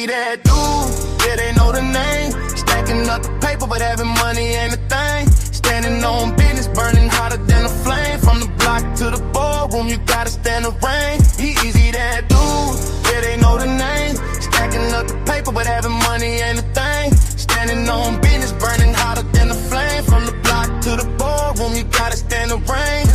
That Dude, yeah, they know the name. Stacking up the paper, but having money ain't a thing. Standing on business, burning hotter than a flame. From the block to the ballroom, you gotta stand the rain. B-Eazy Dat Dude, yeah, they know the name. Stacking up the paper, but having money ain't a thing. Standing on business, burning hotter than a flame. From the block to the ballroom, you gotta stand the rain.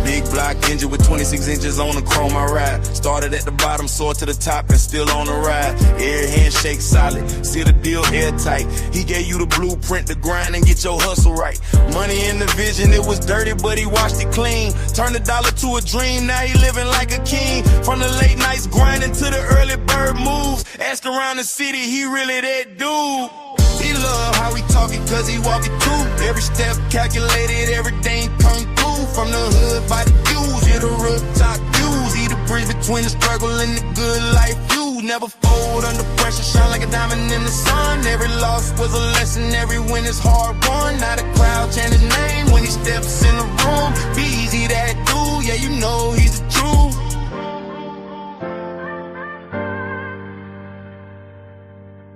Big block engine with 26 inches on the chrome I ride. Started at the bottom, soared to the top and still on the ride. Air handshake solid, see the deal airtight. He gave you the blueprint to grind and get your hustle right. Money in the vision, it was dirty but he washed it clean. Turned a dollar to a dream, now he living like a king. From the late nights grinding to the early bird moves. Ask around the city, he really that dude. He love how he talk it cause he walk it too. Every step calculated, everything come through. From the hood by the views, yeah, the rooftop views. He the bridge between the struggle and the good life views. Never fold under pressure, shine like a diamond in the sun. Every loss was a lesson, every win is hard won. Now the crowd chant his name when he steps in the room. B-Eazy Dat Dude, yeah, you know he's the truth.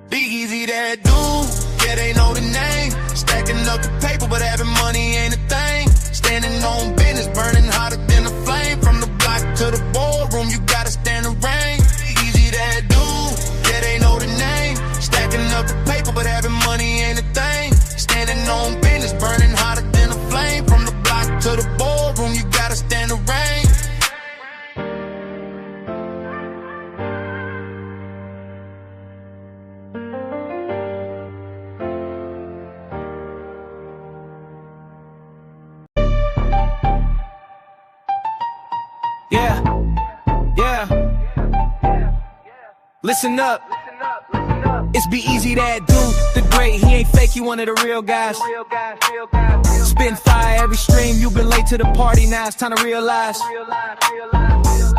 B-Eazy Dat Dude, yeah, they know the name. Stacking up the paper, but having money ain't a thing. Standing on business, burning hotter than a flame. From the block to the ballroom, you gotta stand the rain. B-Eazy Dat Dude, yeah, they know the name. Stacking up the paper, but having money ain't a thing. Standing on business, burning hotter than a flame. From the block to the ballroom, you gotta stand the rain. Listen up, it's B-Eazy Dat Dude, the great. He ain't fake, he one of the real guys. Spitting fire every stream, you been late to the party, now it's time to realize.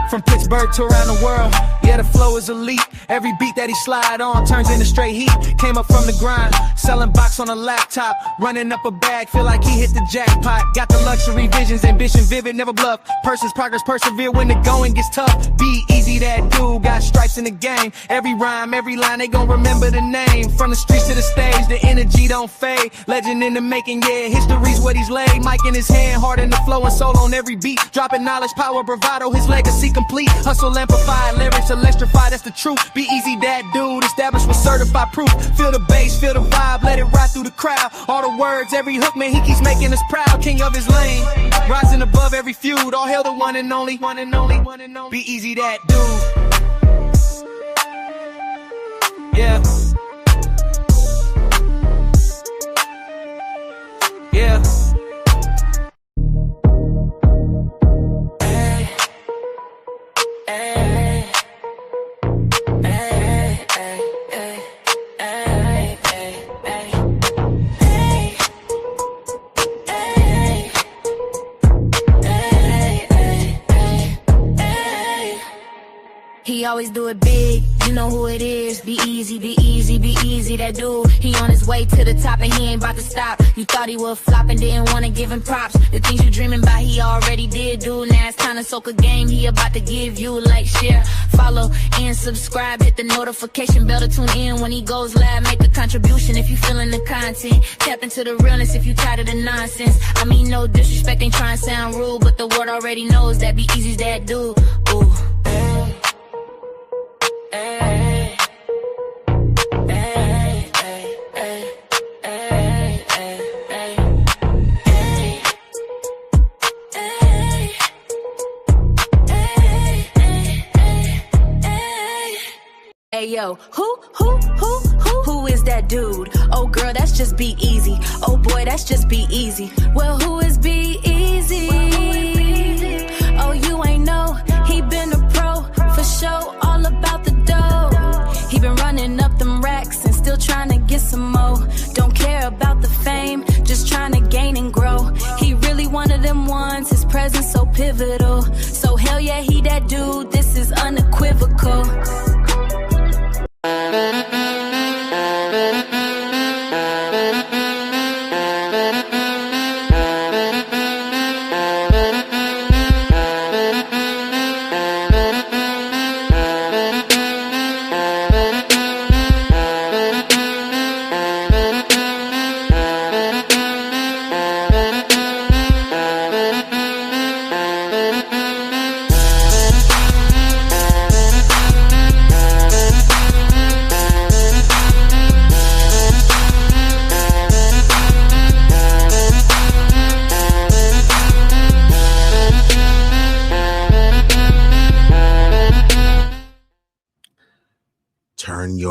From Pittsburgh to around the world, yeah, the flow is elite. Every beat that he slide on turns into straight heat. Came up from the grind, selling box on a laptop, running up a bag, feel like he hit the jackpot. Got the luxury visions, ambition vivid, never bluff. Person's progress, persevere when the going gets tough. B-Eazy Dat Dude, got stripes in the game. Every rhyme, every line, they gon' remember the name. From the streets to the stage, the energy don't fade. Legend in the making, yeah, history's what he's laid. Mic in his hand, heart in the flow and soul on every beat. Dropping knowledge, power, bravado, his legacy complete. Hustle, amplified, lyrics electrified, that's the truth. Be-Eazy Dat Dude, established with certified proof. Feel the bass, feel the vibe, let it ride through the crowd. All the words, every hook, man, he keeps making us proud. King of his lane, rising above every feud. All hail the one and only, one and only, one and only. Be-Eazy Dat Dude. Yeah. Yeah. He always do it big, you know who it is. Be-Eazy, Be-Eazy, Be-Eazy Dat Dude. He on his way to the top and he ain't about to stop. You thought he would flop and didn't wanna give him props. The things you dreaming about he already did do. Now it's time to soak a game he about to give you. Like, share, follow, and subscribe. Hit the notification bell to tune in when he goes live. Make a contribution if you feeling the content. Tap into the realness if you tired of the nonsense. I mean, no disrespect, ain't trying to sound rude, but the world already knows that Be-Eazy's that dude. Ooh. Hey yo, who is that dude? Oh girl, that's just Be-Eazy. Oh boy, that's just Be-Eazy. Well, who is Be-Eazy? Oh, you ain't know, he been a pro for show, all about the dough. He been running up them racks and still trying to get some more. Don't care about the fame, just trying to gain and grow. He really one of them ones, his presence so pivotal. So hell yeah, he that dude, this is unequivocal.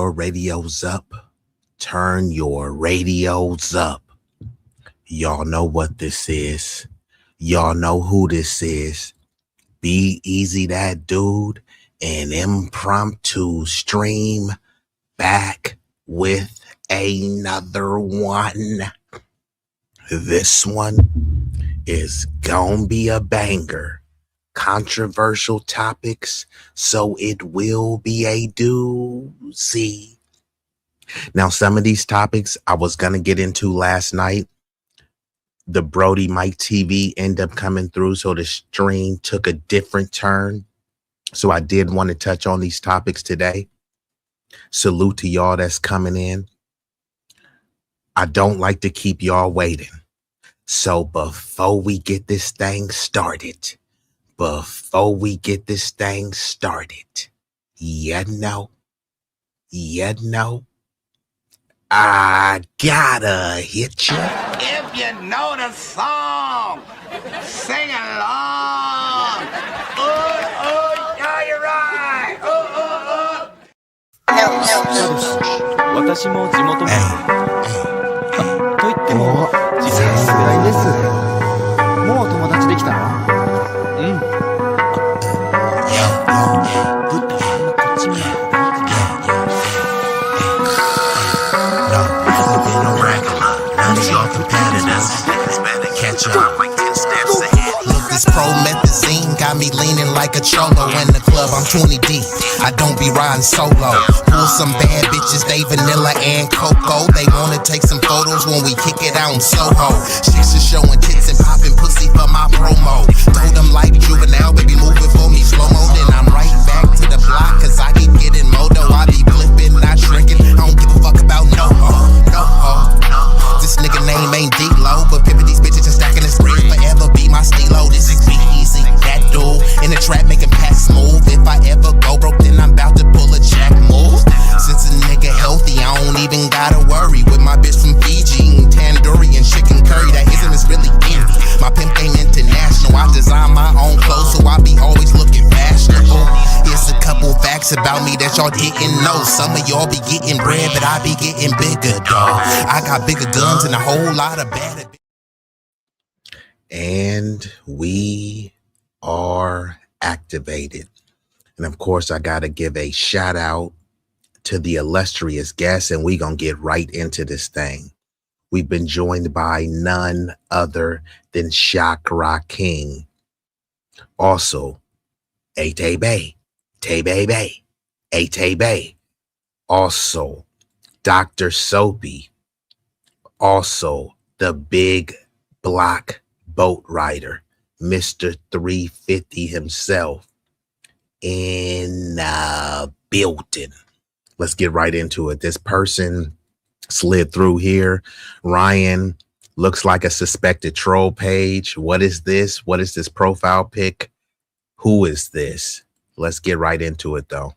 your radios up. Turn your radios up. Y'all know what this is. Y'all know who this is. B-Eazy Dat Dude, an impromptu stream back with another one. This one is gonna be a banger. Controversial topics, so it will be a doozy. Now, some of these topics I was gonna get into last night. The Brody Mike TV ended up coming through, so the stream took a different turn. So I did want to touch on these topics today. Salute to y'all that's coming in. I don't like to keep y'all waiting. So before we get this thing started, you know, I gotta hit you. If you know the song, sing along. Yeah, you're right. 私も地元民。と言っても実さすがにです。もう友達できたの？うん。ぶったまんまこっち見ない。Your competitors, niggas better catch up like 10 steps ahead. Look, this promethazine got me leaning like a cholo in the club. I'm 20 deep, I don't be riding solo. Pull some bad bitches, they vanilla and cocoa. They wanna take some photos when we kick it out in Soho. Chicks are showing tits and popping pussy for my promo. Told them like juvenile, baby, move it for me slow-mo. Then I'm right back to the block, cause I keep getting moto. I be flipping, not shrinking, I don't give a fuck about no ho. This nigga name ain't D-Lo, but pimpin' these bitches and stacking this bread forever be my stilo. This is B-Eazy Dat Dude in the trap making packs move. If I ever go broke, then I'm about to pull a jack move. Since a nigga healthy, I don't even gotta worry. With my bitch from Fiji eating tandoori and chicken curry, that ism is really indie. My pimp game international, I design my own clothes, so I be always looking fashionable. Here's a couple facts about me that y'all didn't know. Some of y'all be getting bread, but I be getting bigger, dawg. I got bigger guns and a whole lot of bad. And we are activated. And of course, I got to give a shout out to the illustrious guests, and we gonna get right into this thing. We've been joined by none other than Chakra King. Also, Tay-Bay. Also, Dr. Soapy. Also, the big block boat rider, Mr. 350 himself in the building. Let's get right into it. This person slid through here. Ryan looks like a suspected troll page. What is this? What is this profile pic? Who is this? Let's get right into it though.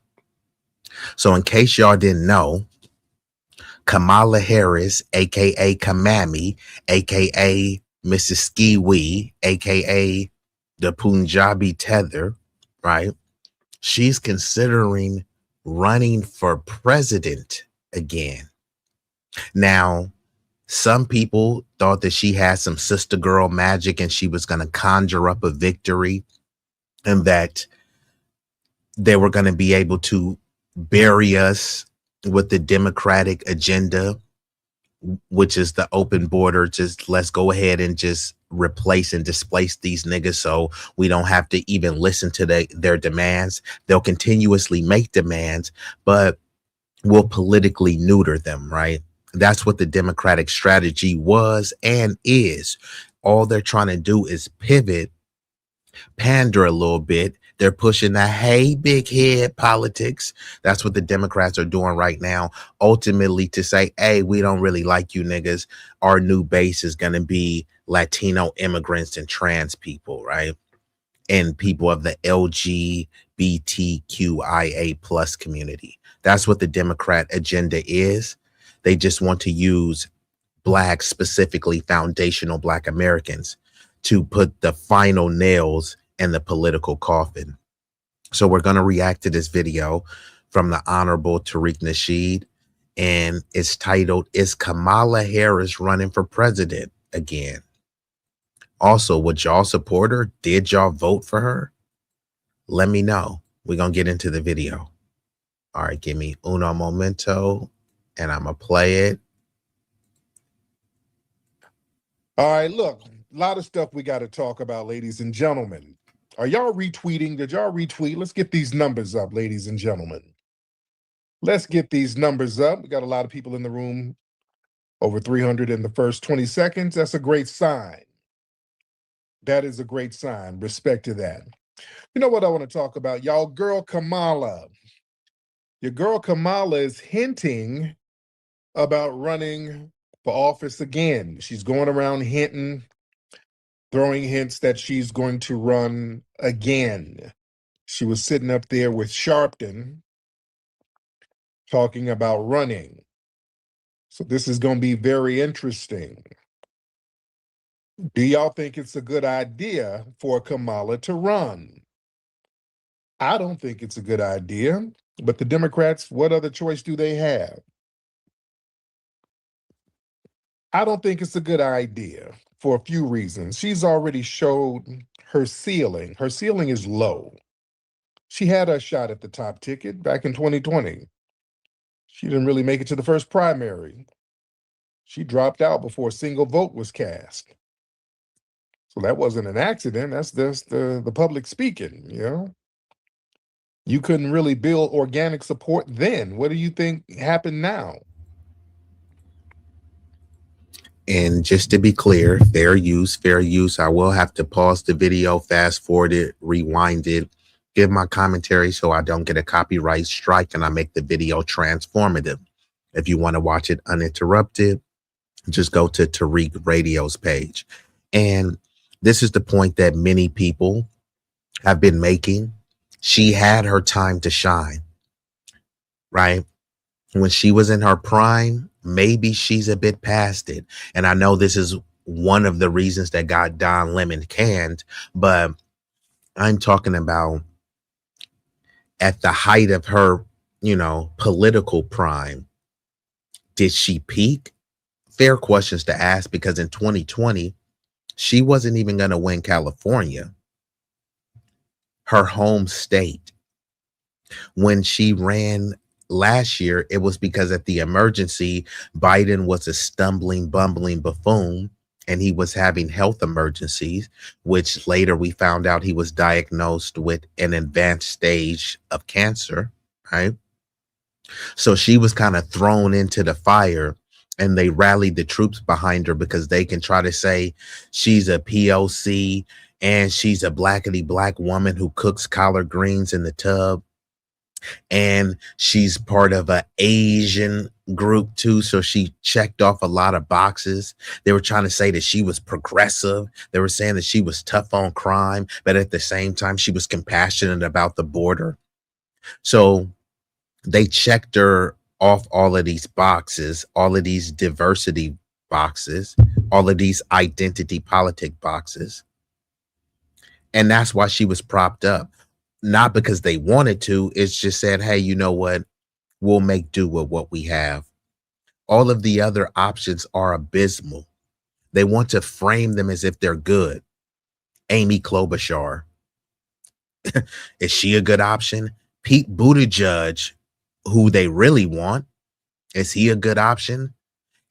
So in case y'all didn't know, Kamala Harris, aka Kamami, aka Mrs. Skiwi, aka the Punjabi Tether, right? She's considering running for president again. Now, some people thought that she had some sister girl magic and she was going to conjure up a victory and that they were going to be able to bury us with the Democratic agenda, which is the open border. Just let's go ahead and just replace and displace these niggas so we don't have to even listen to their demands. They'll continuously make demands, but we'll politically neuter them, right? That's what the Democratic strategy was and is. All they're trying to do is pivot, pander a little bit. They're pushing the hey big head politics. That's what the Democrats are doing right now. Ultimately to say, hey, we don't really like you niggas. Our new base is going to be Latino immigrants and trans people, right? And people of the LGBTQIA plus community. That's what the Democrat agenda is. They just want to use Black, specifically foundational Black Americans, to put the final nails in the political coffin. So we're going to react to this video. from the Honorable Tariq Nasheed, and it's titled, "Is Kamala Harris running for president again?" Also, would y'all support her? Did y'all vote for her? Let me know. We're going to get into the video. All right, give me uno momento, and I'm going to play it. All right, look, a lot of stuff we got to talk about, ladies and gentlemen. Are y'all retweeting? Did y'all retweet? Let's get these numbers up, ladies and gentlemen. Let's get these numbers up. We got a lot of people in the room, over 300 in the first 20 seconds. That's a great sign. That is a great sign. Respect to that. You know what I want to talk about? Y'all, girl Kamala. Your girl Kamala is hinting about running for office again. She's going around hinting, throwing hints that she's going to run again. She was sitting up there with Sharpton talking about running. So this is going to be very interesting. Do y'all think it's a good idea for Kamala to run? I don't think it's a good idea, but the Democrats, what other choice do they have? I don't think it's a good idea for a few reasons. She's already showed her ceiling. Her ceiling is low. She had a shot at the top ticket back in 2020. She didn't really make it to the first primary. She dropped out before a single vote was cast. So that wasn't an accident. That's just the public speaking, you know? You couldn't really build organic support then. What do you think happened now? And just to be clear, fair use, fair use. I will have to pause the video, fast forward it, rewind it, give my commentary so I don't get a copyright strike and I make the video transformative. If you want to watch it uninterrupted, just go to Tariq Radio's page. And this is the point that many people have been making. She had her time to shine, right? When she was in her prime, maybe she's a bit past it. And I know this is one of the reasons that got Don Lemon canned, but I'm talking about at the height of her, you know, political prime. Did she peak? Fair questions to ask, because in 2020, she wasn't even going to win California, her home state. When she ran last year, it was because at the emergency, Biden was a stumbling, bumbling buffoon, and he was having health emergencies, which later we found out he was diagnosed with an advanced stage of cancer, right? So she was kind of thrown into the fire, and they rallied the troops behind her because they can try to say she's a POC and she's a blackity black woman who cooks collard greens in the tub. And she's part of an Asian group too. So she checked off a lot of boxes. They were trying to say that she was progressive. They were saying that she was tough on crime, but at the same time, she was compassionate about the border. So they checked her off all of these boxes, all of these diversity boxes, all of these identity politic boxes. And that's why she was propped up. Not because they wanted to, it's just said, hey, you know what? We'll make do with what we have. All of the other options are abysmal. They want to frame them as if they're good. Amy Klobuchar. Is she a good option? Pete Buttigieg, who they really want, is he a good option?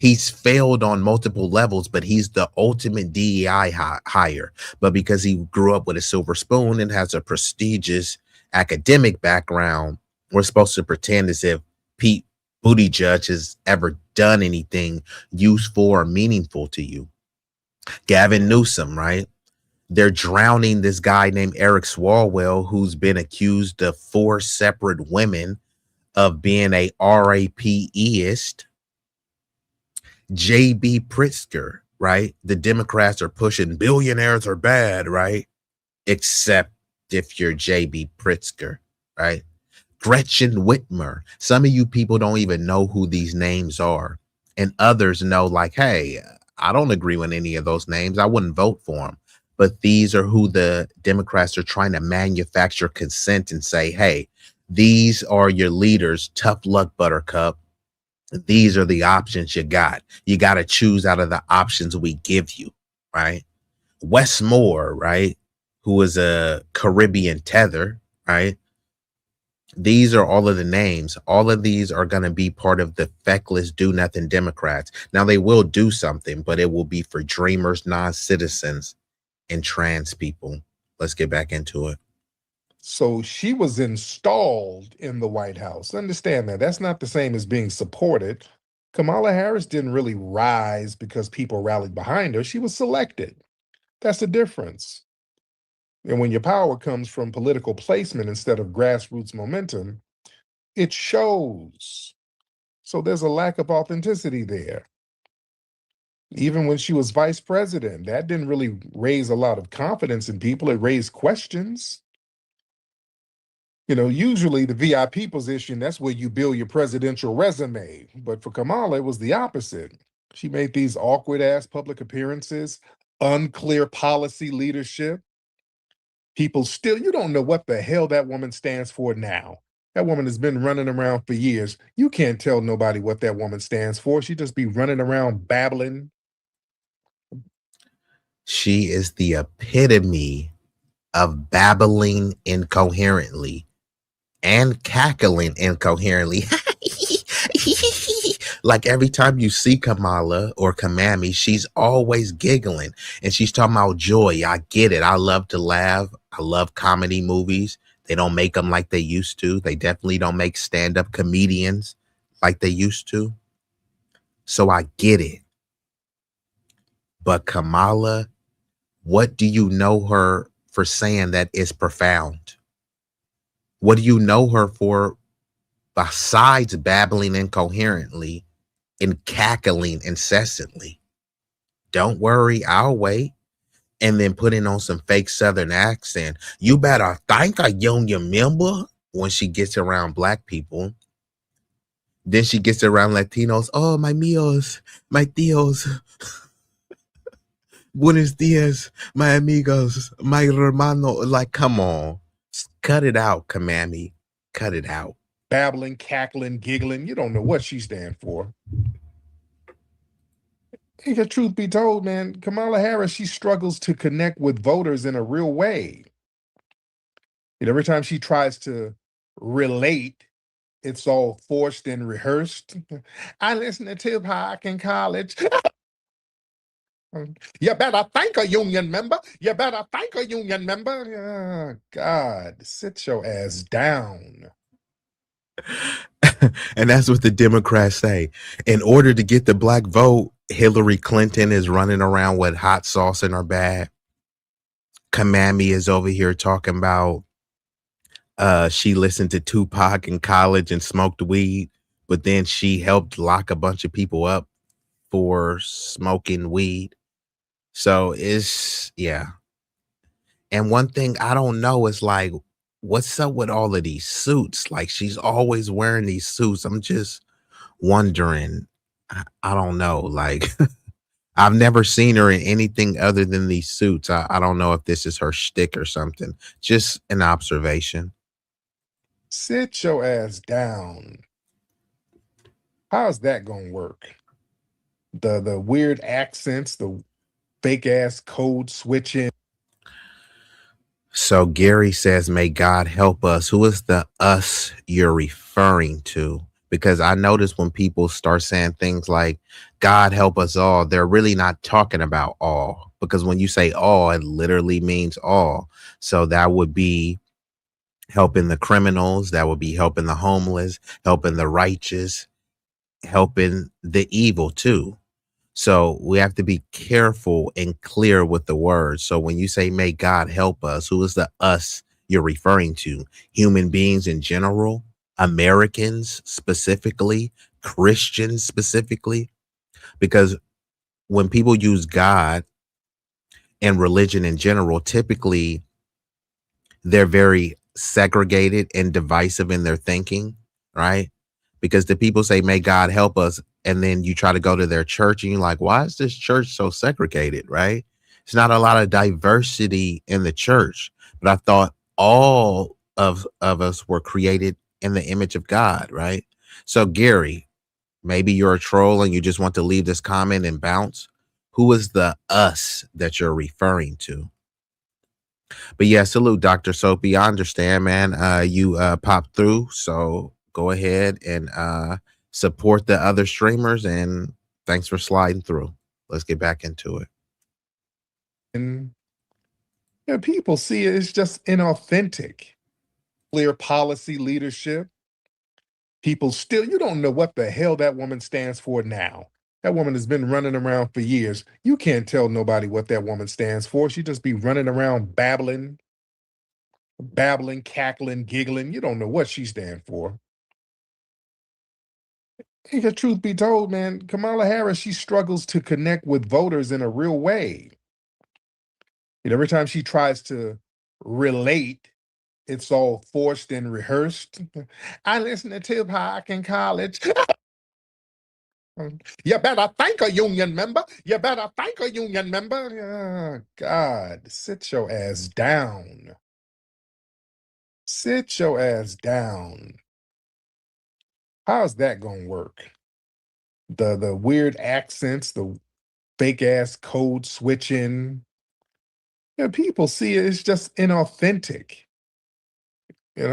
He's failed on multiple levels, but he's the ultimate DEI hire. But because he grew up with a silver spoon and has a prestigious academic background, we're supposed to pretend as if Pete Buttigieg has ever done anything useful or meaningful to you. Gavin Newsom, right? They're drowning this guy named Eric Swalwell, who's been accused of 4 separate women of being a RAPeist. J.B. Pritzker, right? The Democrats are pushing billionaires are bad, right? Except if you're J.B. Pritzker, right? Gretchen Whitmer. Some of you people don't even know who these names are. And others know, like, hey, I don't agree with any of those names. I wouldn't vote for them. But these are who the Democrats are trying to manufacture consent and say, hey, These are your leaders. Tough luck, Buttercup. These are the options you got. You got to choose out of the options we give you, right? Wes Moore, right? Who is a Caribbean tether, right? These are all of the names. All of these are going to be part of the feckless, do nothing Democrats. Now, they will do something, but it will be for dreamers, non-citizens, and trans people. Let's get back into it. So she was installed in the White House. Understand that. That's not the same as being supported. Kamala Harris didn't really rise because people rallied behind her. She was selected. That's the difference. And when your power comes from political placement instead of grassroots momentum, it shows. So there's a lack of authenticity there. Even when she was vice president, that didn't really raise a lot of confidence in people. It raised questions. You know, usually the VIP position, that's where you build your presidential resume. But for Kamala, it was the opposite. She made these awkward ass public appearances, unclear policy leadership. People still, you don't know what the hell that woman stands for now. That woman has been running around for years. You can't tell nobody what that woman stands for. She just be running around babbling. She is the epitome of babbling incoherently and cackling incoherently. Like every time you see Kamala or Kamami, she's always giggling and she's talking about joy. I get it. I love to laugh. I love comedy movies. They don't make them like they used to. They definitely don't make stand-up comedians like they used to. So I get it. But Kamala, what do you know her for saying that is profound? What do you know her for besides babbling incoherently and cackling incessantly? Don't worry, I'll wait. And then putting on some fake Southern accent. You better thank a union member when she gets around Black people. Then she gets around Latinos. Oh, my míos, my tíos. Buenos dias, my amigos, my hermano. Like, come on. Cut it out, Kamami. Cut it out. Babbling, cackling, giggling. You don't know what she stands for. And the truth be told, man, Kamala Harris, she struggles to connect with voters in a real way. You know, every time she tries to relate, it's all forced and rehearsed. I listen to Tupac in college. You better thank a union member. You better thank a union member. Oh, God, sit your ass down. And that's what the Democrats say. In order to get the Black vote, Hillary Clinton is running around with hot sauce in her bag. Kamami is over here talking about she listened to Tupac in college and smoked weed, but then she helped lock a bunch of people up for smoking weed. So it's, yeah. And one thing I don't know is like, what's up with all of these suits? Like, she's always wearing these suits. I'm just wondering. I don't know. Like, I've never seen her in anything other than these suits. I don't know if this is her shtick or something. Just an observation. Sit your ass down. How's that gonna work? The weird accents, the fake ass code switching. So Gary says, may God help us. Who is the us you're referring to? Because I notice when people start saying things like, God help us all, they're really not talking about all. Because when you say all, it literally means all. So that would be helping the criminals. That would be helping the homeless, helping the righteous, helping the evil too. So we have to be careful and clear with the words. So when you say, may God help us, who is the us you're referring to? Human beings in general, Americans specifically, Christians specifically? Because when people use God and religion in general, typically they're very segregated and divisive in their thinking, right? Because the people say, may God help us. And then you try to go to their church and you're like, why is this church so segregated, right? It's not a lot of diversity in the church. But I thought all of us were created in the image of God, right? So Gary, maybe you're a troll and you just want to leave this comment and bounce. Who is the us that you're referring to? But yeah, salute Dr. Soapy. I understand, man. You popped through, so go ahead and support the other streamers, and thanks for sliding through. Let's get back into it. And people see it as just inauthentic. Clear policy leadership. People still, you don't know what the hell that woman stands for now. That woman has been running around for years. You can't tell nobody what that woman stands for. She just be running around babbling, cackling, giggling. You don't know what she stands for. Because truth be told, man, Kamala Harris, she struggles to connect with voters in a real way. Every time she tries to relate, it's all forced and rehearsed. I listened to Tupac in college. You better thank a union member. You better thank a union member. Oh, God, sit your ass down. Sit your ass down. How's that gonna work? The weird accents, the fake ass code switching. People see it, it's just inauthentic.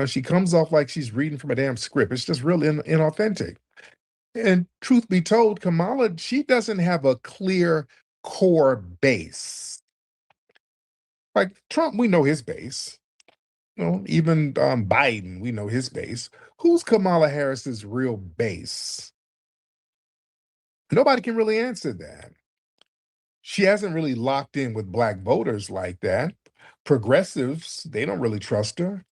She comes off like she's reading from a damn script. It's just real inauthentic. And truth be told, Kamala, she doesn't have a clear core base. Like Trump, we know his base. Even Biden, we know his base. Who's Kamala Harris's real base? Nobody can really answer that. She hasn't really locked in with Black voters like that. Progressives, they don't really trust her.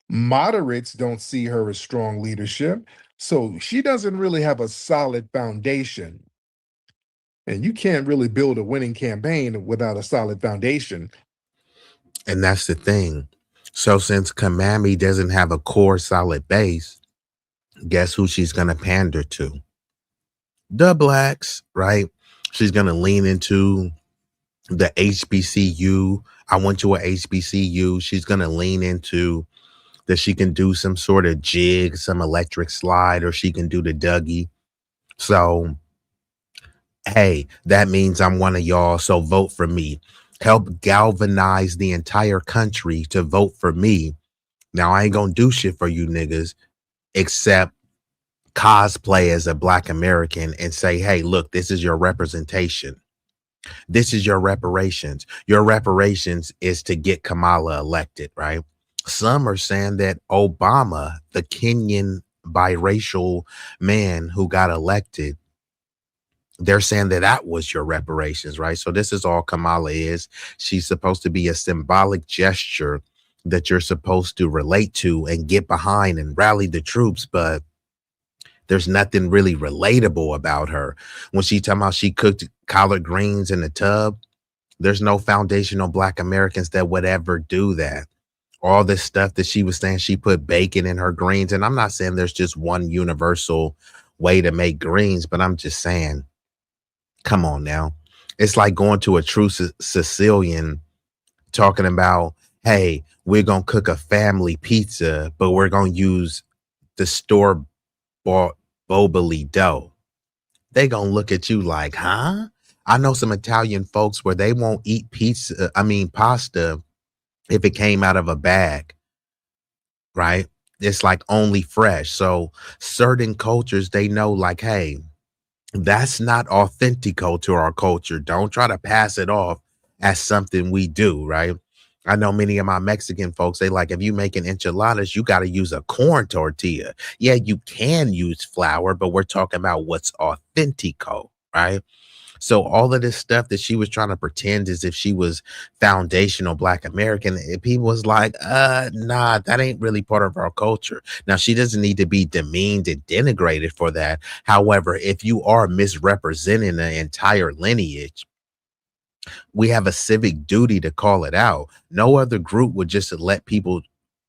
Moderates don't see her as strong leadership. So she doesn't really have a solid foundation. And you can't really build a winning campaign without a solid foundation. And that's the thing. So since Kamami doesn't have a core solid base, guess who she's going to pander to? The Blacks, right? She's going to lean into the HBCU. I went to a HBCU. She's going to lean into that she can do some sort of jig, some electric slide, or she can do the Dougie. So, hey, that means I'm one of y'all. So vote for me. Help galvanize the entire country to vote for me. Now, I ain't going to do shit for you niggas except cosplay as a Black American and say, hey, look, this is your representation. This is your reparations. Your reparations is to get Kamala elected, right? Some are saying that Obama, the Kenyan biracial man who got elected, they're saying that that was your reparations, right? So this is all Kamala is. She's supposed to be a symbolic gesture that you're supposed to relate to and get behind and rally the troops, but there's nothing really relatable about her. When she talking about she cooked collard greens in a tub, there's no foundational Black Americans that would ever do that. All this stuff that she was saying, she put bacon in her greens. And I'm not saying there's just one universal way to make greens, but I'm just saying, come on now. It's like going to a true Sicilian talking about, hey, we're going to cook a family pizza, but we're going to use the store-bought Boule dough. They going to look at you like, huh? I know some Italian folks where they won't eat pasta if it came out of a bag, right? It's like only fresh. So certain cultures, they know like, hey, that's not authentico to our culture. Don't try to pass it off as something we do, right? I know many of my Mexican folks, they like, if you making enchiladas, you got to use a corn tortilla. Yeah, you can use flour, but we're talking about what's authentico, right? So all of this stuff that she was trying to pretend as if she was foundational Black American, people was like, nah, that ain't really part of our culture. Now, she doesn't need to be demeaned and denigrated for that. However, if you are misrepresenting the entire lineage, we have a civic duty to call it out. No other group would just let people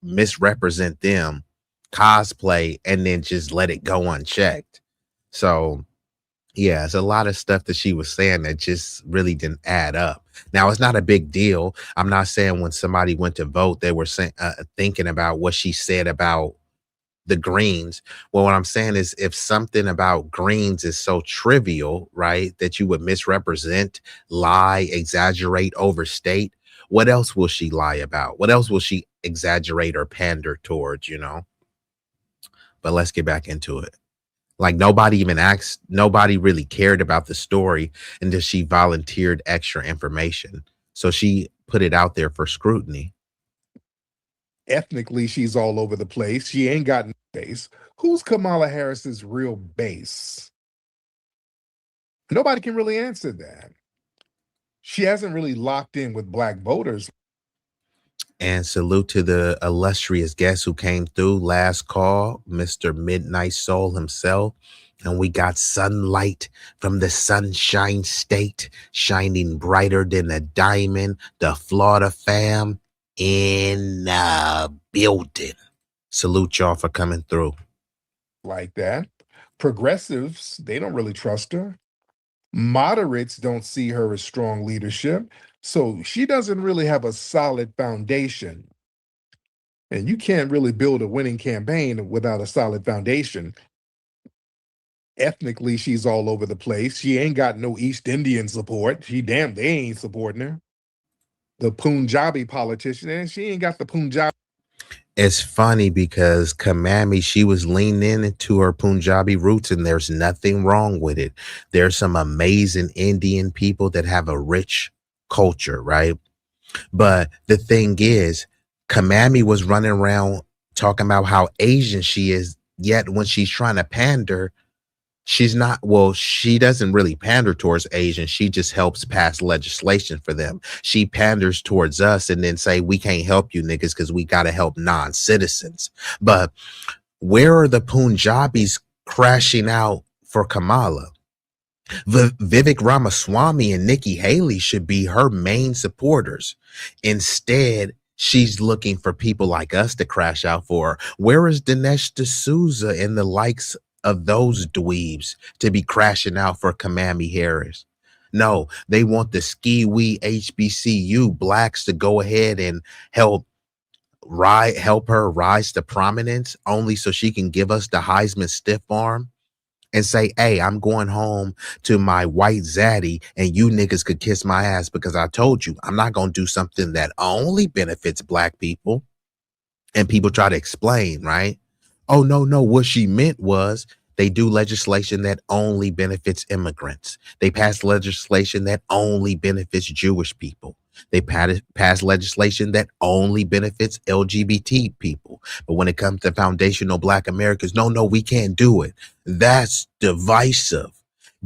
misrepresent them, cosplay, and then just let it go unchecked. So yeah, it's a lot of stuff that she was saying that just really didn't add up. Now, it's not a big deal. I'm not saying when somebody went to vote, they were thinking about what she said about the Greens. Well, what I'm saying is if something about Greens is so trivial, right, that you would misrepresent, lie, exaggerate, overstate, what else will she lie about? What else will she exaggerate or pander towards, you know? But let's get back into it. Like nobody really cared about the story until she volunteered extra information. So she put it out there for scrutiny. Ethnically, she's all over the place. She ain't got no base. Who's Kamala Harris's real base? Nobody can really answer that. She hasn't really locked in with black voters. And salute to the illustrious guest who came through. Last call, Mr. Midnight Soul himself. And we got sunlight from the Sunshine State, shining brighter than a diamond. The Florida fam in the building. Salute y'all for coming through. Like that. Progressives, they don't really trust her. Moderates don't see her as strong leadership. So she doesn't really have a solid foundation. And you can't really build a winning campaign without a solid foundation. Ethnically, she's all over the place. She ain't got no East Indian support. They ain't supporting her. The Punjabi politician, and she ain't got the Punjabi. It's funny because Kamami, she was leaning into her Punjabi roots, and there's nothing wrong with it. There's some amazing Indian people that have a rich culture, right? But the thing is, Kamami was running around talking about how Asian she is, yet when she's trying to pander, she's not, well, she doesn't really pander towards Asians. She just helps pass legislation for them. She panders towards us and then say, we can't help you niggas because we got to help non-citizens. But where are the Punjabis crashing out for Kamala? Vivek Ramaswamy and Nikki Haley should be her main supporters. Instead, she's looking for people like us to crash out for her. Where is Dinesh D'Souza and the likes of those dweebs to be crashing out for Kamala Harris? No, they want the ski-wee HBCU blacks to go ahead and help her rise to prominence only so she can give us the Heisman stiff arm and say, hey, I'm going home to my white zaddy and you niggas could kiss my ass because I told you I'm not going to do something that only benefits black people. And people try to explain, right? Oh, no. What she meant was they do legislation that only benefits immigrants. They pass legislation that only benefits Jewish people. They pass legislation that only benefits LGBT people. But when it comes to foundational black Americans, no, we can't do it. That's divisive.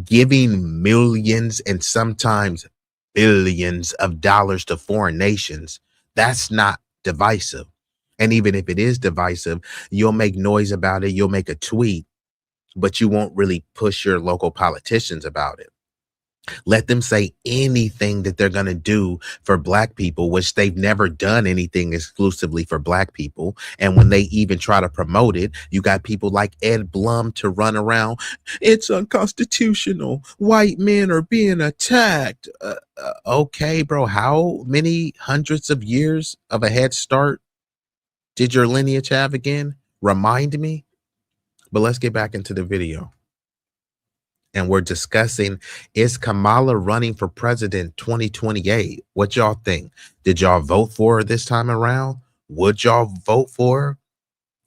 Giving millions and sometimes billions of dollars to foreign nations, that's not divisive. And even if it is divisive, you'll make noise about it. You'll make a tweet, but you won't really push your local politicians about it. Let them say anything that they're going to do for black people, which they've never done anything exclusively for black people. And when they even try to promote it, you got people like Ed Blum to run around. It's unconstitutional. White men are being attacked. Okay, bro. How many hundreds of years of a head start did your lineage have again? Remind me. But let's get back into the video. And we're discussing, is Kamala running for president 2028? What y'all think? Did y'all vote for her this time around? Would y'all vote for her?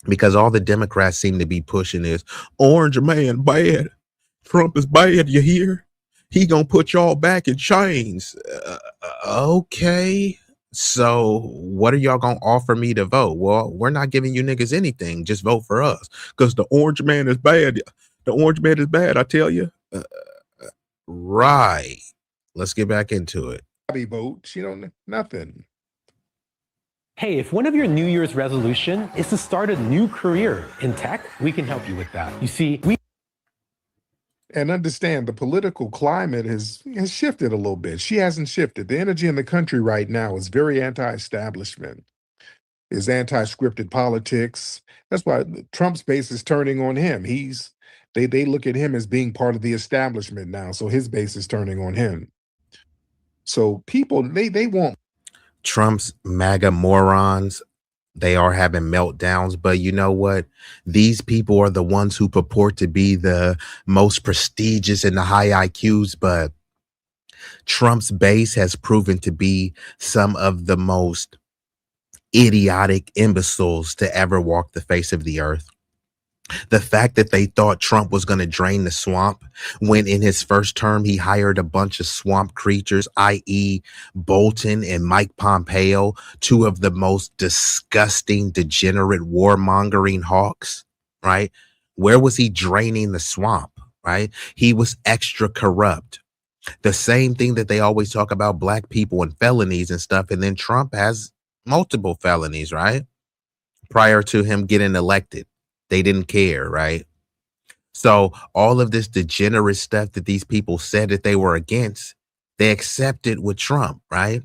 Because all the Democrats seem to be pushing is orange man bad. Trump is bad, you hear? He gonna put y'all back in chains. Okay. So what are y'all gonna offer me to vote? Well, we're not giving you niggas anything. Just vote for us. Because the orange man is bad. The orange man is bad, I tell you. Right. Let's get back into it. Vote. She don't nothing. Hey, if one of your New Year's resolution is to start a new career in tech, we can help you with that. You see, And understand the political climate has shifted a little bit. She hasn't shifted. The energy in the country right now is very anti-establishment. Is anti-scripted politics. That's why Trump's base is turning on him. They look at him as being part of the establishment now, so his base is turning on him. So people, they want Trump's MAGA morons, they are having meltdowns, but you know what? These people are the ones who purport to be the most prestigious and the high IQs, but Trump's base has proven to be some of the most idiotic imbeciles to ever walk the face of the earth. The fact that they thought Trump was going to drain the swamp when in his first term he hired a bunch of swamp creatures, i.e., Bolton and Mike Pompeo, two of the most disgusting, degenerate, warmongering hawks, right? Where was he draining the swamp, right? He was extra corrupt. The same thing that they always talk about black people and felonies and stuff. And then Trump has multiple felonies, right? Prior to him getting elected. They didn't care, right? So all of this degenerate stuff that these people said that they were against, they accepted with Trump, right?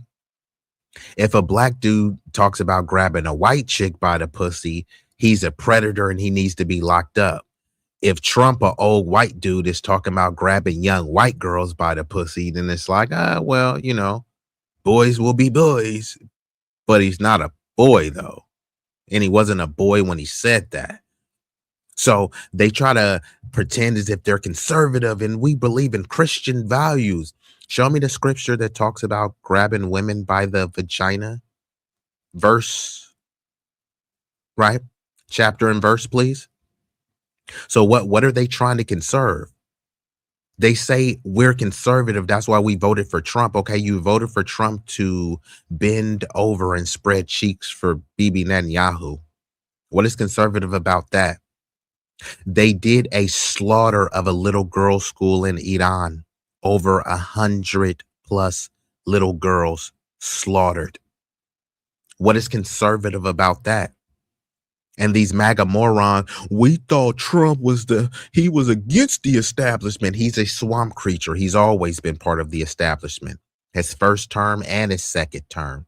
If a black dude talks about grabbing a white chick by the pussy, he's a predator and he needs to be locked up. If Trump, a old white dude, is talking about grabbing young white girls by the pussy, then it's like, well, you know, boys will be boys. But he's not a boy, though. And he wasn't a boy when he said that. So they try to pretend as if they're conservative and we believe in Christian values. Show me the scripture that talks about grabbing women by the vagina. Verse, right? Chapter and verse, please. So what are they trying to conserve? They say we're conservative. That's why we voted for Trump. Okay, you voted for Trump to bend over and spread cheeks for Bibi Netanyahu. What is conservative about that? They did a slaughter of a little girls' school in Iran. Over 100+ little girls slaughtered. What is conservative about that? And these MAGA morons, we thought Trump he was against the establishment. He's a swamp creature. He's always been part of the establishment, his first term and his second term.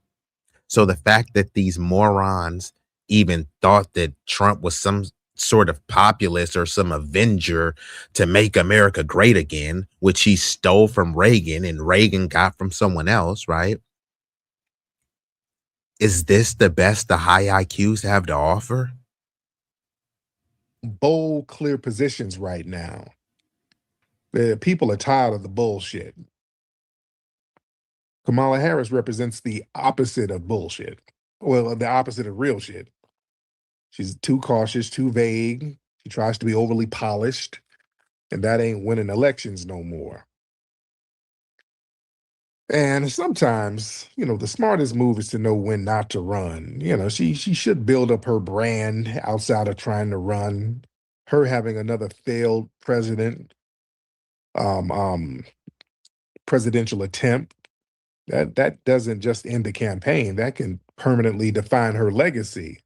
So the fact that these morons even thought that Trump was some sort of populist or some avenger to make America great again, which he stole from Reagan and Reagan got from someone else, right? Is this the best the high IQs have to offer? bold, clear positions right now. The people are tired of the bullshit. Kamala Harris represents the opposite of bullshit. Well, the opposite of real shit. She's too cautious, too vague. She tries to be overly polished, and that ain't winning elections no more. And sometimes, the smartest move is to know when not to run. She should build up her brand outside of trying to run. Her having another failed presidential attempt, that doesn't just end the campaign. That can permanently define her legacy.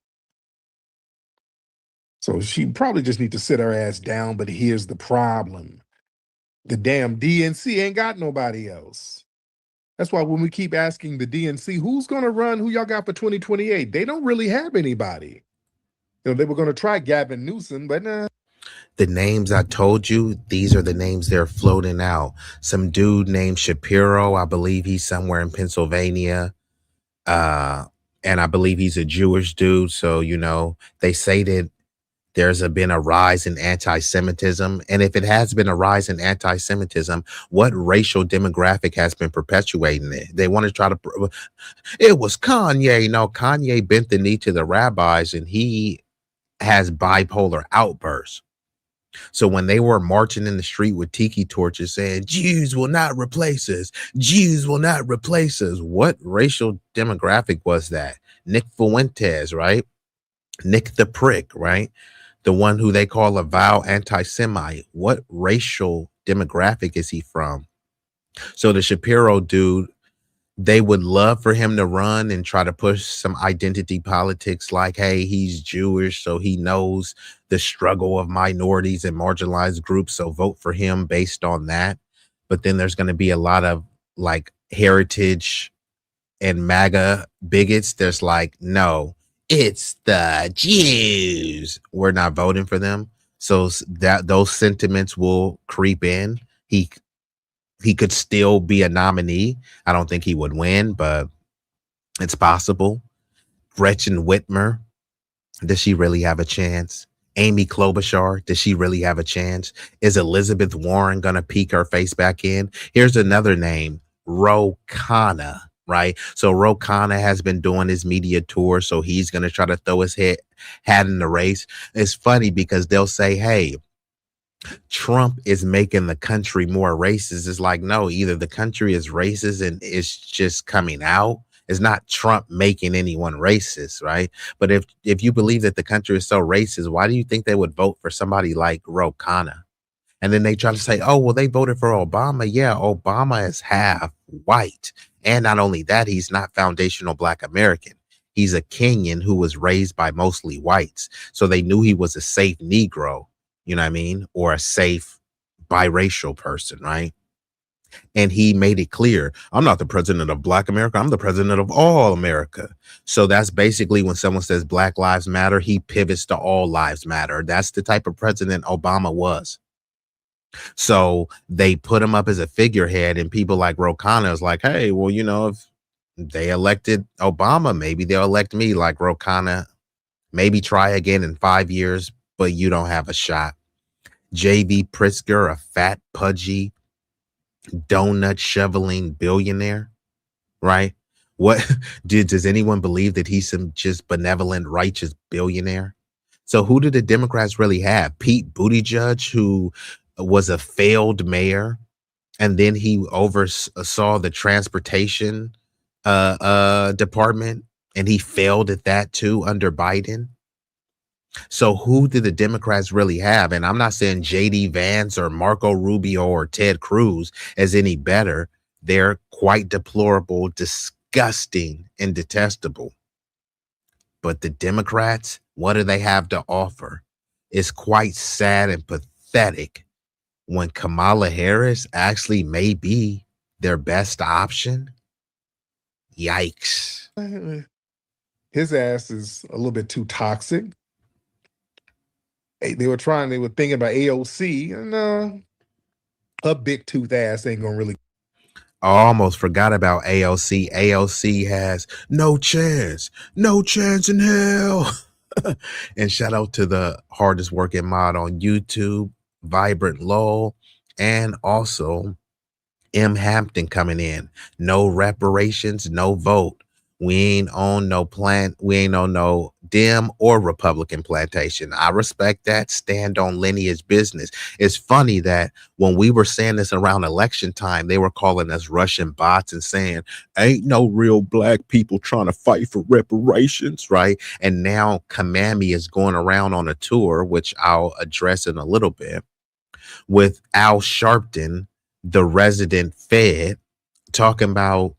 So she probably just need to sit her ass down, but here's the problem. The damn DNC ain't got nobody else. That's why when we keep asking the DNC, who's going to run, who y'all got for 2028, they don't really have anybody. They were going to try Gavin Newsom, but nah. The names I told you, these are the names they're floating out. Some dude named Shapiro, I believe he's somewhere in Pennsylvania. And I believe he's a Jewish dude. So, they say that there's been a rise in anti-Semitism. And if it has been a rise in anti-Semitism, what racial demographic has been perpetuating it? They want to try to, it was Kanye. No, Kanye bent the knee to the rabbis and he has bipolar outbursts. So when they were marching in the street with tiki torches saying, Jews will not replace us, Jews will not replace us, what racial demographic was that? Nick Fuentes, right? Nick the Prick, right? The one who they call a vile anti-Semite. What racial demographic is he from? So the Shapiro dude, they would love for him to run and try to push some identity politics like, hey, he's Jewish, so he knows the struggle of minorities and marginalized groups, so vote for him based on that. But then there's going to be a lot of like heritage and MAGA bigots. There's like, no, it's the Jews. We're not voting for them. So that those sentiments will creep in. He could still be a nominee. I don't think he would win, but it's possible. Gretchen Whitmer, does she really have a chance? Amy Klobuchar, does she really have a chance? Is Elizabeth Warren going to peek her face back in? Here's another name, Ro Khanna, right? So Ro Khanna has been doing his media tour, so he's going to try to throw his hat in the race. It's funny because they'll say, hey, Trump is making the country more racist. It's like, no, either the country is racist and it's just coming out. It's not Trump making anyone racist, right? But if you believe that the country is so racist, why do you think they would vote for somebody like Ro Khanna? And then they try to say, oh, well, they voted for Obama. Yeah, Obama is half white. And not only that, he's not foundational Black American. He's a Kenyan who was raised by mostly whites. So they knew he was a safe Negro, you know what I mean? Or a safe biracial person, right? And he made it clear, I'm not the president of Black America. I'm the president of all America. So that's basically when someone says Black Lives Matter, he pivots to all lives matter. That's the type of president Obama was. So they put him up as a figurehead, and people like Ro Khanna is like, hey, well, you know, if they elected Obama, maybe they'll elect me. Like Ro Khanna, maybe try again in 5 years, but you don't have a shot. J.B. Pritzker, a fat, pudgy, donut shoveling billionaire, right? What does anyone believe that he's some just benevolent, righteous billionaire? So who did the Democrats really have? Pete Buttigieg, who was a failed mayor, and then he oversaw the transportation department, and he failed at that too under Biden. So who did the Democrats really have? And I'm not saying JD Vance or Marco Rubio or Ted Cruz as any better. They're quite deplorable, disgusting, and detestable. But the Democrats, what do they have to offer? It's quite sad and pathetic when Kamala Harris actually may be their best option. Yikes. His ass is a little bit too toxic. They were thinking about AOC, and her big tooth ass ain't gonna really. I almost forgot about AOC. AOC has no chance in hell. And shout out to the hardest working mod on YouTube, Vibrant Lol, and also M. Hampton coming in. No reparations, no vote. We ain't on no Dem or Republican plantation. I respect that. Stand on lineage business. It's funny that when we were saying this around election time, they were calling us Russian bots and saying, ain't no real Black people trying to fight for reparations, right? And now Kamami is going around on a tour, which I'll address in a little bit, with Al Sharpton, the resident Fed, talking about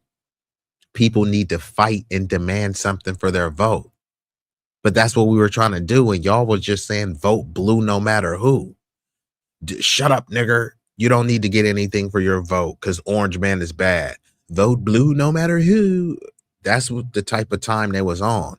people need to fight and demand something for their vote. But that's what we were trying to do. And y'all was just saying vote blue no matter who. Shut up, nigger. You don't need to get anything for your vote because Orange Man is bad. Vote blue no matter who. That's what the type of time they was on.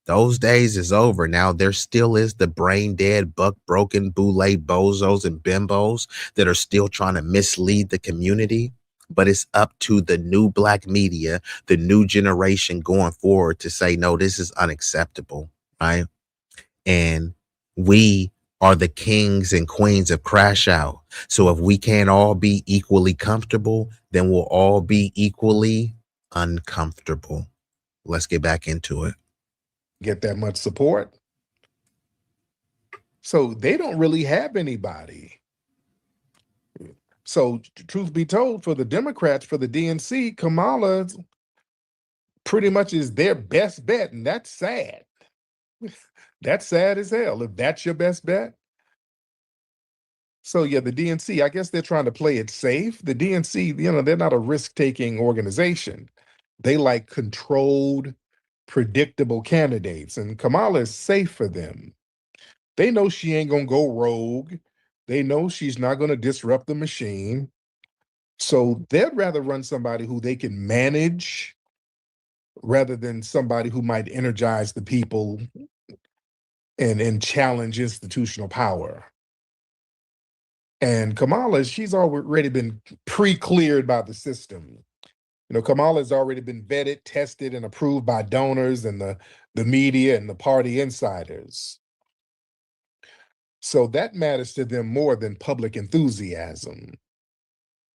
Those days is over. Now there still is the brain dead, buck broken, boule bozos and bimbos that are still trying to mislead the community. But it's up to the new Black media, the new generation going forward to say, no, this is unacceptable, right? And we are the kings and queens of crash out. So if we can't all be equally comfortable, then we'll all be equally uncomfortable. Let's get back into it. Get that much support. So they don't really have anybody. So truth be told, for the Democrats, for the DNC, Kamala pretty much is their best bet. And that's sad. That's sad as hell if that's your best bet. So yeah, the DNC, I guess they're trying to play it safe. The DNC, they're not a risk-taking organization. They like controlled, predictable candidates, and Kamala is safe for them. They know she ain't gonna go rogue. They know she's not gonna disrupt the machine. So they'd rather run somebody who they can manage rather than somebody who might energize the people and challenge institutional power. And Kamala, she's already been pre-cleared by the system. You know, Kamala's already been vetted, tested, and approved by donors and the media and the party insiders. So that matters to them more than public enthusiasm.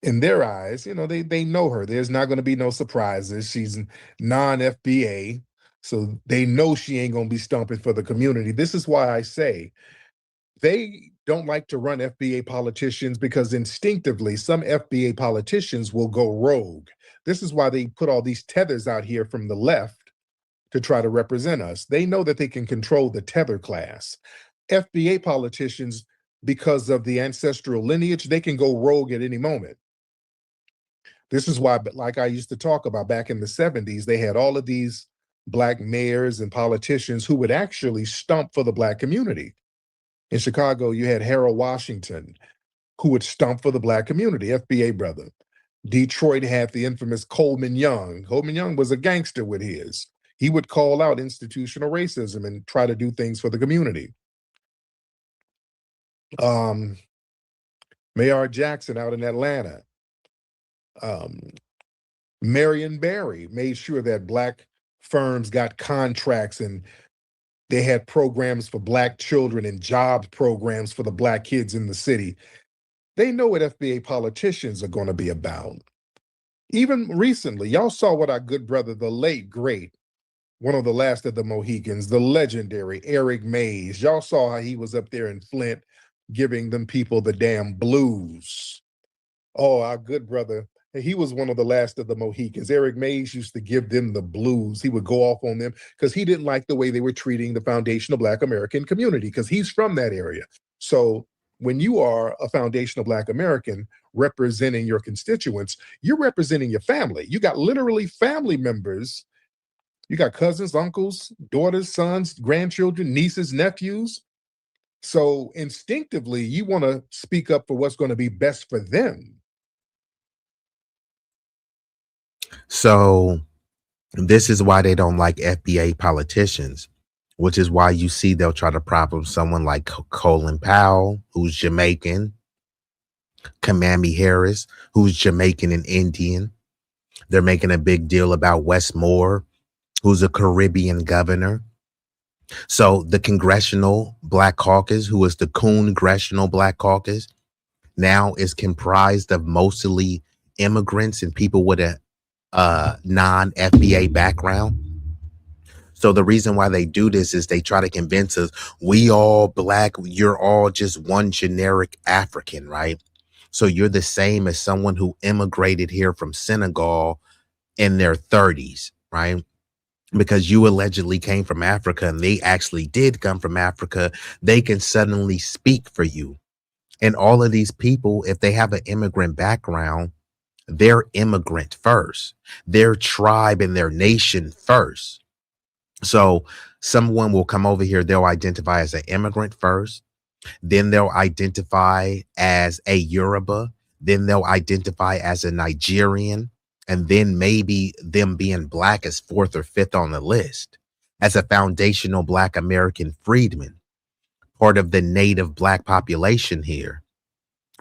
In their eyes, you know, they know her. There's not going to be no surprises. She's non-FBA, so they know she ain't going to be stumping for the community. This is why I say they don't like to run FBA politicians, because instinctively some FBA politicians will go rogue. This is why they put all these tethers out here from the left to try to represent us. They know that they can control the tether class. FBA politicians, because of the ancestral lineage, they can go rogue at any moment. This is why, like I used to talk about back in the 70s, they had all of these Black mayors and politicians who would actually stump for the Black community. In Chicago, you had Harold Washington, who would stump for the Black community, FBA brother. Detroit had the infamous Coleman Young. Coleman Young was a gangster with his. He would call out institutional racism and try to do things for the community. Mayor Jackson out in Atlanta. Marion Barry made sure that Black firms got contracts, and they had programs for Black children and job programs for the Black kids in the city. They know what FBA politicians are going to be about. Even recently, y'all saw what our good brother, the late, great, one of the last of the Mohicans, the legendary Eric Mays. Y'all saw how he was up there in Flint giving them people the damn blues. Oh, our good brother, he was one of the last of the Mohicans. Eric Mays used to give them the blues. He would go off on them because he didn't like the way they were treating the foundational Black American community, because he's from that area. So when you are a foundational Black American representing your constituents, you're representing your family. You got literally family members. You got cousins, uncles, daughters, sons, grandchildren, nieces, nephews. So instinctively, you want to speak up for what's going to be best for them. So this is why they don't like FBA politicians, which is why you see they'll try to prop up someone like Colin Powell, who's Jamaican, Kamala Harris, who's Jamaican and Indian. They're making a big deal about Wes Moore, who's a Caribbean governor. So the Congressional Black Caucus, who is the Congressional Black Caucus, now is comprised of mostly immigrants and people with a non-FBA background. So the reason why they do this is they try to convince us we all Black, you're all just one generic African, right? So you're the same as someone who immigrated here from Senegal in their 30s, right? Because you allegedly came from Africa and they actually did come from Africa, they can suddenly speak for you. And all of these people, if they have an immigrant background, they're immigrant first, their tribe and their nation first. So someone will come over here, they'll identify as an immigrant first, then they'll identify as a Yoruba, then they'll identify as a Nigerian, and then maybe them being Black as fourth or fifth on the list as a foundational Black American freedman, part of the native Black population here.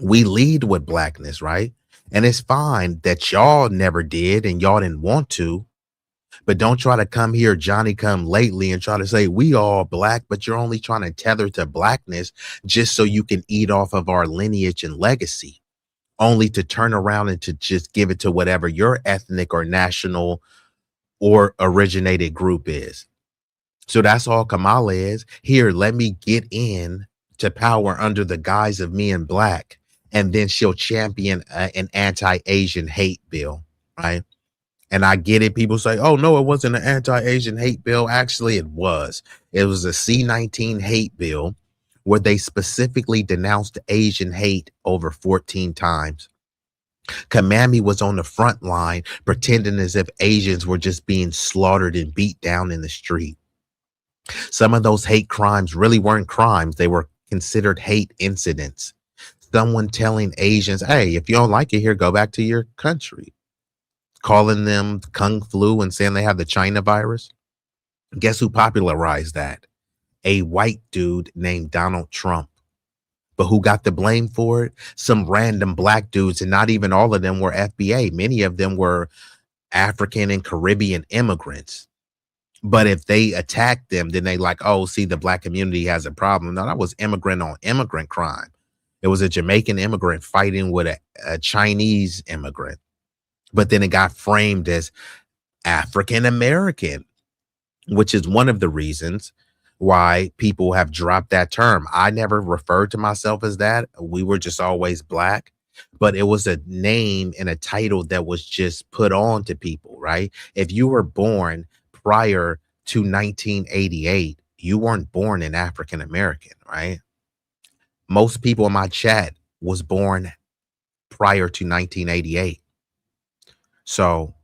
We lead with Blackness, right? And it's fine that y'all never did and y'all didn't want to, but don't try to come here, Johnny come lately, and try to say we all Black, but you're only trying to tether to Blackness just so you can eat off of our lineage and legacy, only to turn around and to just give it to whatever your ethnic or national or originated group is. So that's all Kamala is. Here, let me get in to power under the guise of me and Black. And then she'll champion an anti-Asian hate bill, right? And I get it. People say, oh, no, it wasn't an anti-Asian hate bill. Actually, it was. It was a C-19 hate bill where they specifically denounced Asian hate over 14 times. Kamala was on the front line pretending as if Asians were just being slaughtered and beat down in the street. Some of those hate crimes really weren't crimes. They were considered hate incidents. Someone telling Asians, hey, if you don't like it here, go back to your country. Calling them Kung Flu and saying they have the China virus. Guess who popularized that? A white dude named Donald Trump. But who got the blame for it? Some random black dudes, and not even all of them were FBA. Many of them were African and Caribbean immigrants. But if they attack them, then they like, oh, see, the black community has a problem. No, that was immigrant on immigrant crime. It was a Jamaican immigrant fighting with a Chinese immigrant. But then it got framed as African American, which is one of the reasons why people have dropped that term. I never referred to myself as that. We were just always black. But it was a name and a title that was just put on to people, right? If you were born prior to 1988, you weren't born an African American, right? Most people in my chat was born prior to 1988. So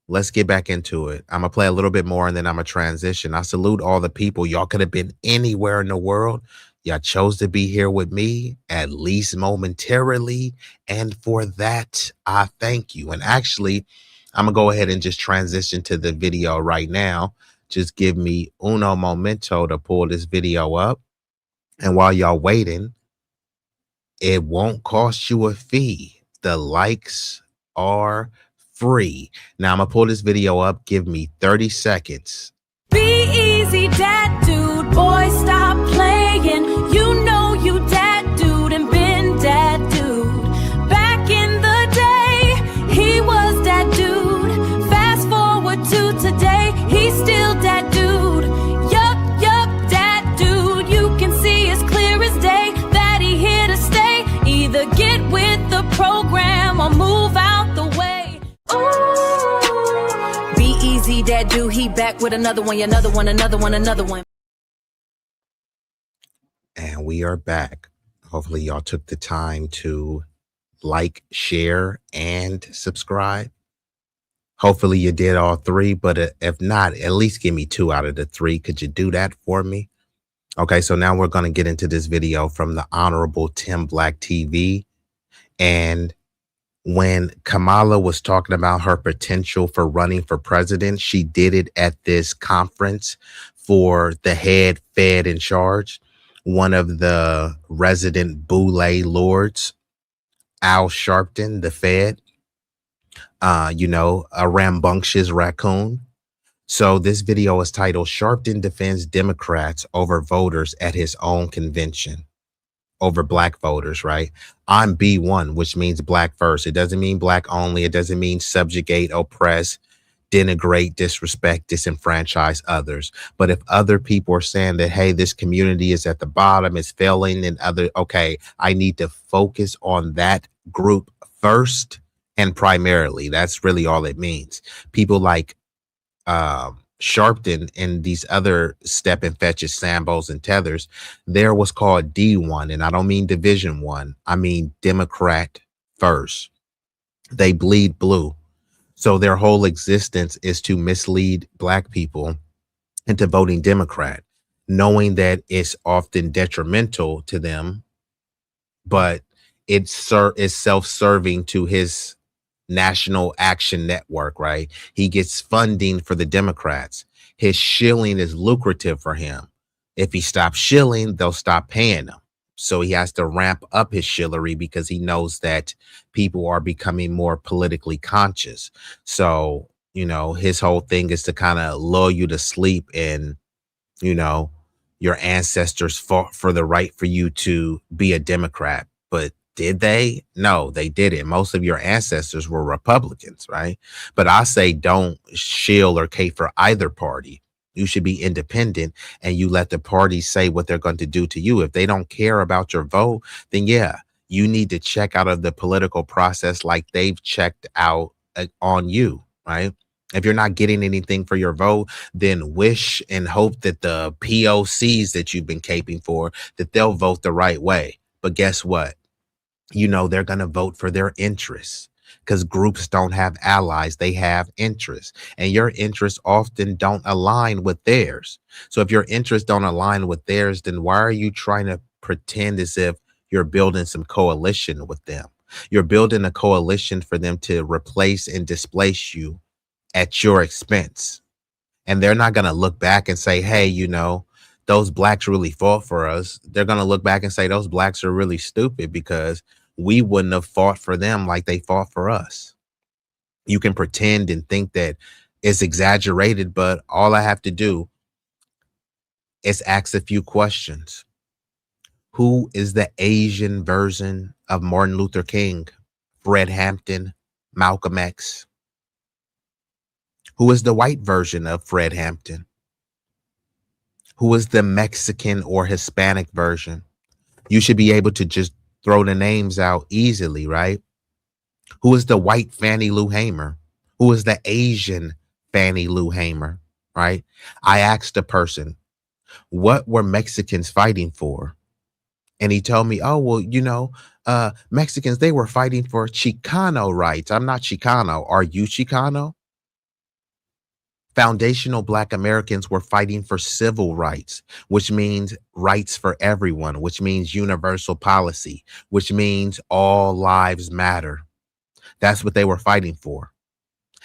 let's get back into it. I'm going to play a little bit more and then I'm going to transition. I salute all the people. Y'all could have been anywhere in the world. Y'all chose to be here with me, at least momentarily. And for that, I thank you. And actually, I'm going to go ahead and just transition to the video right now. Just give me uno momento to pull this video up. And while y'all waiting, it won't cost you a fee. The likes are free. Now I'm going to pull this video up. Give me 30 seconds. B-Eazy Dat Dude, boy, stop playing. You know you dat dude and been dat dude. Back in the day, he was that dude. Fast forward to today, he's still that dude. Yup, dat dude. You can see as clear as day that he here to stay. Either get with the program or move out the way. Ooh. B-Eazy Dat Dude, he back with another one, another one, another one, another one. And we are back. Hopefully y'all took the time to like, share, and subscribe. Hopefully you did all three, but if not, at least give me 2 out of the 3. Could you do that for me? Okay, so now we're going to get into this video from the Honorable Tim Black TV. And when Kamala was talking about her potential for running for president, she did it at this conference for the head Fed in charge, one of the resident Boule lords, Al Sharpton, the Fed, a rambunctious raccoon. So this video is titled Sharpton Defends Democrats Over Voters at His Own Convention. Over black voters, right? I'm B1, which means black first. It doesn't mean black only. It doesn't mean subjugate, oppress, denigrate, disrespect, disenfranchise others. But if other people are saying that, hey, this community is at the bottom, it's failing, and okay, I need to focus on that group first and primarily. That's really all it means. People like Sharpton and these other step and fetches, Sambos and Tethers, there was called D1, and I don't mean Division 1. I mean Democrat first. They bleed blue. So their whole existence is to mislead black people into voting Democrat, knowing that it's often detrimental to them, but it's self-serving to his National Action Network, right? He gets funding for the Democrats. His shilling is lucrative for him. If he stops shilling, they'll stop paying him. So he has to ramp up his shillery because he knows that people are becoming more politically conscious. So, his whole thing is to kind of lull you to sleep, and, your ancestors fought for the right for you to be a Democrat. But did they? No, they didn't. Most of your ancestors were Republicans, right? But I say don't shill or cape for either party. You should be independent, and you let the parties say what they're going to do to you. If they don't care about your vote, then yeah, you need to check out of the political process like they've checked out on you, right? If you're not getting anything for your vote, then wish and hope that the POCs that you've been caping for, that they'll vote the right way. But guess what? They're going to vote for their interests, because groups don't have allies. They have interests, and your interests often don't align with theirs. So if your interests don't align with theirs, then why are you trying to pretend as if you're building some coalition with them? You're building a coalition for them to replace and displace you at your expense. And they're not going to look back and say, hey, the those blacks really fought for us, they're going to look back and say those blacks are really stupid because we wouldn't have fought for them like they fought for us. You can pretend and think that it's exaggerated, but all I have to do is ask a few questions. Who is the Asian version of Martin Luther King, Fred Hampton, Malcolm X? Who is the white version of Fred Hampton? Who is the Mexican or Hispanic version? You should be able to just throw the names out easily, right? Who is the white Fannie Lou Hamer? Who is the Asian Fannie Lou Hamer, right? I asked a person, what were Mexicans fighting for? And he told me, oh, well, you know, Mexicans, they were fighting for Chicano rights. I'm not Chicano. Are you Chicano? Foundational Black Americans were fighting for civil rights, which means rights for everyone, which means universal policy, which means all lives matter. That's what they were fighting for.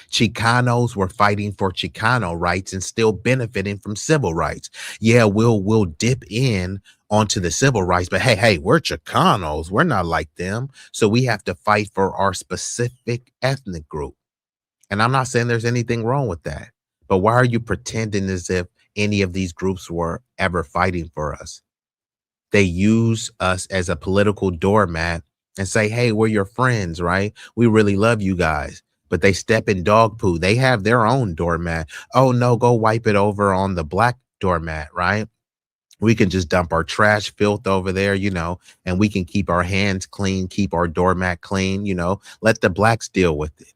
Chicanos were fighting for Chicano rights and still benefiting from civil rights. Yeah, we'll dip in onto the civil rights, but hey, we're Chicanos. We're not like them. So we have to fight for our specific ethnic group. And I'm not saying there's anything wrong with that. But why are you pretending as if any of these groups were ever fighting for us? They use us as a political doormat and say, hey, we're your friends, right? We really love you guys. But they step in dog poo. They have their own doormat. Oh, no, go wipe it over on the black doormat, right? We can just dump our trash filth over there, you know, and we can keep our hands clean, keep our doormat clean, you know, let the blacks deal with it.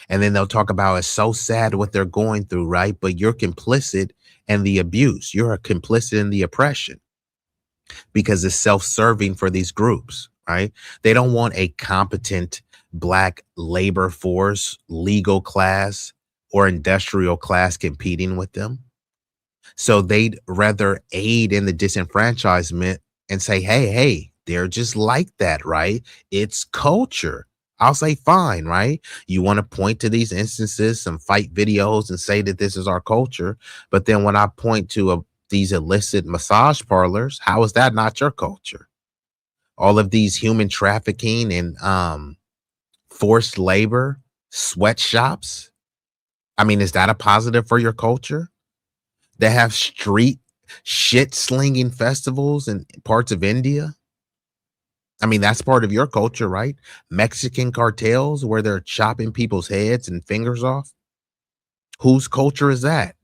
And then they'll talk about it's so sad what they're going through, right? But you're complicit in the abuse. You're complicit in the oppression because it's self-serving for these groups, right? They don't want a competent Black labor force, legal class, or industrial class competing with them. So they'd rather aid in the disenfranchisement and say, hey, they're just like that, right? It's culture. I'll say, fine, right? You want to point to these instances, some fight videos and say that this is our culture. But then when I point to these illicit massage parlors, how is that not your culture? All of these human trafficking and forced labor, sweatshops. I mean, is that a positive for your culture? They have street shit slinging festivals in parts of India. I mean, that's part of your culture, right? Mexican cartels where they're chopping people's heads and fingers off. Whose culture is that?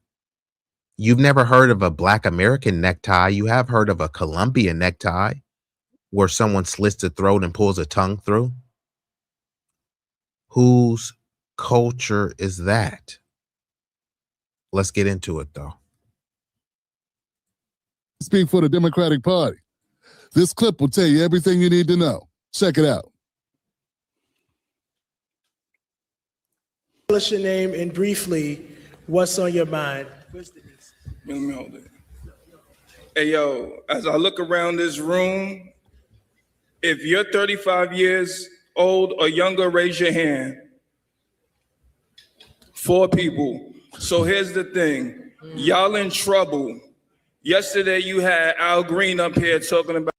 You've never heard of a Black American necktie. You have heard of a Colombian necktie where someone slits the throat and pulls a tongue through. Whose culture is that? Let's get into it, though. Speak for the Democratic Party. This clip will tell you everything you need to know. Check it out. Tell us your name and briefly, what's on your mind? Let me hold it. Hey, yo, as I look around this room, if you're 35 years old or younger, raise your hand. 4 people. So here's the thing. Y'all in trouble. Yesterday, you had Al Green up here talking about.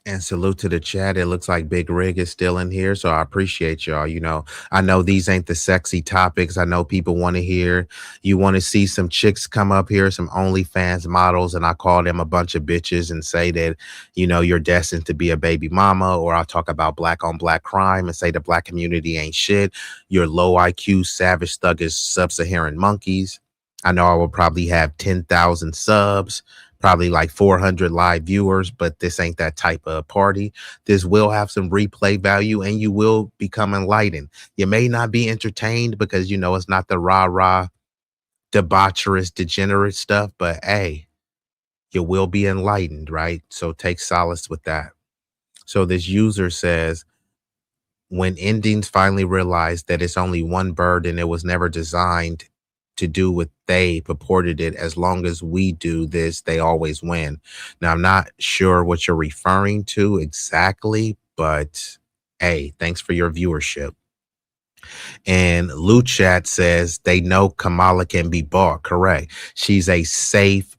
And salute to the chat. It looks like Big Rig is still in here. So I appreciate y'all. You know, I know these ain't the sexy topics. I know people want to hear. You want to see some chicks come up here, some OnlyFans models, and I call them a bunch of bitches and say that, you know, you're destined to be a baby mama. Or I'll talk about black on black crime and say the black community ain't shit. You're low IQ, savage, thuggish, sub-Saharan monkeys. I know I will probably have 10,000 subs, probably like 400 live viewers, but this ain't that type of party. This will have some replay value and you will become enlightened. You may not be entertained because, you know, it's not the rah-rah, debaucherous, degenerate stuff, but hey, you will be enlightened, right? So take solace with that. So this user says, when Indians finally realized that it's only one bird and it was never designed to do what they purported it, as long as we do this, they always win. Now, I'm not sure what you're referring to exactly, but hey, thanks for your viewership. And Luchat says they know Kamala can be bought. Correct. She's a safe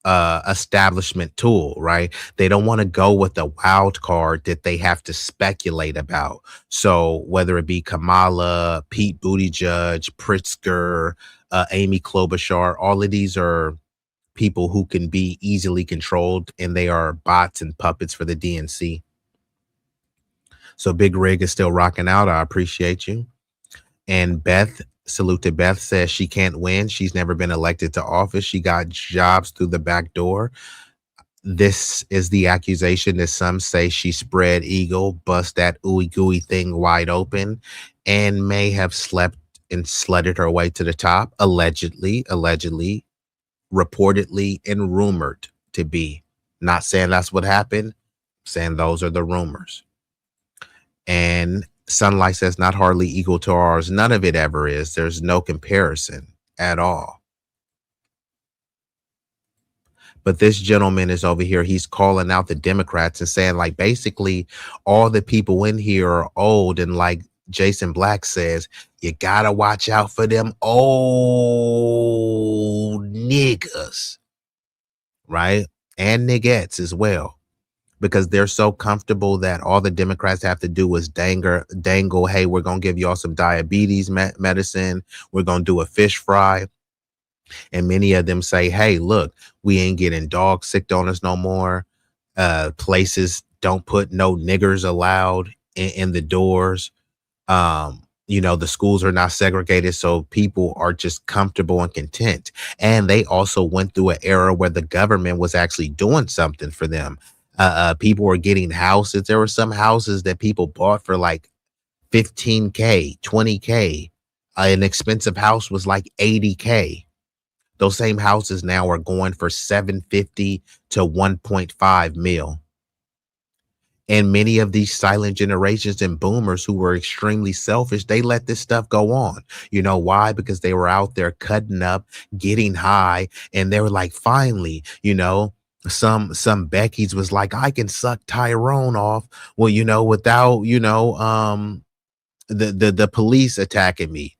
establishment tool, right? They don't want to go with the wild card that they have to speculate about. So whether it be Kamala, Pete Buttigieg, Pritzker, Amy Klobuchar, all of these are people who can be easily controlled, and they are bots and puppets for the DNC. So Big Rig is still rocking out. I appreciate you. And Beth, salute to Beth, says she can't win. She's never been elected to office. She got jobs through the back door. This is the accusation that some say she spread eagle, bust that ooey gooey thing wide open, and may have slept and sledded her way to the top, allegedly, reportedly, and rumored to be. Not saying that's what happened, saying those are the rumors. And Sunlight says not hardly equal to ours. None of it ever is. There's no comparison at all. But this gentleman is over here. He's calling out the Democrats and saying, like, basically all the people in here are old. And like Jason Black says, you gotta watch out for them old niggas, right? And niggettes as well, because they're so comfortable that all the Democrats have to do is dangle, hey, we're going to give y'all some diabetes medicine. We're going to do a fish fry. And many of them say, hey, look, we ain't getting dog sick on us no more. Places don't put no niggers allowed in the doors. You know, the schools are not segregated, so people are just comfortable and content. And they also went through an era where the government was actually doing something for them. People were getting houses. There were some houses that people bought for like $15K, $20K. An expensive house was like $80K. Those same houses now are going for $750 to $1.5 million. And many of these silent generations and boomers who were extremely selfish, they let this stuff go on. You know why? Because they were out there cutting up, getting high, and they were like, finally, you know, some Becky's was like, I can suck Tyrone off. Well, you know, without, you know, the police attacking me.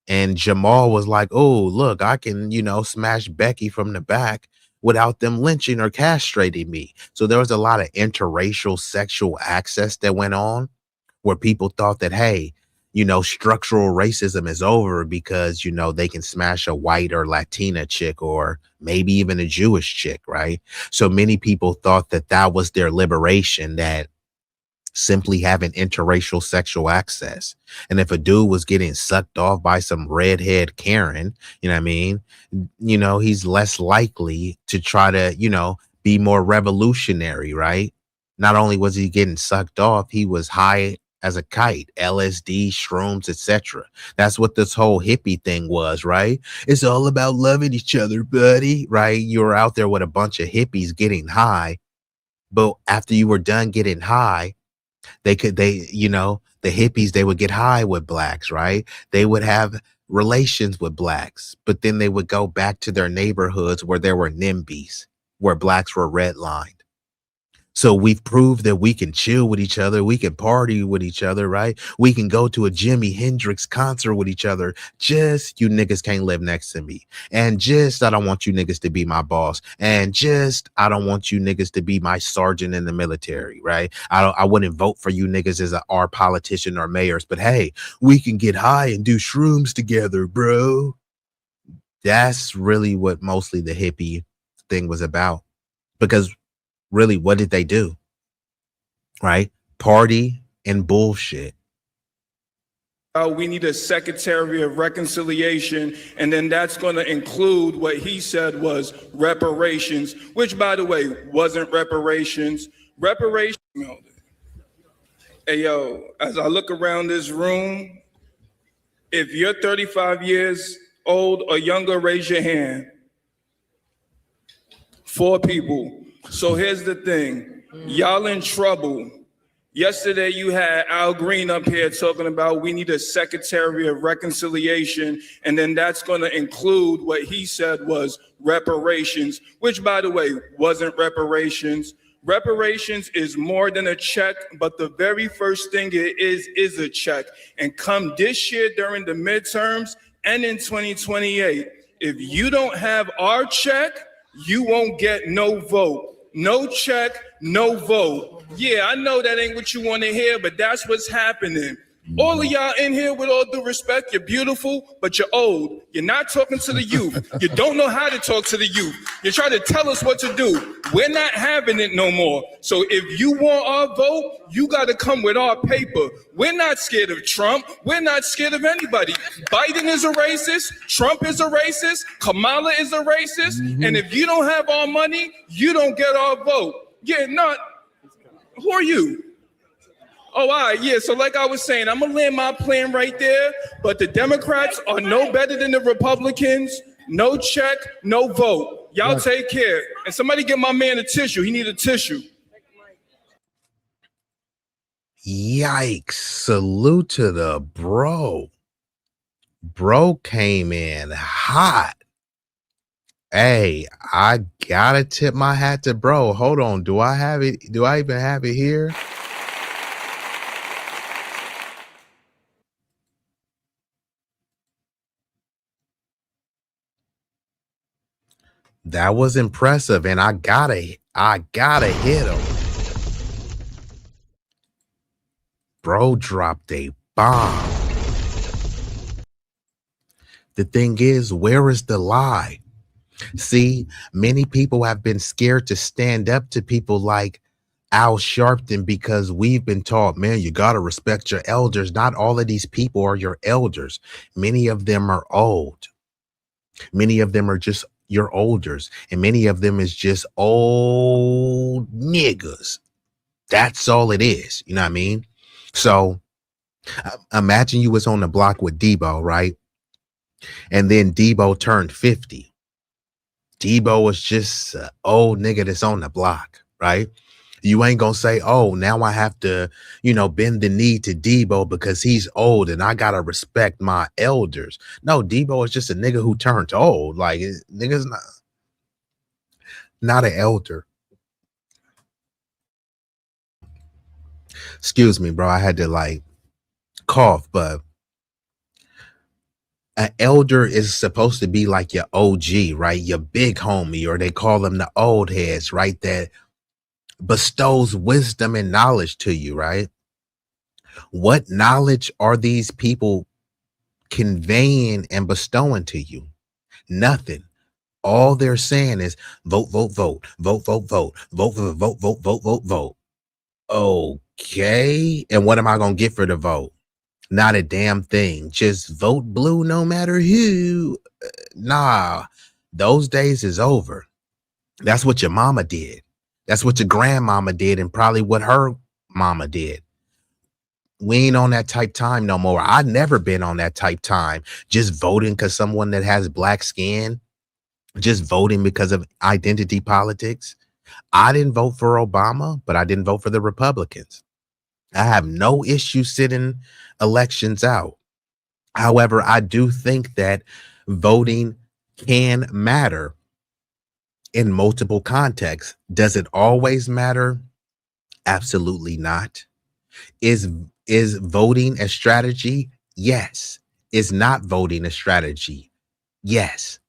And Jamal was like, oh, look, I can, you know, smash Becky from the back without them lynching or castrating me. So there was a lot of interracial sexual access that went on where people thought that, hey, you know, structural racism is over because, you know, they can smash a white or Latina chick or maybe even a Jewish chick, right? So many people thought that that was their liberation, that simply having interracial sexual access. And if a dude was getting sucked off by some redhead Karen, you know what I mean? You know, he's less likely to try to, you know, be more revolutionary, right? Not only was he getting sucked off, he was high as a kite, LSD, shrooms, etc. That's what this whole hippie thing was, right? It's all about loving each other, buddy, right? You were out there with a bunch of hippies getting high, but after you were done getting high, you know, the hippies, they would get high with blacks, right? They would have relations with blacks, but then they would go back to their neighborhoods where there were NIMBYs, where blacks were redlined. So we've proved that we can chill with each other. We can party with each other, right? We can go to a Jimi Hendrix concert with each other. Just you niggas can't live next to me. And just I don't want you niggas to be my boss. And just I don't want you niggas to be my sergeant in the military, right? I wouldn't vote for you niggas as our politician or mayors. But hey, we can get high and do shrooms together, bro. That's really what mostly the hippie thing was about. Because really, what did they do? Right? Party and bullshit. We need a Secretary of Reconciliation, and then that's going to include what he said was reparations, which, by the way, wasn't reparations. Reparations. Hey, yo, as I look around this room, if you're 35 years old or younger, raise your hand. 4 people. So here's the thing, y'all in trouble. Yesterday you had Al Green up here talking about we need a Secretary of Reconciliation, and then that's going to include what he said was reparations, which, by the way, wasn't reparations. Reparations is more than a check, but the very first thing it is a check. And come this year during the midterms and in 2028, if you don't have our check, you won't get no vote. No check, no vote. Yeah, I know that ain't what you want to hear, but that's what's happening. All of y'all in here, with all due respect, you're beautiful, but you're old. You're not talking to the youth. You don't know how to talk to the youth. You're trying to tell us what to do. We're not having it no more. So if you want our vote, you got to come with our paper. We're not scared of Trump. We're not scared of anybody. Biden is a racist. Trump is a racist. Kamala is a racist. And if you don't have our money, you don't get our vote. Yeah, not. Who are you? Oh, all right, yeah, so like I was saying, I'm gonna land my plane right there, but the Democrats are no better than the Republicans. No check, no vote. Y'all take care. And somebody get my man a tissue. He need a tissue. Yikes. Salute to the bro. Bro came in hot. Hey, I gotta tip my hat to bro. Hold on. Do I have it? Do I even have it here? That was impressive, and I gotta hit him. Bro dropped a bomb. The thing is, where is the lie? See, many people have been scared to stand up to people like Al Sharpton because we've been taught, man, you gotta respect your elders. Not all of these people are your elders. Many of them are old. Many of them are just your olders, and many of them is just old niggas. That's all it is. You know what I mean? So imagine you was on the block with Debo, right? And then Debo turned 50. Debo was just an old nigga that's on the block, right? You ain't gonna say, oh, now I have to, bend the knee to Debo because he's old and I gotta respect my elders. No, Debo is just a nigga who turned old. Like, nigga's not an elder. Excuse me, bro. I had to cough, but an elder is supposed to be like your OG, right? Your big homie, or they call them the old heads, right? That bestows wisdom and knowledge to you, right? What knowledge are these people conveying and bestowing to you? Nothing. All they're saying is vote, vote, vote, vote, vote, vote, vote, vote, vote, vote, vote, vote, vote. Okay. And what am I going to get for the vote? Not a damn thing. Just vote blue no matter who. Nah, those days is over. That's what your mama did. That's what your grandmama did, and probably what her mama did. We ain't on that type time no more. I've never been on that type time. Just voting because someone that has black skin, just voting because of identity politics. I didn't vote for Obama, but I didn't vote for the Republicans. I have no issue sitting elections out. However, I do think that voting can matter in multiple contexts. Does it always matter? Absolutely not. Is voting a strategy? Yes. Is not voting a strategy? Yes.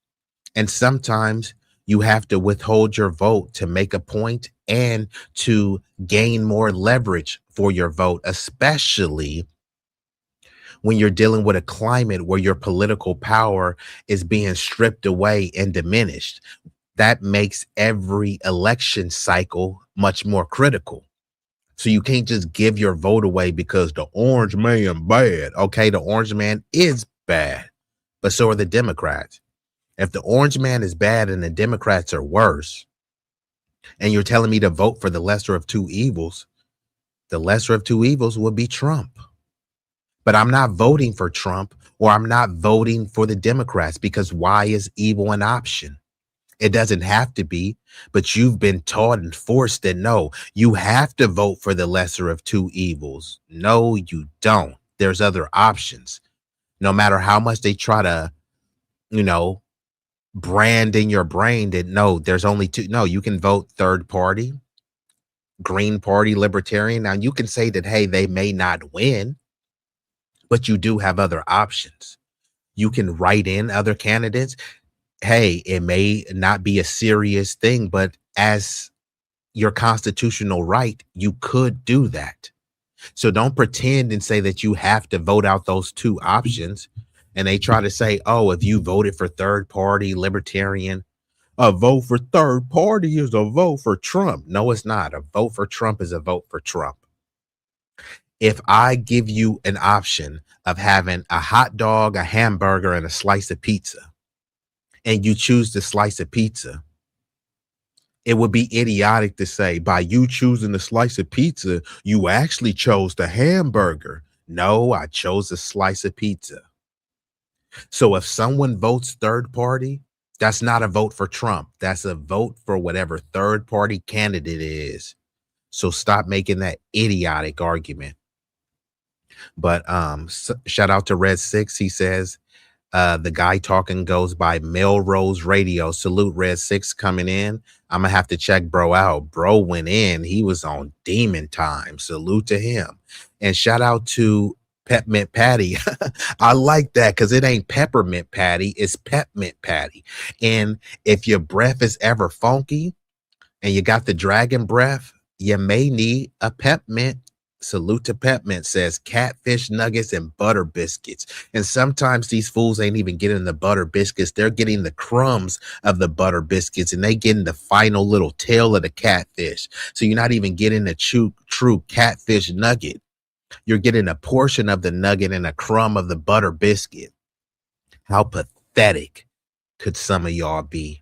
And sometimes you have to withhold your vote to make a point and to gain more leverage for your vote, especially when you're dealing with a climate where your political power is being stripped away and diminished. That makes every election cycle much more critical. So you can't just give your vote away because the orange man bad. Okay, the orange man is bad, but so are the Democrats. If the orange man is bad and the Democrats are worse, and you're telling me to vote for the lesser of two evils, the lesser of two evils would be Trump. But I'm not voting for Trump, or I'm not voting for the Democrats, because why is evil an option? It doesn't have to be, but you've been taught and forced that no, you have to vote for the lesser of two evils. No, you don't. There's other options. No matter how much they try to, brand in your brain that no, there's only two. No, you can vote third party, Green Party, Libertarian. Now you can say that, hey, they may not win, but you do have other options. You can write in other candidates. hey, it may not be a serious thing, but as your constitutional right, you could do that. So don't pretend and say that you have to vote out those two options. And they try to say, oh, if you voted for third party libertarian, a vote for third party is a vote for Trump. No, it's not. A vote for Trump is a vote for Trump. If I give you an option of having a hot dog, a hamburger, and a slice of pizza, and you choose the slice of pizza, it would be idiotic to say by you choosing the slice of pizza, you actually chose the hamburger. No, I chose a slice of pizza. So if someone votes third party, that's not a vote for Trump. That's a vote for whatever third party candidate is. So stop making that idiotic argument. But shout out to Red 6. He says, the guy talking goes by Melrose Radio. Salute Red 6 coming in. I'm gonna have to check bro out. Bro went in. He was on demon time. Salute to him. And shout out to Peppermint Patty. I like that because it ain't peppermint patty, it's peppermint patty. And if your breath is ever funky and you got the dragon breath, you may need a peppermint. Salute to Peppermint says catfish nuggets and butter biscuits. And sometimes these fools ain't even getting the butter biscuits. They're getting the crumbs of the butter biscuits and they getting the final little tail of the catfish. So you're not even getting a true catfish nugget. You're getting a portion of the nugget and a crumb of the butter biscuit. How pathetic could some of y'all be?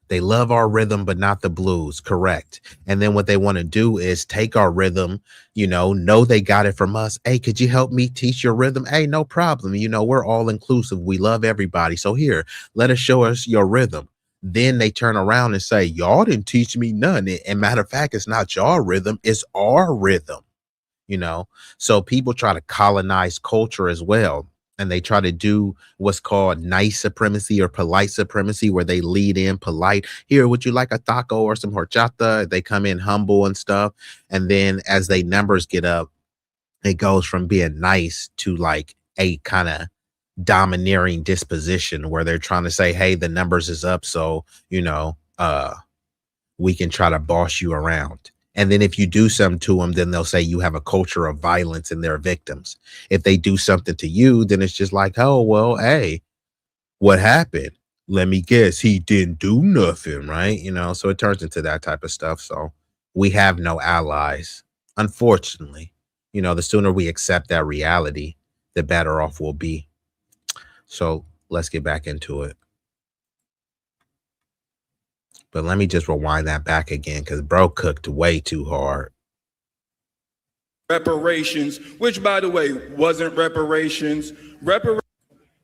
They love our rhythm, but not the blues. Correct. And then what they want to do is take our rhythm, know they got it from us. Hey, could you help me teach your rhythm? Hey, no problem. We're all inclusive. We love everybody. So here, let us show us your rhythm. Then they turn around and say, y'all didn't teach me none. And matter of fact, it's not your rhythm. It's our rhythm. So people try to colonize culture as well. And they try to do what's called nice supremacy or polite supremacy, where they lead in polite. Here, would you like a taco or some horchata? They come in humble and stuff. And then as they numbers get up, it goes from being nice to like a kind of domineering disposition where they're trying to say, hey, the numbers is up. So, we can try to boss you around. And then if you do something to them, then they'll say you have a culture of violence and they're victims. If they do something to you, then it's just like, oh, well, hey, what happened? Let me guess. He didn't do nothing, right? So it turns into that type of stuff. So we have no allies, unfortunately. The sooner we accept that reality, the better off we'll be. So let's get back into it. But let me just rewind that back again because bro cooked way too hard. Reparations, which by the way, wasn't reparations.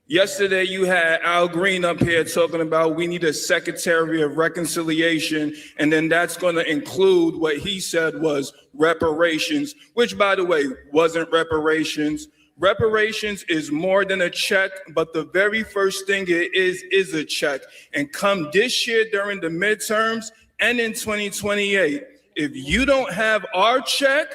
Yesterday you had Al Green up here talking about we need a Secretary of Reconciliation, and then that's going to include what he said was reparations, which by the way, wasn't reparations. Reparations is more than a check, but the very first thing it is a check. And come this year during the midterms and in 2028, if you don't have our check,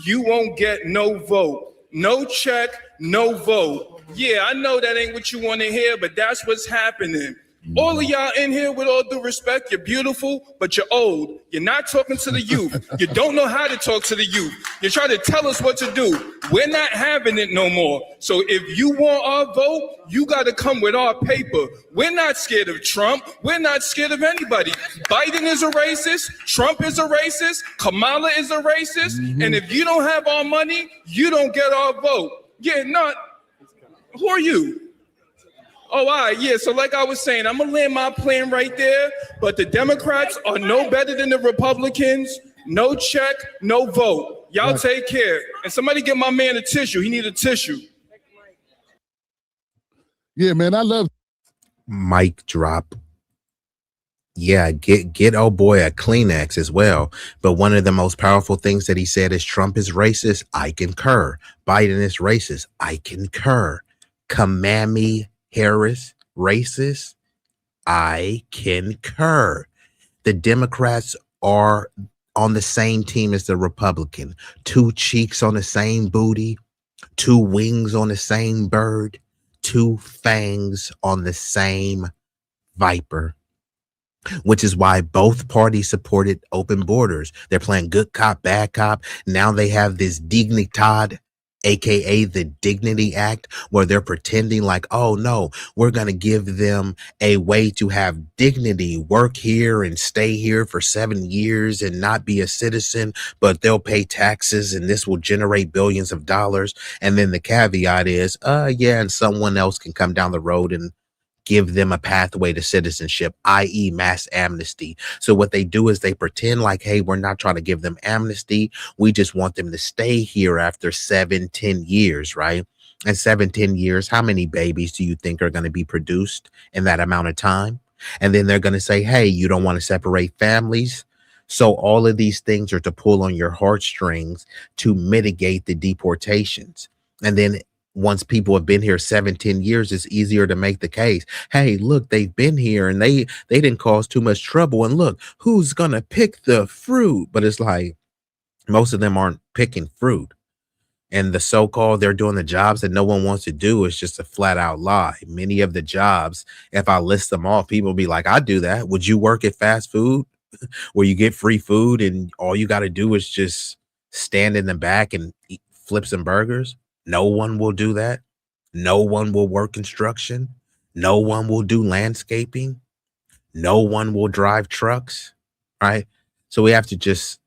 you won't get no vote. No check, no vote. Yeah, I know that ain't what you want to hear, but that's what's happening. All of y'all in here, with all due respect, you're beautiful, but you're old. You're not talking to the youth. You don't know how to talk to the youth. You're trying to tell us what to do. We're not having it no more. So if you want our vote, you got to come with our paper. We're not scared of Trump. We're not scared of anybody. Biden is a racist. Trump is a racist. Kamala is a racist. And if you don't have our money, you don't get our vote. Yeah, not. Who are you? Oh, all right, yeah, so like I was saying, I'm going to land my plane right there, but the Democrats are no better than the Republicans. No check, no vote. Y'all take care. And somebody get my man a tissue. He need a tissue. Yeah, man, I love. Mic drop. Yeah, get oh boy a Kleenex as well. But one of the most powerful things that he said is Trump is racist. I concur. Biden is racist. I concur. Kamala Harris racist. I concur. The Democrats are on the same team as the Republican. Two cheeks on the same booty, two wings on the same bird, two fangs on the same Viper, which is why both parties supported open borders. They're playing good cop, bad cop. Now they have this Dignitad, aka the Dignity Act, where they're pretending like, oh no, we're going to give them a way to have dignity, work here and stay here for 7 years and not be a citizen, but they'll pay taxes and this will generate billions of dollars. And then the caveat is, yeah, and someone else can come down the road and give them a pathway to citizenship, i.e. mass amnesty. So what they do is they pretend like, hey, we're not trying to give them amnesty. We just want them to stay here after 7-10 years, right? And 7-10 years, how many babies do you think are going to be produced in that amount of time? And then they're going to say, hey, you don't want to separate families. So all of these things are to pull on your heartstrings to mitigate the deportations. And then once people have been here 7-10 years, it's easier to make the case. Hey, look, they've been here and they didn't cause too much trouble. And look, who's going to pick the fruit? But it's like most of them aren't picking fruit. And the so-called they're doing the jobs that no one wants to do is just a flat out lie. Many of the jobs, if I list them off, people will be like, I do that. Would you work at fast food where you get free food and all you got to do is just stand in the back and flip some burgers? No one will do that. No one will work construction. No one will do landscaping. No one will drive trucks, right? So we have to just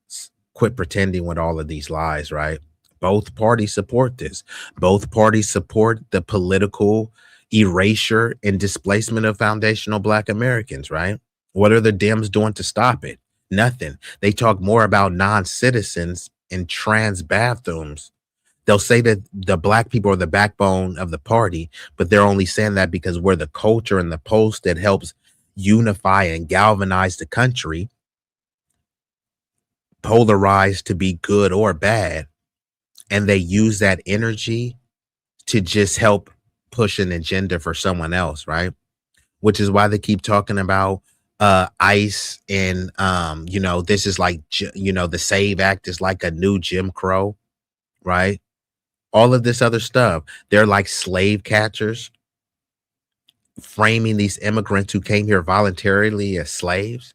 quit pretending with all of these lies, right? Both parties support this. Both parties support the political erasure and displacement of foundational Black Americans, right? What are the Dems doing to stop it? Nothing. They talk more about non-citizens in trans bathrooms. They'll say that the Black people are the backbone of the party, but they're only saying that because we're the culture and the pulse that helps unify and galvanize the country, polarized to be good or bad. And they use that energy to just help push an agenda for someone else, right? Which is why they keep talking about ICE and, this is like, the SAVE Act is like a new Jim Crow, right? All of this other stuff. They're like slave catchers, framing these immigrants who came here voluntarily as slaves.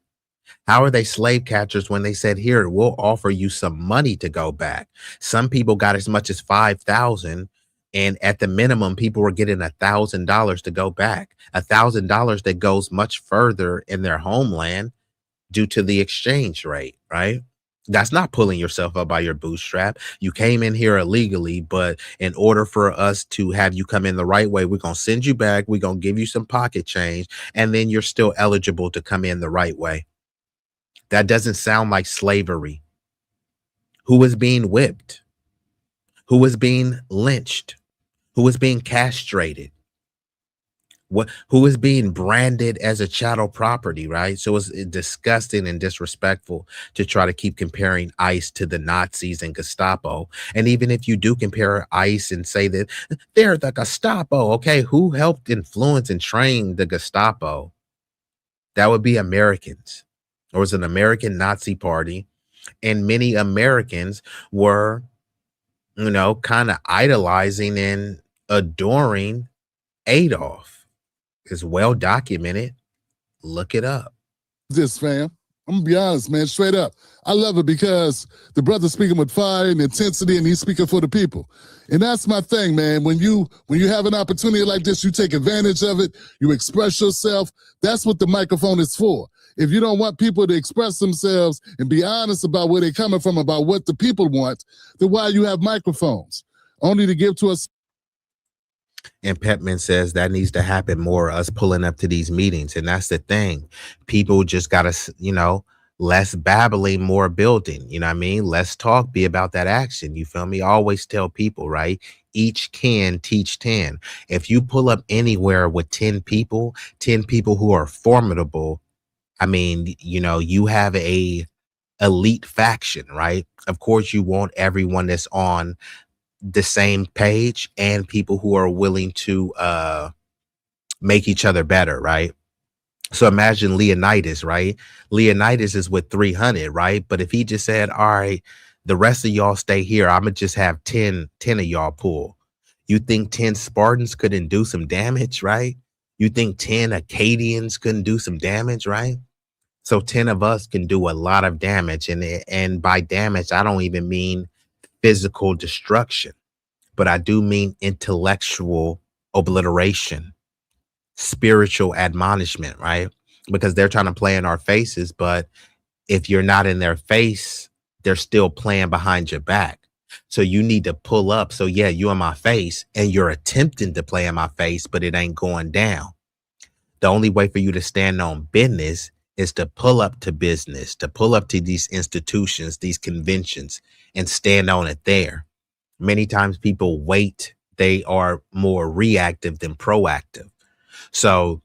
How are they slave catchers when they said, here, we'll offer you some money to go back? Some people got as much as $5,000. And at the minimum, people were getting $1,000 to go back. $1,000 that goes much further in their homeland due to the exchange rate, right? That's not pulling yourself up by your bootstrap. You came in here illegally, but in order for us to have you come in the right way, we're going to send you back. We're going to give you some pocket change, and then you're still eligible to come in the right way. That doesn't sound like slavery. Who is being whipped? Who is being lynched? Who is being castrated? Who is being branded as a chattel property, right? So it's disgusting and disrespectful to try to keep comparing ICE to the Nazis and Gestapo. And even if you do compare ICE and say that they're the Gestapo, okay, who helped influence and train the Gestapo? That would be Americans. There was an American Nazi party, and many Americans were, kind of idolizing and adoring Adolf. Is well documented. Look it up. This, fam. I'm gonna be honest, man, straight up. I love it because the brother's speaking with fire and intensity, and he's speaking for the people. And that's my thing, man. When you have an opportunity like this, you take advantage of it, you express yourself. That's what the microphone is for. If you don't want people to express themselves and be honest about where they're coming from, about what the people want, then why you have microphones? Only to give to us. And Pepman says that needs to happen more, us pulling up to these meetings. And that's the thing. People just got to, less babbling, more building. You know what I mean? Less talk, be about that action. You feel me? I always tell people, right? Each can teach 10. If you pull up anywhere with 10 people who are formidable, I mean, you have a elite faction, right? Of course, you want everyone that's on the same page and people who are willing to make each other better, right? So imagine Leonidas, right? Leonidas is with 300, right? But if he just said, all right, the rest of y'all stay here, I'm gonna just have 10 of y'all pull. You think 10 Spartans couldn't do some damage, right? You think 10 Acadians couldn't do some damage, right? So 10 of us can do a lot of damage. And by damage, I don't even mean physical destruction, but I do mean intellectual obliteration, spiritual admonishment, right? Because they're trying to play in our faces, but if you're not in their face, they're still playing behind your back. So you need to pull up. So yeah, you're in my face and you're attempting to play in my face, but it ain't going down. The only way for you to stand on business is to pull up to business, to pull up to these institutions, these conventions, and stand on it there. Many times people wait. They are more reactive than proactive. So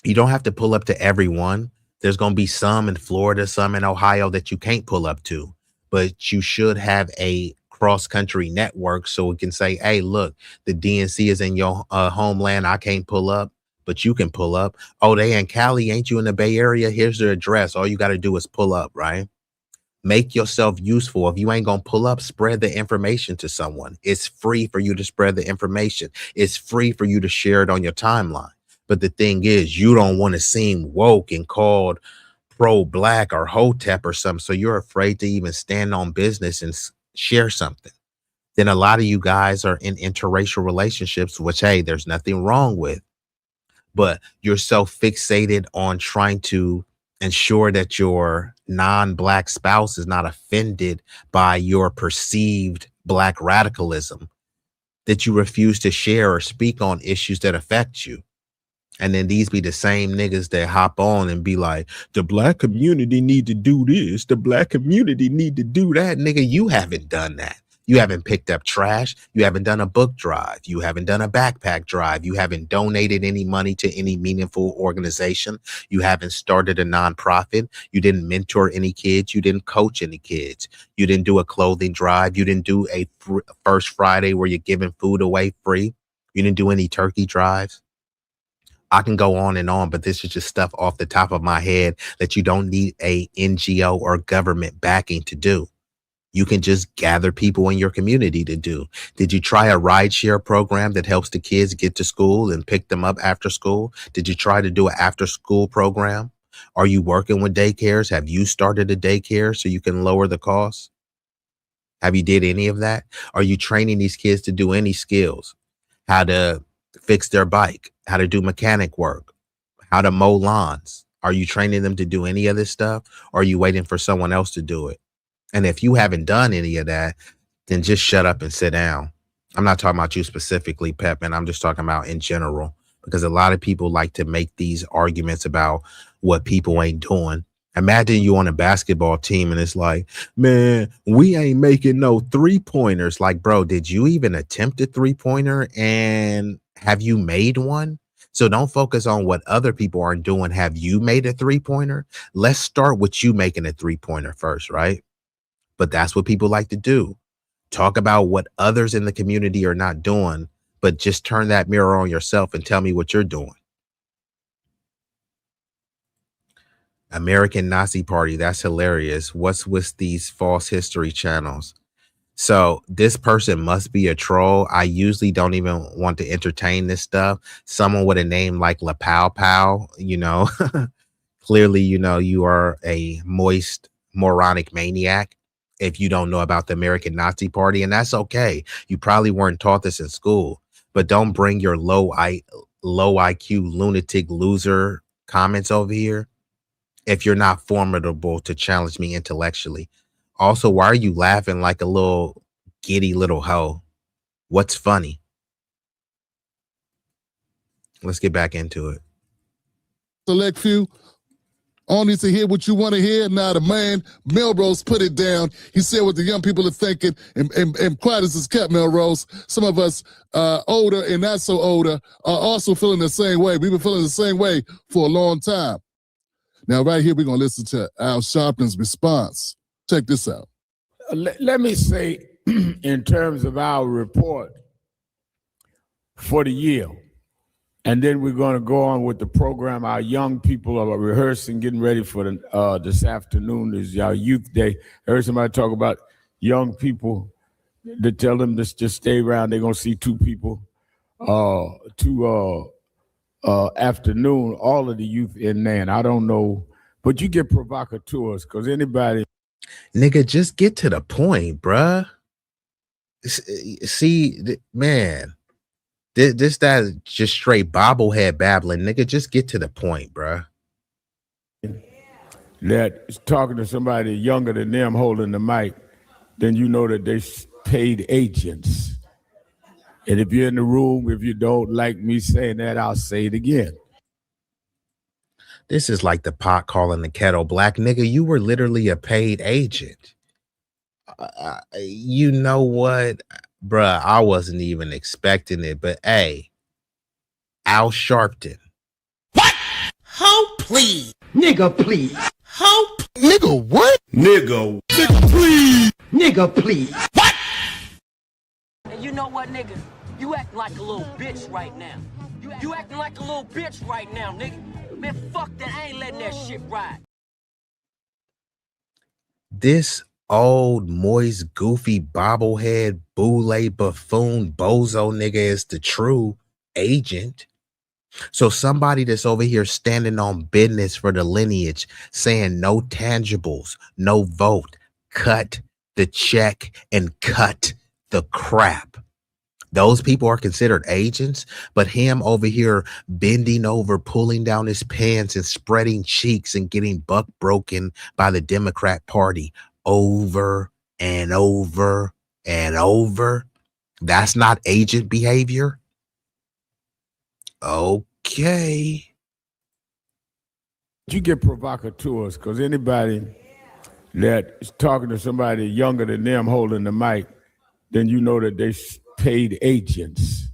you don't have to pull up to everyone. There's going to be some in Florida, some in Ohio that you can't pull up to, but you should have a cross-country network so it can say, hey, look, the DNC is in your homeland. I can't pull up, but you can pull up. Oh, they in Cali. Ain't you in the Bay Area? Here's their address. All you got to do is pull up, right? Make yourself useful. If you ain't going to pull up, spread the information to someone. It's free for you to spread the information. It's free for you to share it on your timeline. But the thing is, you don't want to seem woke and called pro-black or hotep or something. So you're afraid to even stand on business and share something. Then a lot of you guys are in interracial relationships, which, hey, there's nothing wrong with. But you're so fixated on trying to ensure that your non-black spouse is not offended by your perceived black radicalism that you refuse to share or speak on issues that affect you. And then these be the same niggas that hop on and be like, the black community need to do this. The black community need to do that. Nigga, you haven't done that. You haven't picked up trash. You haven't done a book drive. You haven't done a backpack drive. You haven't donated any money to any meaningful organization. You haven't started a nonprofit. You didn't mentor any kids. You didn't coach any kids. You didn't do a clothing drive. You didn't do a First Friday where you're giving food away free. You didn't do any turkey drives. I can go on and on, but this is just stuff off the top of my head that you don't need a NGO or government backing to do. You can just gather people in your community to do. Did you try a rideshare program that helps the kids get to school and pick them up after school? Did you try to do an after school program? Are you working with daycares? Have you started a daycare so you can lower the costs? Have you did any of that? Are you training these kids to do any skills? How to fix their bike, how to do mechanic work, how to mow lawns? Are you training them to do any of this stuff? Or are you waiting for someone else to do it? And if you haven't done any of that, then just shut up and sit down. I'm not talking about you specifically, Pepin. I'm just talking about in general, because a lot of people like to make these arguments about what people ain't doing. Imagine you on a basketball team and it's like, man, we ain't making no 3-pointers. Like, bro, did you even attempt a 3-pointer? And have you made one? So don't focus on what other people aren't doing. Have you made a 3-pointer? Let's start with you making a 3-pointer first, right? But that's what people like to do. Talk about what others in the community are not doing, but just turn that mirror on yourself and tell me what you're doing. American Nazi Party, that's hilarious. What's with these false history channels? So this person must be a troll. I usually don't even want to entertain this stuff. Someone with a name like La Pow Pow, you know, clearly, you know, you are a moist, moronic maniac if you don't know about the American Nazi Party, and that's okay. You probably weren't taught this in school, but don't bring your low IQ lunatic loser comments over here if you're not formidable to challenge me intellectually. Also, why are you laughing like a little giddy little hoe? What's funny? Let's get back into it. Select few only to hear what you want to hear. Now the man, Melrose, put it down. He said what the young people are thinking, and quiet as it's kept, Melrose. Some of us older and not so older are also feeling the same way. We've been feeling the same way for a long time. Now, right here, we're going to listen to Al Sharpton's response. Check this out. Let me say, in terms of our report for the year, and then we're going to go on with the program. Our young people are rehearsing, getting ready for this afternoon is our youth day. I heard somebody talk about young people that tell them to just stay around. They're going to see two people, two afternoon, all of the youth in there. And I don't know, but you get provocateurs because anybody. Nigga, just get to the point, bruh. See, man, this that just straight bobblehead babbling, nigga. Just get to the point, bruh. That is talking to somebody younger than them holding the mic, then you know that they paid agents. And if you're in the room, if you don't like me saying that, I'll say it again. This is like the pot calling the kettle black, nigga. You were literally a paid agent. You know what, bruh? I wasn't even expecting it, but hey, Al Sharpton. What? Hope, please. Nigga, please. Hope. Nigga, what? Nigga. Nigga, please. Nigga, please. What? And you know what, nigga? You acting like a little bitch right now. You acting like a little bitch right now, nigga. Man, fuck that. I ain't letting that shit ride. This old, moist, goofy, bobblehead, boule, buffoon, bozo nigga is the true agent. So somebody that's over here standing on business for the lineage, saying no tangibles, no vote, cut the check and cut the crap. Those people are considered agents, but him over here bending over, pulling down his pants and spreading cheeks and getting buck broken by the Democrat Party over and over and over. That's not agent behavior. Okay. You get provocateurs because anybody that is talking to somebody younger than them holding the mic, then you know that they paid agents.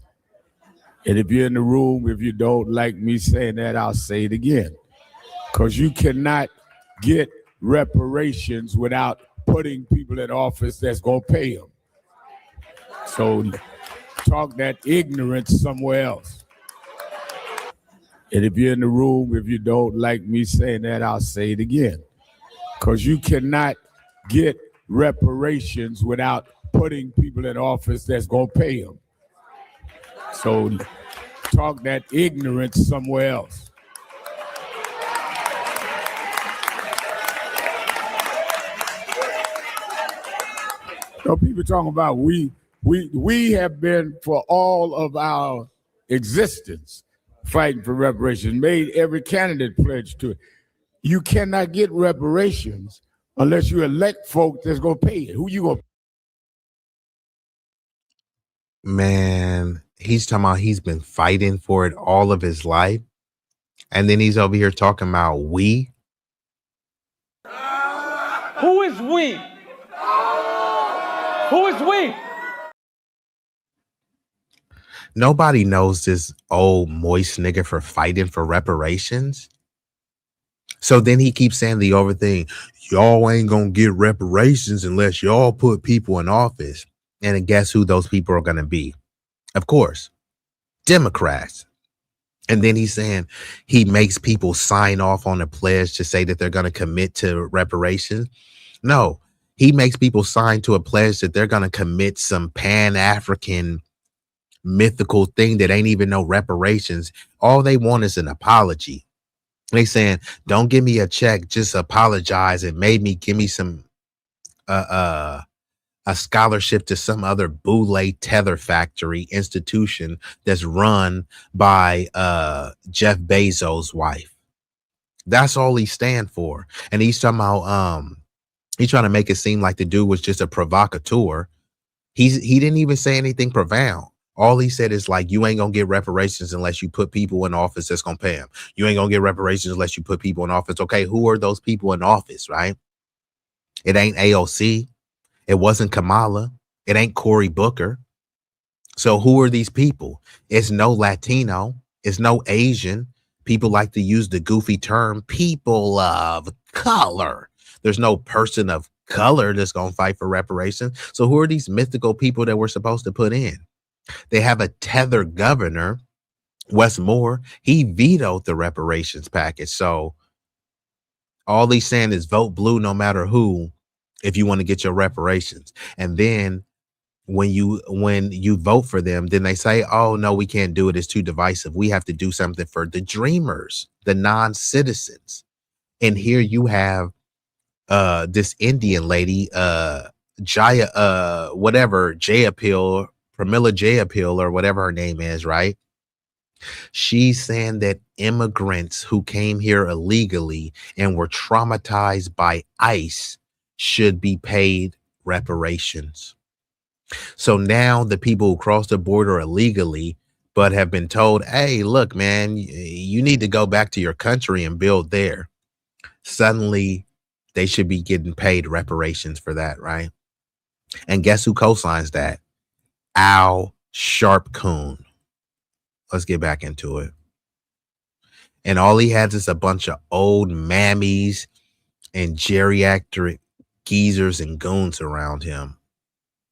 And if you're in the room, if you don't like me saying that, I'll say it again. Because you cannot get reparations without putting people in office that's going to pay them. So talk that ignorance somewhere else. And if you're in the room, if you don't like me saying that, I'll say it again. Because you cannot get reparations without putting people in office that's going to pay them. So talk that ignorance somewhere else. So people talking about we have been for all of our existence fighting for reparations, made every candidate pledge to it. You cannot get reparations unless you elect folk that's going to pay it. Who you going to? Man, he's talking about he's been fighting for it all of his life. And then he's over here talking about we. Who is we? Who is we? Nobody knows this old moist nigga for fighting for reparations. So then he keeps saying the over thing. Y'all ain't gonna get reparations unless y'all put people in office. And then guess who those people are gonna be? Of course, Democrats. And then he's saying he makes people sign off on a pledge to say that they're gonna commit to reparations. No, he makes people sign to a pledge that they're gonna commit some Pan-African mythical thing that ain't even no reparations. All they want is an apology. They saying, don't give me a check, just apologize and maybe give me some a scholarship to some other Boule tether factory institution that's run by Jeff Bezos' wife. That's all he stand for. And he's talking about he's trying to make it seem like the dude was just a provocateur. He didn't even say anything profound. All he said is like, you ain't gonna get reparations unless you put people in office that's gonna pay them. You ain't gonna get reparations unless you put people in office. Okay, who are those people in office, right? It ain't AOC. It wasn't Kamala. It ain't Cory Booker. So who are these people? It's no Latino. It's no Asian. People like to use the goofy term people of color. There's no person of color that's gonna fight for reparations. So who are these mythical people that we're supposed to put in? They have a tether governor, Wes Moore. He vetoed the reparations package. So all he's saying is vote blue no matter who if you want to get your reparations. And then when you vote for them, then they say, oh no, we can't do it, it's too divisive, we have to do something for the dreamers, the non-citizens. And here you have this Indian lady, Jaya whatever, Jayapil, Pramila Jayapil, or whatever her name is, right? She's saying that immigrants who came here illegally and were traumatized by ICE should be paid reparations. So now the people who crossed the border illegally but have been told, hey, look, man, you need to go back to your country and build there. Suddenly they should be getting paid reparations for that, right? And guess who co-signs that? Al Sharpton. Let's get back into it. And all he has is a bunch of old mammies and geriatric geezers and goons around him.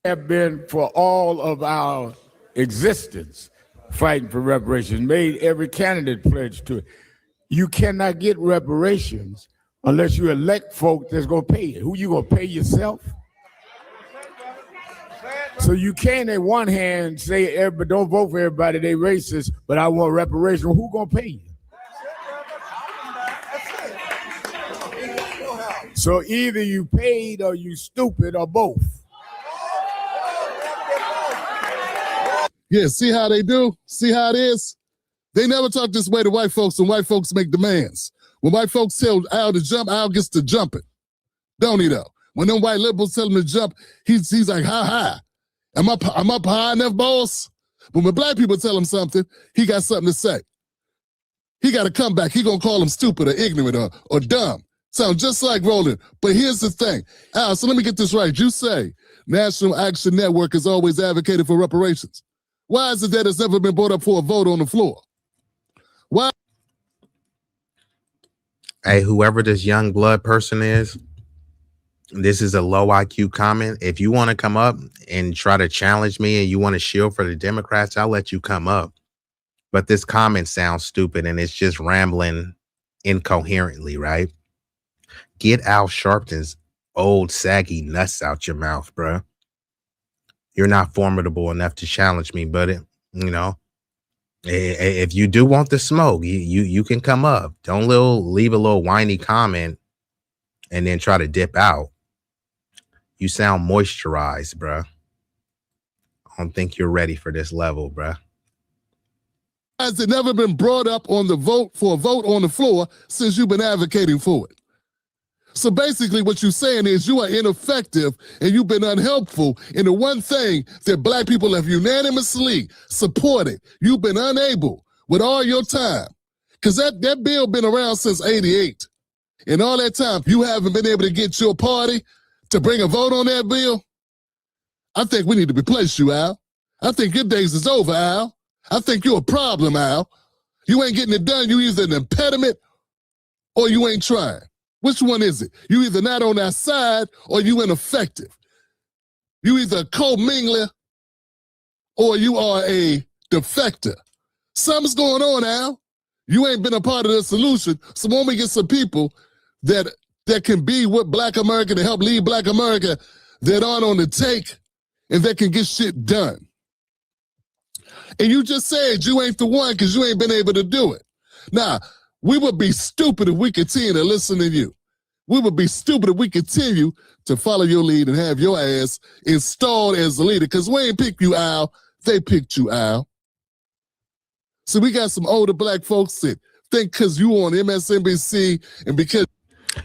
Have been for all of our existence fighting for reparations, made every candidate pledge to it. You cannot get reparations unless you elect folk that's going to pay it. Who you going to pay yourself? So you can't at one hand say, but don't vote for everybody, they racist, but I want reparations. Who going to pay you? So either you paid or you stupid or both. Yeah, see how they do? See how it is? They never talk this way to white folks, and white folks make demands. When white folks tell Al to jump, Al gets to jumping. Don't he though? When them white liberals tell him to jump, he's like, how high? Am I up high enough, boss? But when black people tell him something, he got something to say. He got to come back. He gonna call him stupid or ignorant or dumb. Sound just like Roland. But here's the thing. Al, so let me get this right. You say National Action Network has always advocated for reparations. Why is it that it's never been brought up for a vote on the floor? Why? Hey, whoever this young blood person is, this is a low IQ comment. If you want to come up and try to challenge me and you want to shield for the Democrats, I'll let you come up. But this comment sounds stupid and it's just rambling incoherently, right? Get Al Sharpton's old saggy nuts out your mouth, bro. You're not formidable enough to challenge me, but if you do want the smoke, you can come up. Don't leave a little whiny comment and then try to dip out. You sound moisturized, bro. I don't think you're ready for this level, bro. Has it never been brought up on the vote for a vote on the floor since you've been advocating for it? So basically what you're saying is you are ineffective and you've been unhelpful in the one thing that black people have unanimously supported. You've been unable with all your time. Because that bill been around since 88. And all that time, you haven't been able to get your party to bring a vote on that bill. I think we need to replace you, Al. I think your days is over, Al. I think you're a problem, Al. You ain't getting it done. You either an impediment or you ain't trying. Which one is it? You either not on that side or you ineffective. You either a co-mingler or you are a defector. Something's going on, Al. You ain't been a part of the solution. So when we get some people that can be with Black America to help lead Black America that aren't on the take and that can get shit done. And you just said you ain't the one because you ain't been able to do it. Now, we would be stupid if we continue to listen to you. We would be stupid if we continue to follow your lead and have your ass installed as the leader because we ain't picked you, Al. They picked you, Al. So we got some older black folks that think because you on MSNBC and because...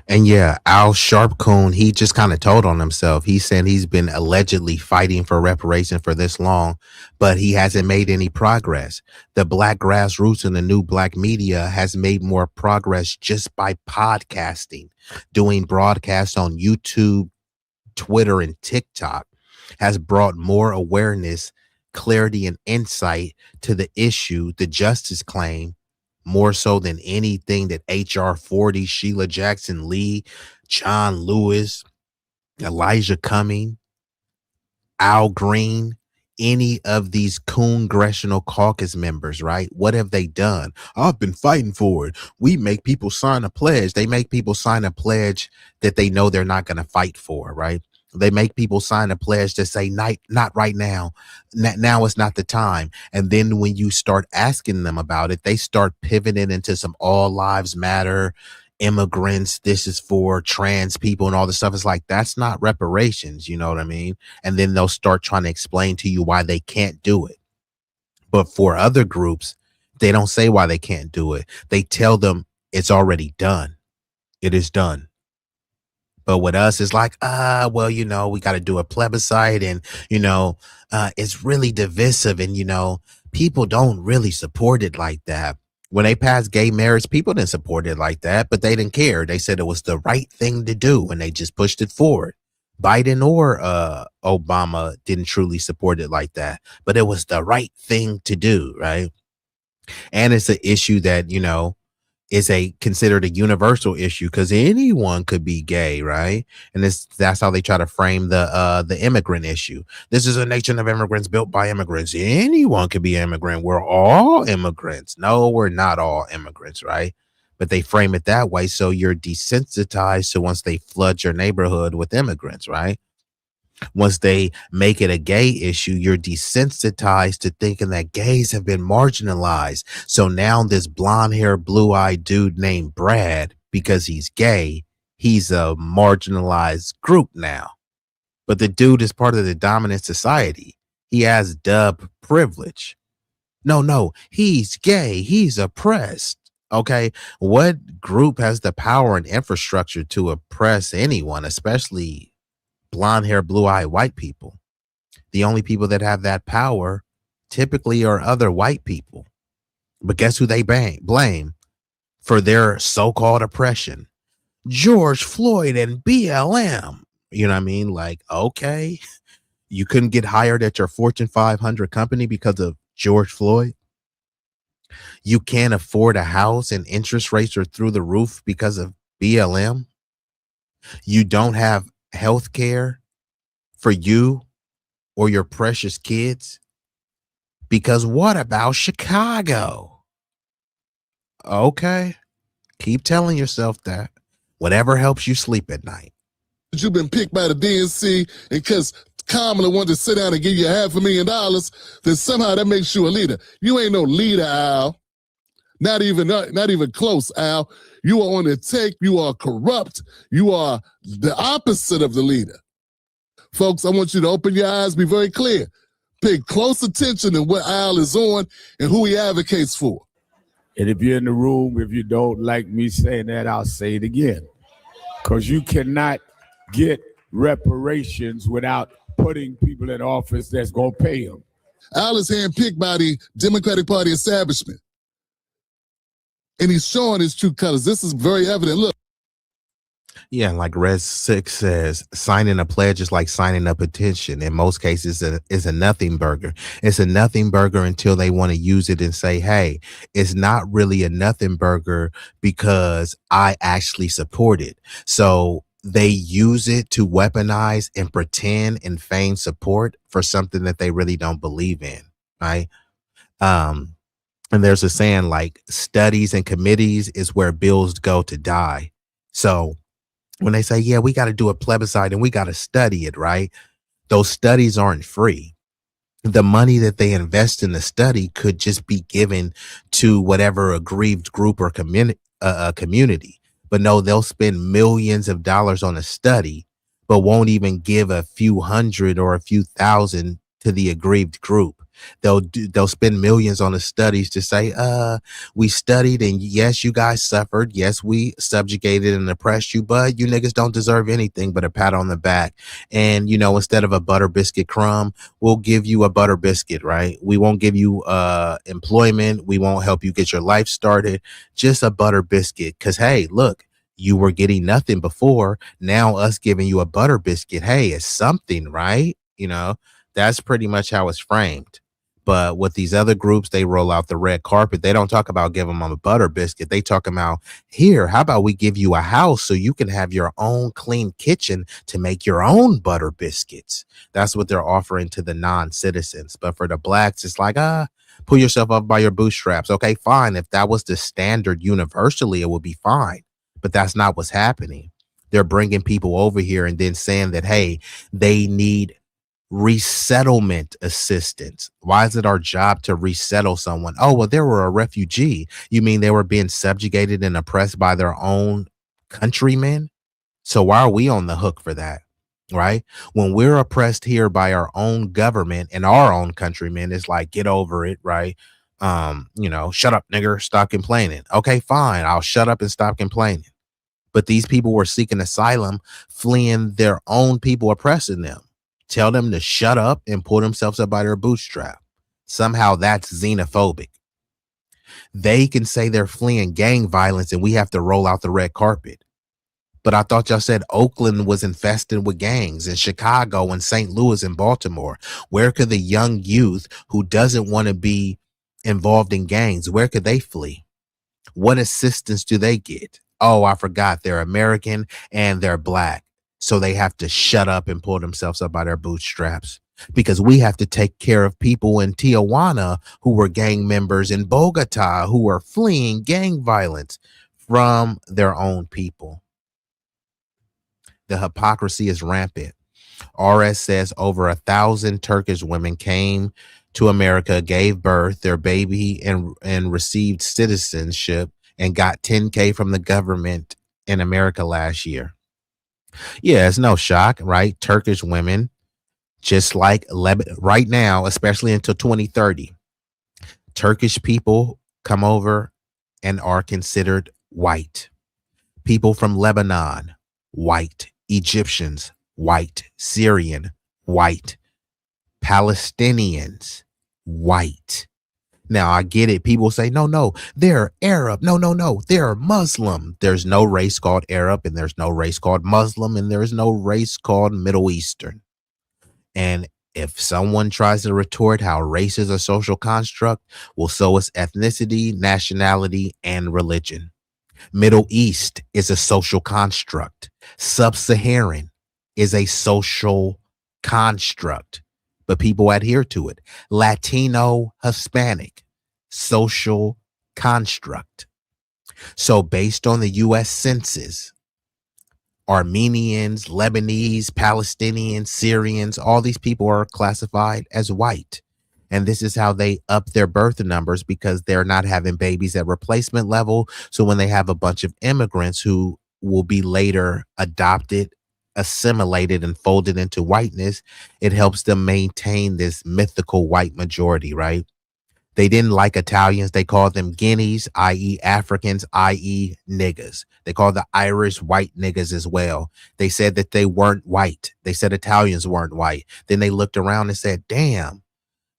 And yeah, Al Sharpton, he just kind of told on himself. He said he's been allegedly fighting for reparation for this long, but he hasn't made any progress. The black grassroots and the new black media has made more progress just by podcasting, doing broadcasts on YouTube, Twitter, and TikTok has brought more awareness, clarity, and insight to the issue, the justice claim, more so than anything that HR 40, Sheila Jackson Lee, John Lewis, Elijah Cumming, Al Green, any of these congressional caucus members, right? What have they done? I've been fighting for it. We make people sign a pledge. They make people sign a pledge that they know they're not going to fight for, right? They make people sign a pledge to say, not right now. Now is not the time. And then when you start asking them about it, they start pivoting into some all lives matter, immigrants, this is for trans people and all this stuff. It's like, that's not reparations. You know what I mean? And then they'll start trying to explain to you why they can't do it. But for other groups, they don't say why they can't do it. They tell them it's already done. It is done. But with us, it's like, well, you know, we got to do a plebiscite and, you know, it's really divisive and, you know, people don't really support it like that. When they passed gay marriage, people didn't support it like that, but they didn't care. They said it was the right thing to do and they just pushed it forward. Biden or Obama didn't truly support it like that, but it was the right thing to do, right? And it's an issue that, you know, is considered a universal issue because anyone could be gay, right? And that's how they try to frame the immigrant issue. This is a nation of immigrants built by immigrants. Anyone could be an immigrant. We're all immigrants. No, we're not all immigrants, right? But they frame it that way, so you're desensitized to once they flood your neighborhood with immigrants, right? Once they make it a gay issue, you're desensitized to thinking that gays have been marginalized. So now this blonde hair, blue eyed dude named Brad, because he's gay, he's a marginalized group now. But the dude is part of the dominant society. He has dub privilege. No, he's gay. He's oppressed. Okay. What group has the power and infrastructure to oppress anyone, especially blonde hair, blue eye white people? The only people that have that power typically are other white people. But guess who they blame for their so-called oppression? George Floyd and BLM. You know what I mean? Like, okay, you couldn't get hired at your Fortune 500 company because of George Floyd. You can't afford a house and interest rates are through the roof because of BLM. You don't have health care for you or your precious kids, because what about Chicago? Okay, keep telling yourself that. Whatever helps you sleep at night. You've been picked by the DNC, and because Kamala wanted to sit down and give you $500,000, then somehow that makes you a leader. You ain't no leader, Al. Not even close, Al. You are on the take. You are corrupt. You are the opposite of the leader. Folks, I want you to open your eyes, be very clear. Pay close attention to what Al is on and who he advocates for. And if you're in the room, if you don't like me saying that, I'll say it again. Because you cannot get reparations without putting people in office that's going to pay them. Al is handpicked by the Democratic Party establishment. And he's showing his true colors. This is very evident. Look. Yeah, like Res 6 says, signing a pledge is like signing a petition. In most cases, it's a nothing burger. It's a nothing burger until they want to use it and say, hey, it's not really a nothing burger because I actually support it. So they use it to weaponize and pretend and feign support for something that they really don't believe in, right? And there's a saying like studies and committees is where bills go to die. So when they say, yeah, we got to do a plebiscite and we got to study it, right? Those studies aren't free. The money that they invest in the study could just be given to whatever aggrieved group or community. But no, they'll spend millions of dollars on a study, but won't even give a few hundred or a few thousand to the aggrieved group. They'll spend millions on the studies to say, we studied and yes, you guys suffered. Yes, we subjugated and oppressed you, but you niggas don't deserve anything but a pat on the back. And, you know, instead of a butter biscuit crumb, we'll give you a butter biscuit, right? We won't give you employment. We won't help you get your life started. Just a butter biscuit. Cause hey, look, you were getting nothing before. Now us giving you a butter biscuit, hey, it's something, right? You know, that's pretty much how it's framed. But with these other groups, they roll out the red carpet. They don't talk about giving them a butter biscuit. They talk about, here, how about we give you a house so you can have your own clean kitchen to make your own butter biscuits. That's what they're offering to the non-citizens. But for the blacks, it's like, pull yourself up by your bootstraps. Okay, fine. If that was the standard universally, it would be fine. But that's not what's happening. They're bringing people over here and then saying that, hey, they need resettlement assistance. Why is it our job to resettle someone? Oh, well, they were a refugee. You mean they were being subjugated and oppressed by their own countrymen? So why are we on the hook for that? Right? When we're oppressed here by our own government and our own countrymen, it's like, get over it, right? Shut up, nigger, stop complaining. Okay, fine. I'll shut up and stop complaining. But these people were seeking asylum, fleeing their own people oppressing them. Tell them to shut up and pull themselves up by their bootstrap. Somehow that's xenophobic. They can say they're fleeing gang violence and we have to roll out the red carpet. But I thought y'all said Oakland was infested with gangs, and Chicago and St. Louis and Baltimore. Where could the young youth who doesn't want to be involved in gangs, where could they flee? What assistance do they get? Oh, I forgot, they're American and they're black. So they have to shut up and pull themselves up by their bootstraps, because we have to take care of people in Tijuana who were gang members, in Bogota who were fleeing gang violence from their own people. The hypocrisy is rampant. RS says over 1,000 Turkish women came to America, gave birth, their baby, and received citizenship and got $10K from the government in America last year. Yeah, it's no shock, right? Turkish women, just like right now, especially until 2030, Turkish people come over and are considered white. People from Lebanon, white. Egyptians, white. Syrian, white. Palestinians, white. Now, I get it. People say, no, they're Arab. No, they're Muslim. There's no race called Arab, and there's no race called Muslim, and there's no race called Middle Eastern. And if someone tries to retort how race is a social construct, well, so is ethnicity, nationality, and religion. Middle East is a social construct. Sub-Saharan is a social construct, but people adhere to it. Latino, Hispanic, social construct. So based on the U.S. Census, Armenians, Lebanese, Palestinians, Syrians, all these people are classified as white. And this is how they up their birth numbers, because they're not having babies at replacement level. So when they have a bunch of immigrants who will be later adopted, assimilated, and folded into whiteness, it helps them maintain this mythical white majority, right? They didn't like Italians. They called them guineas, i.e. Africans, i.e. niggas. They called the Irish white niggas as well. They said that they weren't white. They said Italians weren't white. Then they looked around and said, damn,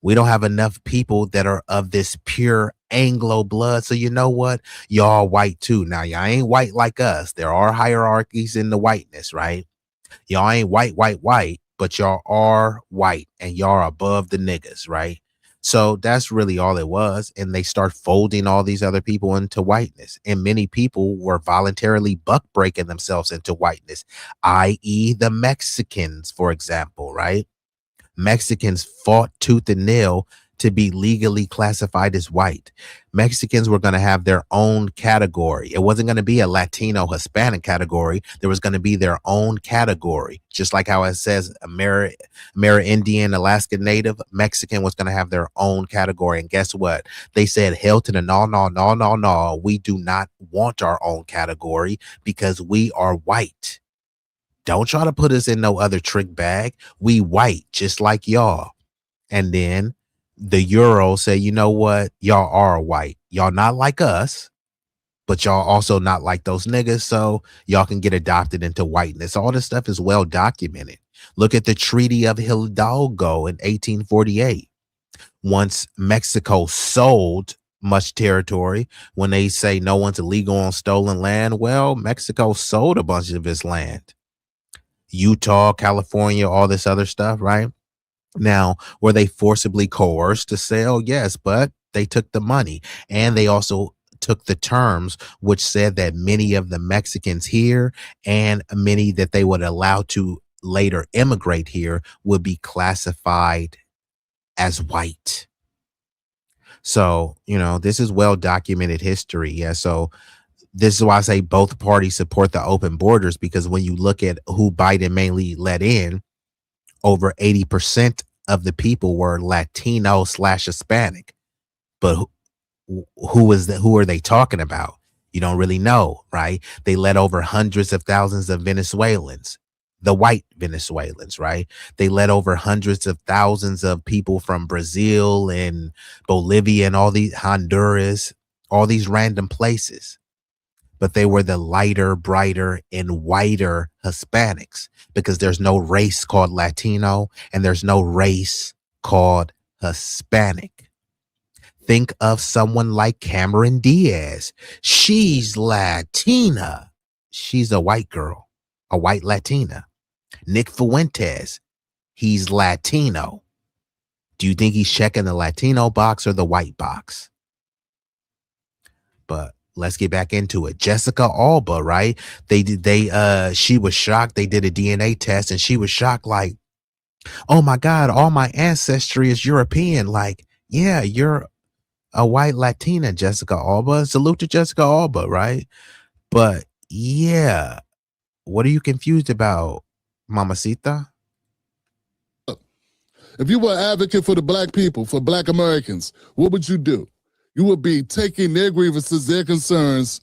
we don't have enough people that are of this pure Anglo blood. So you know what? Y'all white too. Now, y'all ain't white like us. There are hierarchies in the whiteness, right? Y'all ain't white, but y'all are white, and y'all are above the niggas, right? So that's really all it was. And they start folding all these other people into whiteness. And many people were voluntarily buck breaking themselves into whiteness, i.e. the Mexicans, for example, right? Mexicans fought tooth and nail to be legally classified as white. Mexicans were going to have their own category. It wasn't going to be a Latino Hispanic category. There was going to be their own category. Just like how it says Amerindian, Alaska Native, Mexican was going to have their own category. And guess what? They said, hell to the no. We do not want our own category because we are white. Don't try to put us in no other trick bag. We white, just like y'all. And then the Euro say, you know what? Y'all are white. Y'all not like us, but y'all also not like those niggas. So y'all can get adopted into whiteness. All this stuff is well documented. Look at the Treaty of Hidalgo in 1848. Once Mexico sold much territory, when they say no one's illegal on stolen land, well, Mexico sold a bunch of its land. Utah, California, all this other stuff, right? Now, were they forcibly coerced to sell? Yes, but they took the money, and they also took the terms, which said that many of the Mexicans here and many that they would allow to later immigrate here would be classified as white. So, this is well documented history. Yeah. So this is why I say both parties support the open borders, because when you look at who Biden mainly let in, over 80% of the people were Latino/Hispanic. But who are they talking about? You don't really know, right? They let over hundreds of thousands of Venezuelans, the white Venezuelans, right? They let over hundreds of thousands of people from Brazil and Bolivia and all these Honduras, all these random places. But they were the lighter, brighter, and whiter Hispanics, because there's no race called Latino and there's no race called Hispanic. Think of someone like Cameron Diaz. She's Latina. She's a white girl, a white Latina. Nick Fuentes, he's Latino. Do you think he's checking the Latino box or the white box? But let's get back into it. Jessica Alba, right? She was shocked. They did a DNA test and she was shocked, like, oh my God, all my ancestry is European. Like, yeah, you're a white Latina, Jessica Alba. Salute to Jessica Alba, right? But yeah, what are you confused about, Mamacita? If you were an advocate for the black people, for black Americans, what would you do? You would be taking their grievances, their concerns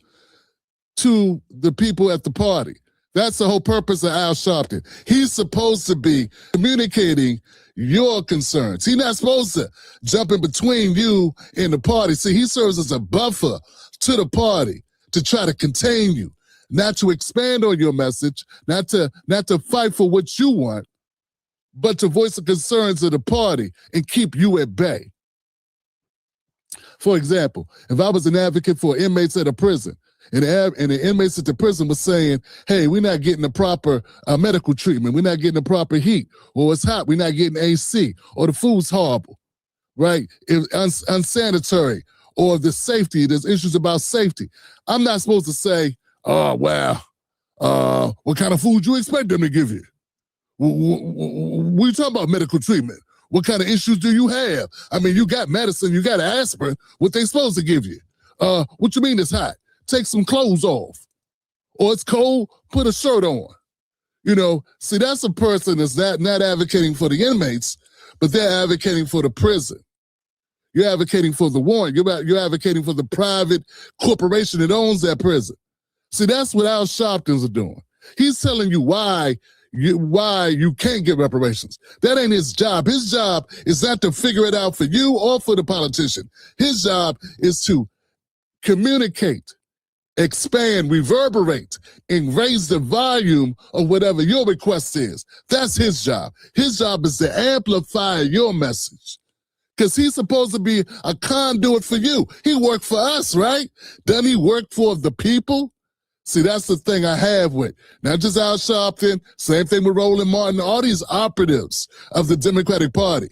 to the people at the party. That's the whole purpose of Al Sharpton. He's supposed to be communicating your concerns. He's not supposed to jump in between you and the party. See, he serves as a buffer to the party to try to contain you, not to expand on your message, not to fight for what you want, but to voice the concerns of the party and keep you at bay. For example, if I was an advocate for inmates at a prison, and the inmates at the prison was saying, hey, we're not getting the proper medical treatment, we're not getting the proper heat, or it's hot, we're not getting AC, or the food's horrible, right? It's unsanitary, or the safety, there's issues about safety. I'm not supposed to say, oh, well, what kind of food you expect them to give you? We talking about medical treatment. What kind of issues do you have? I mean, you got medicine, you got aspirin, what they supposed to give you? What you mean it's hot? Take some clothes off. Or it's cold, put a shirt on. You know, see, that's a person that's not advocating for the inmates, but they're advocating for the prison. You're advocating for the warrant. You're advocating for the private corporation that owns that prison. See, that's what Al Sharpton's are doing. He's telling you why you can't get reparations. That ain't his job. His job is not to figure it out for you or for the politician. His job is to communicate, expand, reverberate, and raise the volume of whatever your request is. That's his job. His job is to amplify your message, because he's supposed to be a conduit for you. He worked for us, right? Doesn't he work for the people? See, that's the thing I have with not just Al Sharpton, same thing with Roland Martin, all these operatives of the Democratic Party.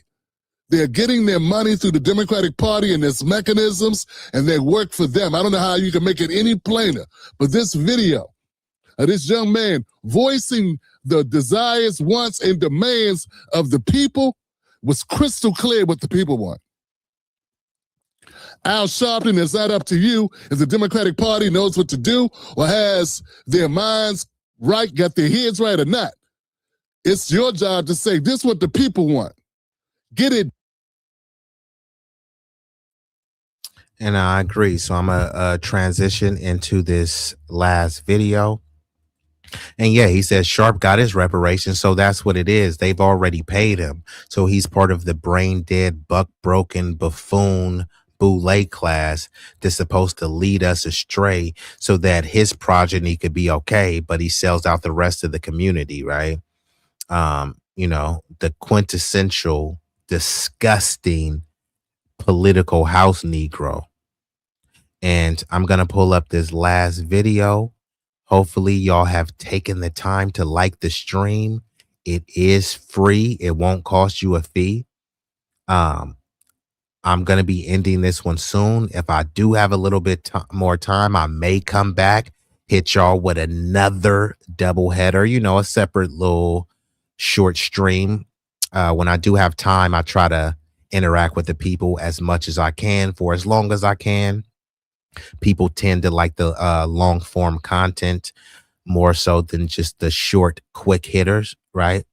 They're getting their money through the Democratic Party and its mechanisms, and they work for them. I don't know how you can make it any plainer, but this video of this young man voicing the desires, wants, and demands of the people was crystal clear what the people want. Al Sharpton, it's not up to you if the Democratic Party knows what to do or has their minds right, got their heads right or not. It's your job to say, this is what the people want. Get it. And I agree. So I'm going to transition into this last video. And yeah, he says Sharp got his reparations. So that's what it is. They've already paid him. So he's part of the brain dead, buck broken buffoon Boule class that's supposed to lead us astray so that his progeny could be okay, but he sells out the rest of the community, right? You know, the quintessential, disgusting political house Negro. And I'm going to pull up this last video. Hopefully y'all have taken the time to like the stream. It is free. It won't cost you a fee. I'm going to be ending this one soon. If I do have a little bit more time, I may come back, hit y'all with another double header, you know, a separate little short stream. When I do have time, I try to interact with the people as much as I can for as long as I can. People tend to like the long form content more so than just the short, quick hitters, right?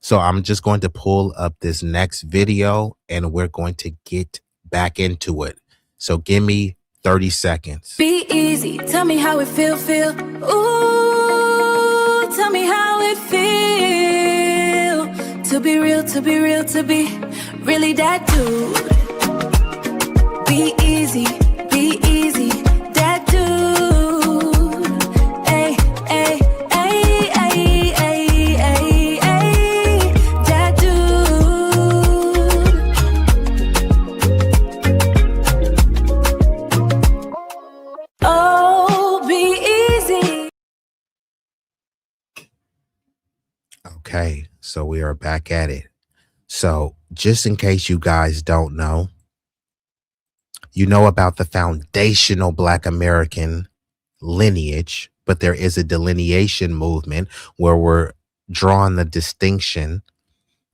So I'm just going to pull up this next video and we're going to get back into it. So give me 30 seconds. Be easy, tell me how it feel. Ooh, tell me how it feel. To be real, to be really that dude. Be easy, that dude. Ay, ay, ay, ay, ay, ay, ay, that dude. Oh, be easy. Okay, so we are back at it. So just in case you guys don't know, you know about the foundational Black American lineage, but there is a delineation movement where we're drawing the distinction,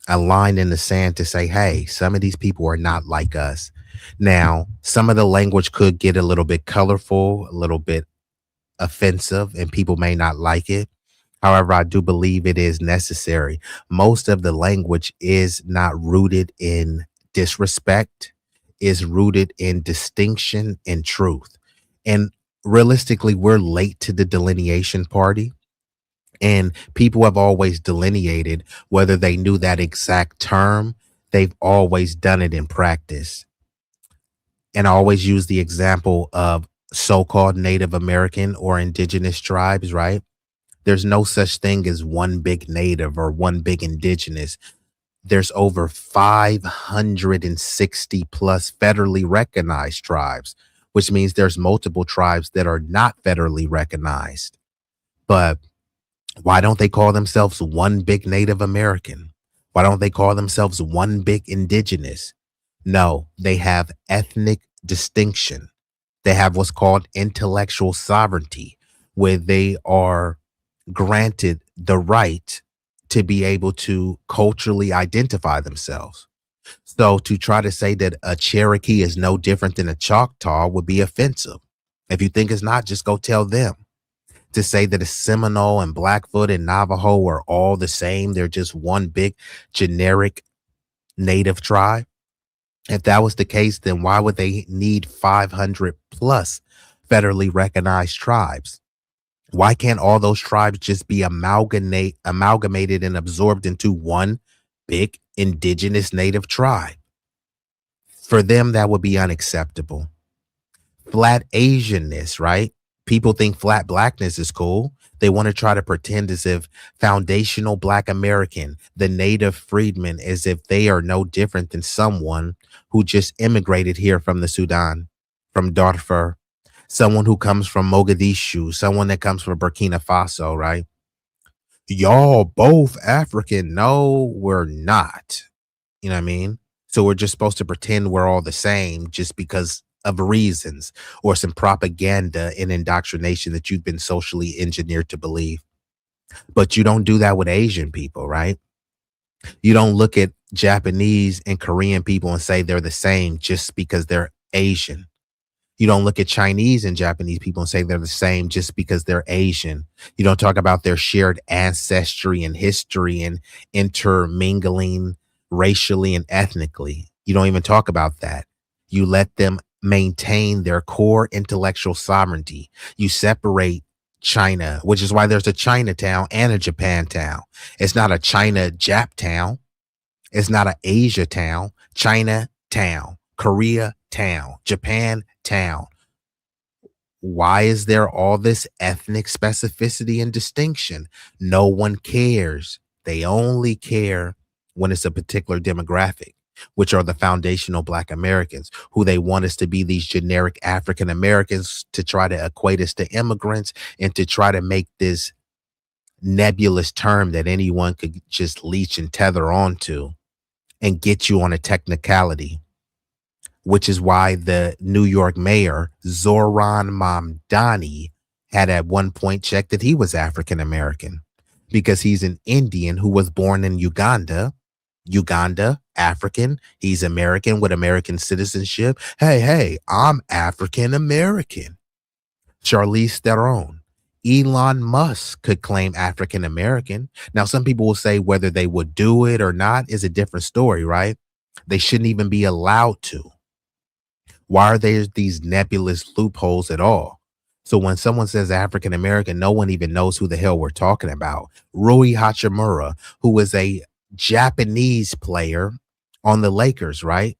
a line in the sand to say, hey, some of these people are not like us. Now, some of the language could get a little bit colorful, a little bit offensive, and people may not like it. However, I do believe it is necessary. Most of the language is not rooted in disrespect, is rooted in distinction and truth. And realistically, we're late to the delineation party. And people have always delineated, whether they knew that exact term, they've always done it in practice. And I always use the example of so-called Native American or indigenous tribes, right? There's no such thing as one big native or one big indigenous. There's over 560 plus federally recognized tribes, which means there's multiple tribes that are not federally recognized. But why don't they call themselves one big Native American? Why don't they call themselves one big indigenous? No, they have ethnic distinction. They have what's called intellectual sovereignty, where they are granted the right to be able to culturally identify themselves. So to try to say that a Cherokee is no different than a Choctaw would be offensive. If you think it's not, just go tell them. To say that a Seminole and Blackfoot and Navajo are all the same, they're just one big generic native tribe. If that was the case, then why would they need 500 plus federally recognized tribes? Why can't all those tribes just be amalgamated and absorbed into one big indigenous native tribe? For them, that would be unacceptable. Flat Asianness, right? People think flat blackness is cool. They want to try to pretend as if foundational Black American, the native freedmen, as if they are no different than someone who just immigrated here from the Sudan, from Darfur, someone who comes from Mogadishu, someone that comes from Burkina Faso, right? Y'all both African. No, we're not. You know what I mean? So we're just supposed to pretend we're all the same just because of reasons or some propaganda and indoctrination that you've been socially engineered to believe. But you don't do that with Asian people, right? You don't look at Japanese and Korean people and say they're the same just because they're Asian. You don't look at Chinese and Japanese people and say they're the same just because they're Asian. You don't talk about their shared ancestry and history and intermingling racially and ethnically. You don't even talk about that. You let them maintain their core intellectual sovereignty. You separate China, which is why there's a Chinatown and a Japantown. It's not a China Jap town. It's not an Asia town. Chinatown, Korea town, Japan town. Why is there all this ethnic specificity and distinction? No one cares. They only care when it's a particular demographic, which are the foundational Black Americans, who they want us to be these generic African Americans, to try to equate us to immigrants and to try to make this nebulous term that anyone could just leech and tether onto and get you on a technicality, which is why the New York mayor, Zoran Mamdani, had at one point checked that he was African American, because he's an Indian who was born in Uganda Uganda, African. He's American with American citizenship. Hey, I'm African American. Charlize Theron. Elon Musk could claim African American. Now, some people will say whether they would do it or not is a different story, right? They shouldn't even be allowed to. Why are there these nebulous loopholes at all? So when someone says African American, no one even knows who the hell we're talking about. Rui Hachimura, who is a Japanese player on the Lakers, right?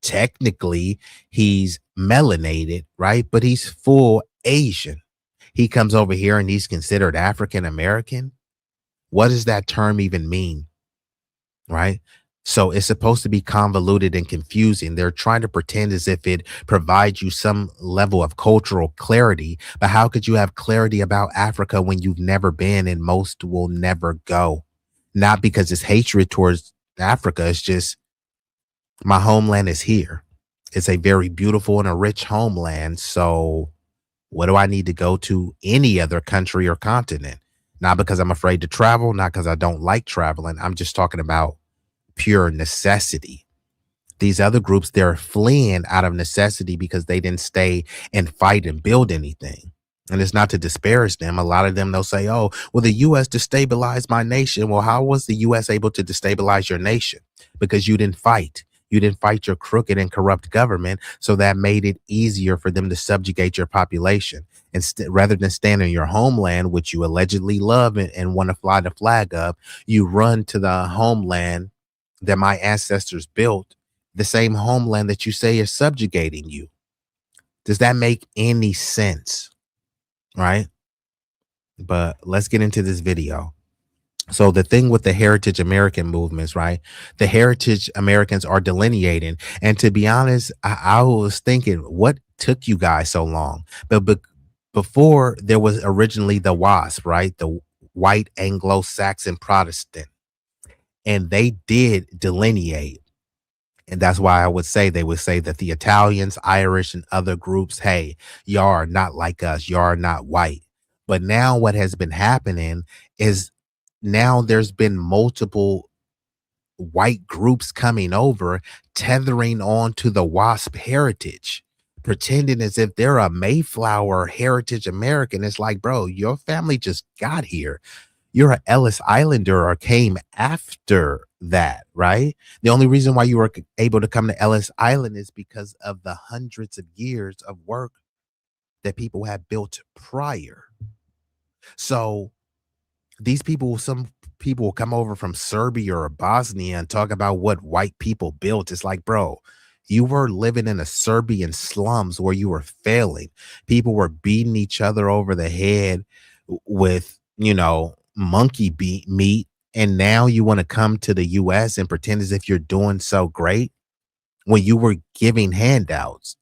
Technically, he's melanated, right? But he's full Asian. He comes over here and he's considered African American. What does that term even mean? Right? So it's supposed to be convoluted and confusing. They're trying to pretend as if it provides you some level of cultural clarity. But how could you have clarity about Africa when you've never been and most will never go? Not because it's hatred towards Africa. It's just my homeland is here. It's a very beautiful and a rich homeland. So what do I need to go to any other country or continent? Not because I'm afraid to travel, not because I don't like traveling. I'm just talking about pure necessity. These other groups, they're fleeing out of necessity because they didn't stay and fight and build anything. And it's not to disparage them. A lot of them, they'll say, oh, well, the U.S. destabilized my nation. Well, how was the U.S. able to destabilize your nation? Because you didn't fight. You didn't fight your crooked and corrupt government. So that made it easier for them to subjugate your population. And rather than stand in your homeland, which you allegedly love and want to fly the flag of, you run to the homeland that my ancestors built, the same homeland that you say is subjugating you. Does that make any sense? Right? But let's get into this video. So the thing with the Heritage American movements, right? The Heritage Americans are delineating. And to be honest, I was thinking, what took you guys so long? But before, there was originally the WASP, right? The White Anglo-Saxon Protestant. And they did delineate. And that's why I would say they would say that the Italians, Irish, and other groups, hey, y'all are not like us. Y'all are not white. But now what has been happening is now there's been multiple white groups coming over, tethering on to the WASP heritage, pretending as if they're a Mayflower heritage American. It's like, bro, your family just got here. You're an Ellis Islander or came after that, right? The only reason why you were able to come to Ellis Island is because of the hundreds of years of work that people had built prior. So these people, some people will come over from Serbia or Bosnia and talk about what white people built. It's like, bro, you were living in a Serbian slums where you were failing. People were beating each other over the head with, monkey meat. And now you want to come to the US and pretend as if you're doing so great when you were giving handouts,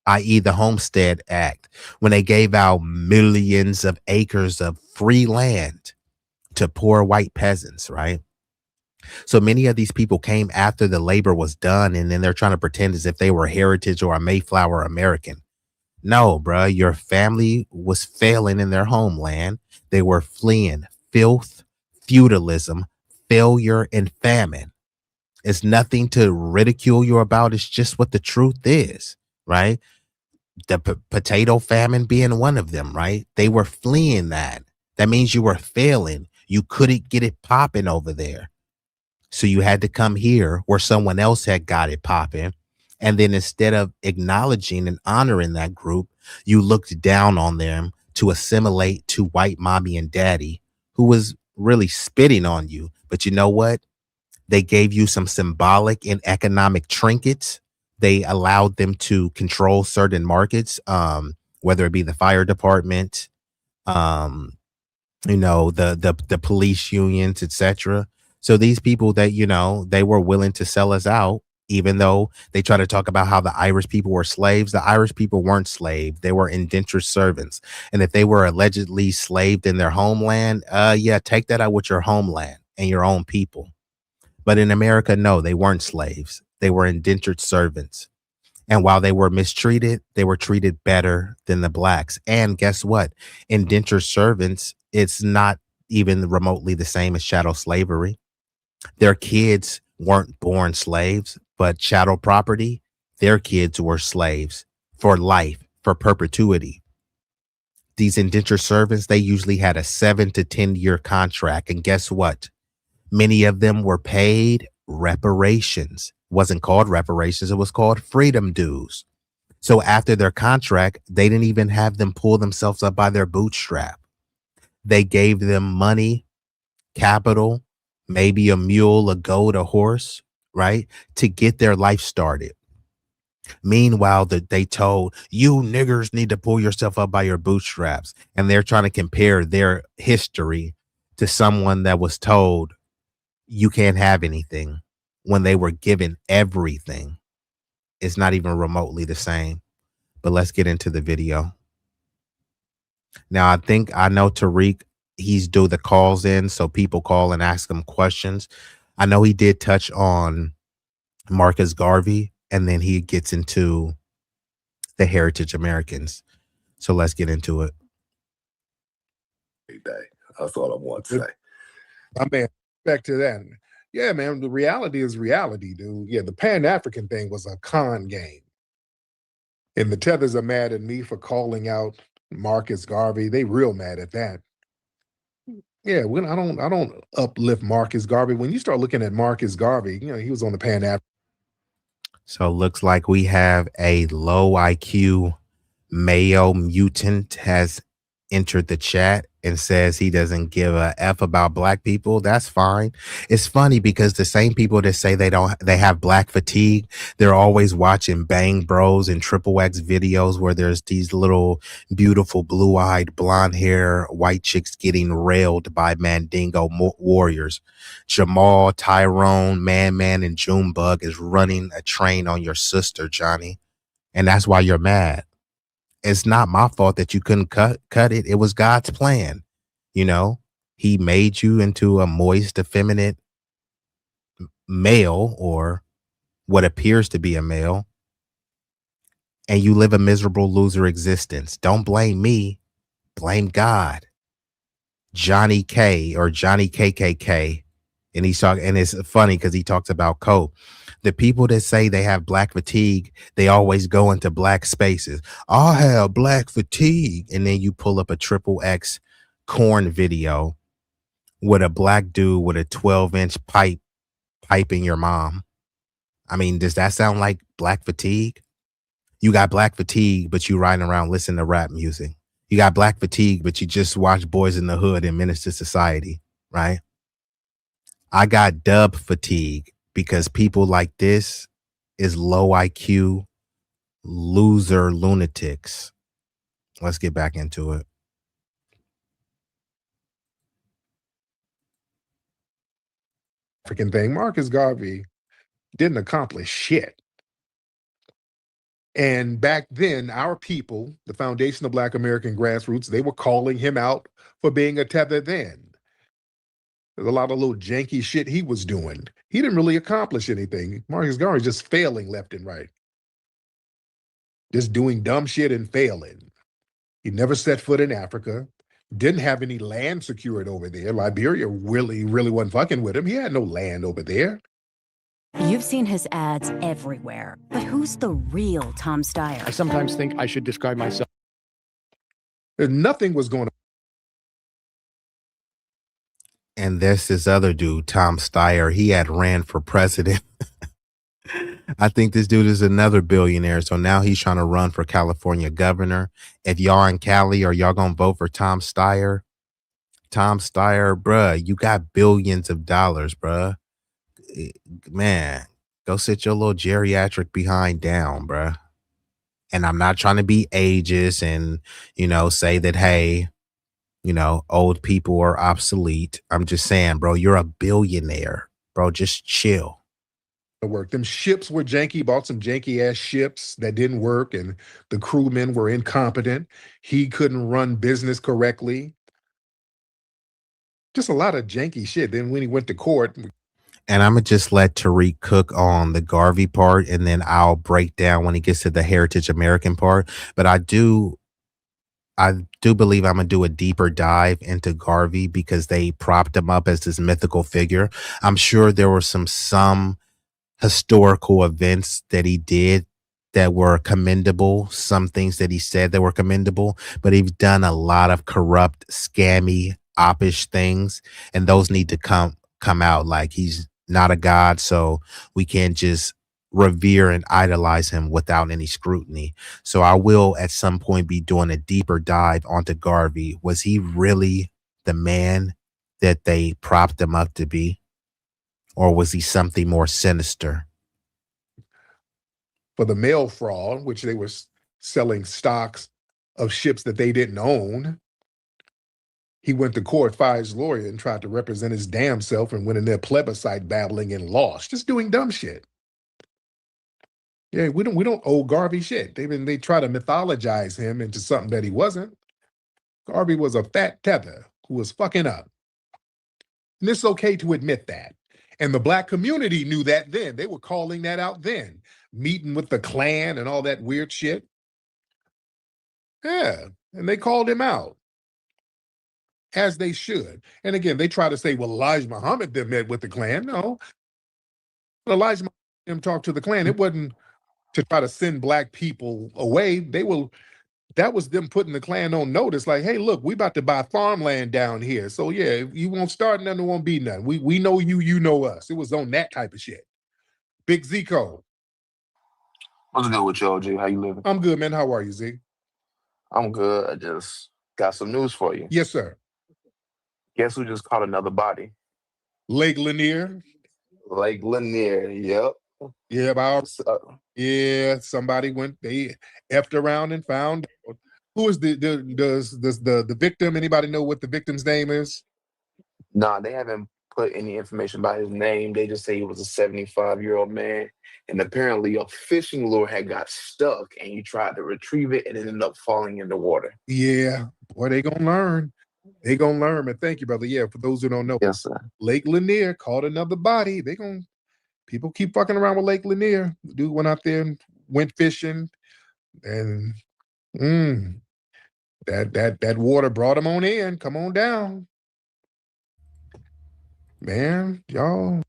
i.e. the Homestead Act, when they gave out millions of acres of free land to poor white peasants, right? So many of these people came after the labor was done, and then they're trying to pretend as if they were heritage or a Mayflower American. No, bro, your family was failing in their homeland. They were fleeing filth, feudalism, failure, and famine. It's nothing to ridicule you about. It's just what the truth is, right? The potato famine being one of them, right? They were fleeing that. That means you were failing. You couldn't get it popping over there. So you had to come here where someone else had got it popping. And then instead of acknowledging and honoring that group, you looked down on them to assimilate to white mommy and daddy, who was really spitting on you. But you know what? They gave you some symbolic and economic trinkets. They allowed them to control certain markets, whether it be the fire department, the police unions, etc. So these people that, they were willing to sell us out, even though they try to talk about how the Irish people were slaves. The Irish people weren't slaves. They were indentured servants. And if they were allegedly slaved in their homeland, take that out with your homeland and your own people. But in America, no, they weren't slaves. They were indentured servants. And while they were mistreated, they were treated better than the blacks. And guess what? Indentured servants, it's not even remotely the same as chattel slavery. Their kids weren't born slaves, but chattel property, their kids were slaves for life, for perpetuity. These indentured servants, they usually had a 7 to 10 year contract. And guess what? Many of them were paid reparations. Wasn't called reparations, it was called freedom dues. So after their contract, they didn't even have them pull themselves up by their bootstrap. They gave them money, capital, maybe a mule, a goat, a horse, right, to get their life started. Meanwhile, they told you niggers need to pull yourself up by your bootstraps. And they're trying to compare their history to someone that was told you can't have anything when they were given everything. It's not even remotely the same. But let's get into the video. Now, I know Tariq, he's do the calls in, so people call and ask him questions. I know he did touch on Marcus Garvey, and then he gets into the Heritage Americans. So let's get into it. That's all I want to say. I mean, back to that. Yeah, man, the reality is reality, dude. Yeah, the Pan-African thing was a con game. And the Tethers are mad at me for calling out Marcus Garvey. They real mad at that. Yeah, I don't uplift Marcus Garvey. When you start looking at Marcus Garvey, he was on the Pan-African. So it looks like we have a low IQ Mayo mutant has entered the chat and says he doesn't give a F about black people. That's fine. It's funny because the same people that say they have black fatigue, they're always watching Bang Bros and Triple X videos where there's these little beautiful blue-eyed blonde hair white chicks getting railed by Mandingo warriors. Jamal, Tyrone, Man, and Junebug is running a train on your sister, Johnny. And that's why you're mad. It's not my fault that you couldn't cut it. It was God's plan. He made you into a moist, effeminate male, or what appears to be a male, and you live a miserable loser existence. Don't blame me. Blame God. Johnny K or Johnny KKK. And it's funny because he talks about Coke. The people that say they have black fatigue, they always go into black spaces. I have black fatigue. And then you pull up a Triple X corn video with a black dude with a 12-inch pipe piping your mom. I mean, does that sound like black fatigue? You got black fatigue, but you riding around listening to rap music. You got black fatigue, but you just watch Boys in the Hood and Menace to Society, right? I got dub fatigue because people like this is low IQ, loser lunatics. Let's get back into it. African thing. Marcus Garvey didn't accomplish shit. And back then, our people, the Foundation of Black American Grassroots, they were calling him out for being a tether then. There's a lot of little janky shit he was doing. He didn't really accomplish anything. Marcus Garvey just failing left and right. Just doing dumb shit and failing. He never set foot in Africa. Didn't have any land secured over there. Liberia really wasn't fucking with him. He had no land over there. You've seen his ads everywhere, but who's the real Tom Steyer? I sometimes think I should describe myself. Nothing was going on. And there's this other dude, Tom Steyer. He had ran for president. I think this dude is another billionaire. So now he's trying to run for California governor. If y'all in Cali, are y'all going to vote for Tom Steyer? Tom Steyer, bruh, you got billions of dollars, bruh. Man, go sit your little geriatric behind down, bruh. And I'm not trying to be ageist and, say that, hey, old people are obsolete. I'm just saying, bro, you're a billionaire, bro. Just chill. Work. Them ships were janky, bought some janky ass ships that didn't work, and the crewmen were incompetent. He couldn't run business correctly. Just a lot of janky shit. Then when he went to court. And I'm going to just let Tariq cook on the Garvey part, and then I'll break down when he gets to the Heritage American part. But I do I do believe I'm gonna do a deeper dive into Garvey because they propped him up as this mythical figure. I'm sure there were some historical events that he did that were commendable, some things that he said that were commendable, but he's done a lot of corrupt, scammy, oppish things, and those need to come out. Like, he's not a god, so we can't just revere and idolize him without any scrutiny. So I will at some point be doing a deeper dive onto Garvey. Was he really the man that they propped him up to be? Or was he something more sinister? For the mail fraud, which they were selling stocks of ships that they didn't own, he went to court, fired his lawyer, and tried to represent his damn self and went in there plebiscite battling and lost, just doing dumb shit. Yeah, we don't owe Garvey shit. They try to mythologize him into something that he wasn't. Garvey was a fat tether who was fucking up. And it's okay to admit that. And the black community knew that then. They were calling that out then, meeting with the Klan and all that weird shit. Yeah, and they called him out, as they should. And again, they try to say, well, Elijah Muhammad then met with the Klan. No, Elijah Muhammad talked to the Klan. It wasn't to try to send black people away. That was them putting the Klan on notice, like, hey, look, we about to buy farmland down here. So yeah, if you won't start nothing, there won't be nothing. We know you, you know us. It was on that type of shit. Big Zico. What's good with you, OG? How you living? I'm good, man. How are you, Z? I'm good. I just got some news for you. Yes, sir. Guess who just caught another body? Lake Lanier. Lake Lanier, yep. Yeah, somebody they effed around and found out. Who is the victim? Anybody know what the victim's name is? Nah, they haven't put any information about his name. They just say he was a 75-year-old man. And apparently a fishing lure had got stuck and he tried to retrieve it and it ended up falling in the water. Yeah, boy, they gonna learn. They gonna learn, man. Thank you, brother. Yeah, for those who don't know, yes, sir. Lake Lanier caught another body. People keep fucking around with Lake Lanier. The dude went out there and went fishing, and that water brought him on in. Come on down, man, y'all.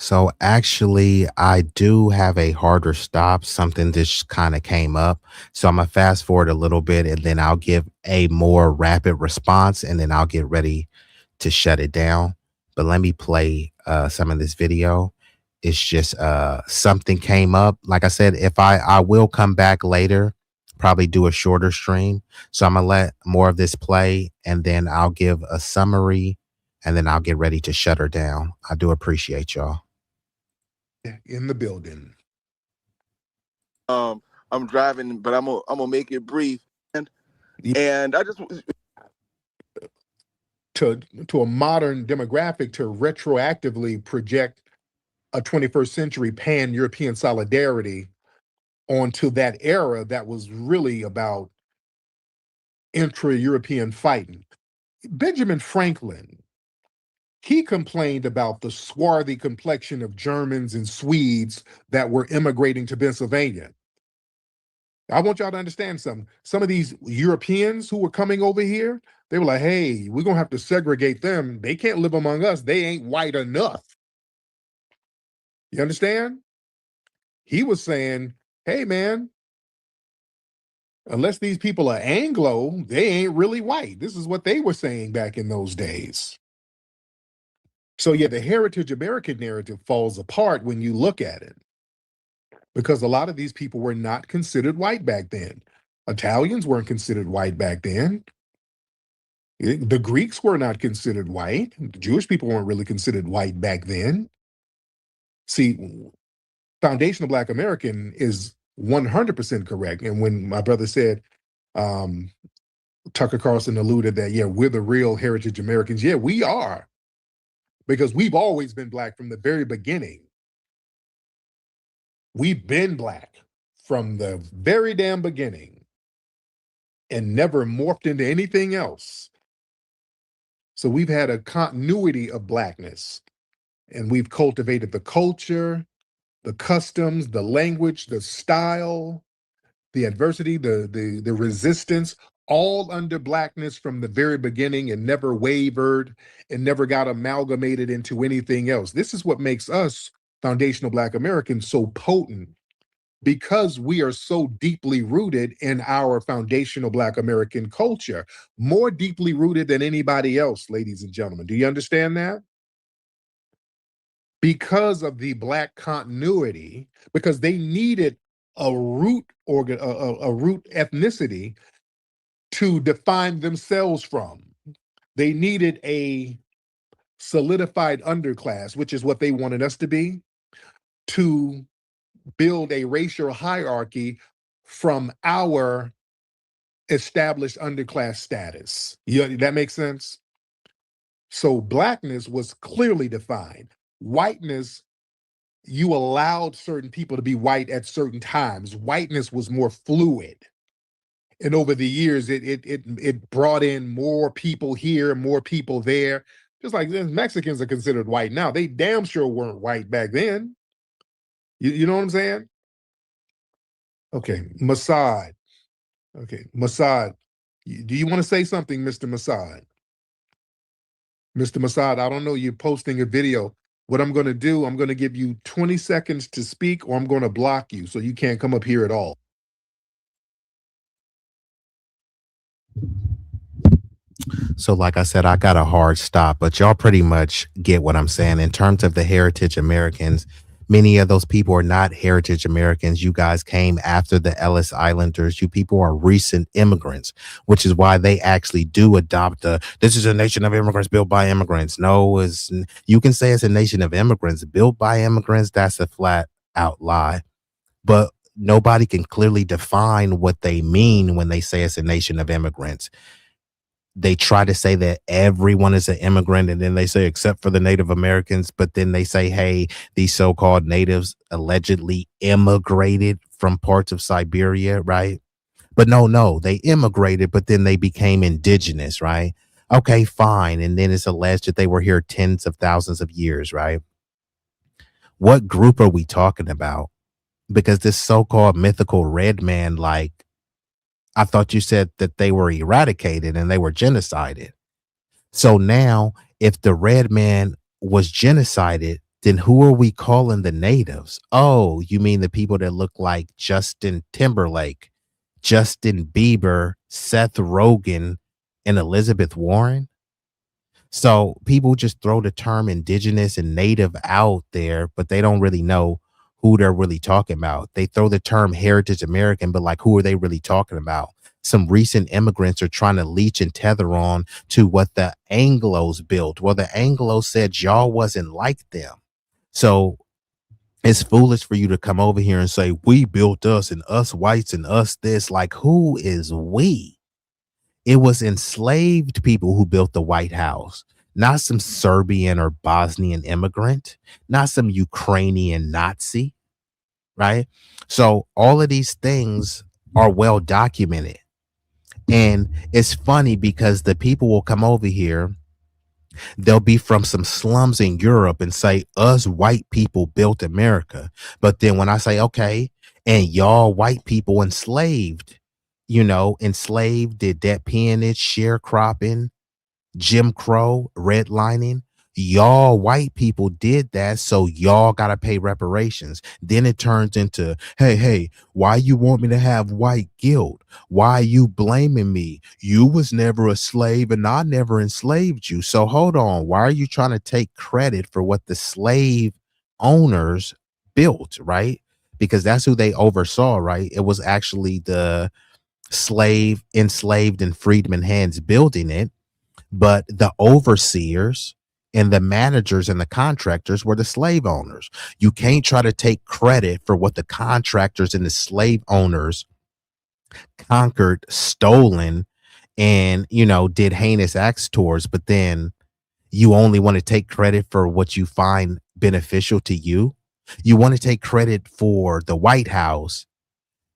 So actually, I do have a harder stop. Something just kind of came up. So I'm going to fast forward a little bit and then I'll give a more rapid response and then I'll get ready to shut it down. But let me play some of this video. It's just something came up. Like I said, if I will come back later, probably do a shorter stream. So I'm going to let more of this play and then I'll give a summary and then I'll get ready to shut her down. I do appreciate y'all. In the building. I'm driving, but I'm gonna make it brief. And I just to a modern demographic to retroactively project a 21st century pan-European solidarity onto that era that was really about intra-European fighting. Benjamin Franklin, he complained about the swarthy complexion of Germans and Swedes that were immigrating to Pennsylvania. I want y'all to understand something. Some of these Europeans who were coming over here, they were like, hey, we're going to have to segregate them. They can't live among us. They ain't white enough. You understand? He was saying, hey, man, unless these people are Anglo, they ain't really white. This is what they were saying back in those days. So yeah, the heritage American narrative falls apart when you look at it, because a lot of these people were not considered white back then. Italians weren't considered white back then. The Greeks were not considered white. The Jewish people weren't really considered white back then. See, foundational Black American is 100% correct. And when my brother said, Tucker Carlson alluded that, yeah, we're the real heritage Americans. Yeah, we are. Because we've always been Black from the very beginning. We've been Black from the very damn beginning and never morphed into anything else. So we've had a continuity of Blackness, and we've cultivated the culture, the customs, the language, the style, the adversity, the resistance, all under blackness from the very beginning and never wavered and never got amalgamated into anything else. This is what makes us foundational Black Americans so potent, because we are so deeply rooted in our foundational Black American culture, more deeply rooted than anybody else, ladies and gentlemen. Do you understand that? Because of the Black continuity, because they needed a root organ, a root ethnicity to define themselves from. They needed a solidified underclass, which is what they wanted us to be, to build a racial hierarchy from our established underclass status. That makes sense? So blackness was clearly defined. Whiteness, you allowed certain people to be white at certain times. Whiteness was more fluid. And over the years, it brought in more people here, more people there. Just like Mexicans are considered white now. They damn sure weren't white back then. You know what I'm saying? Okay, Masad. Okay, Masad. Do you want to say something, Mr. Masad? Mr. Masad, I don't know, you're posting a video. What I'm going to do, I'm going to give you 20 seconds to speak, or I'm going to block you so you can't come up here at all. So like I said, I got a hard stop, but y'all pretty much get what I'm saying. In terms of the heritage Americans, many of those people are not heritage Americans. You guys came after the Ellis Islanders. You people are recent immigrants, which is why they actually do adopt this is a nation of immigrants built by immigrants. No, you can say it's a nation of immigrants built by immigrants. That's a flat out lie. But nobody can clearly define what they mean when they say it's a nation of immigrants. They try to say that everyone is an immigrant, and then they say except for the Native Americans, but then they say, hey, these so-called natives allegedly immigrated from parts of Siberia, right? But no, they immigrated, but then they became indigenous, right? Okay, fine. And then it's alleged that they were here tens of thousands of years, right? What group are we talking about? Because this so-called mythical red man, like, I thought you said that they were eradicated and they were genocided. So now, if the red man was genocided, then who are we calling the natives? Oh, you mean the people that look like Justin Timberlake, Justin Bieber, Seth Rogen, and Elizabeth Warren? So people just throw the term indigenous and native out there, but they don't really know who they're really talking about. They throw the term heritage American, but like, who are they really talking about? Some recent immigrants are trying to leech and tether on to what the Anglos built. Well, the Anglos said y'all wasn't like them. So it's foolish for you to come over here and say, we built us and us whites and us this. Like, who is we? It was enslaved people who built the White House, not some Serbian or Bosnian immigrant, not some Ukrainian Nazi, right? So all of these things are well documented. And it's funny because the people will come over here, they'll be from some slums in Europe and say, us white people built America. But then when I say, okay, and y'all white people enslaved, did that peonage, sharecropping, Jim Crow, redlining. Y'all white people did that, so y'all gotta pay reparations. Then it turns into, hey, why you want me to have white guilt? Why you blaming me? You was never a slave and I never enslaved you. So hold on, why are you trying to take credit for what the slave owners built, right? Because that's who they oversaw, right? It was actually the slave, enslaved, and freedman hands building it. But the overseers and the managers and the contractors were the slave owners. You can't try to take credit for what the contractors and the slave owners conquered, stolen, and, did heinous acts towards, but then you only want to take credit for what you find beneficial to you. You want to take credit for the White House.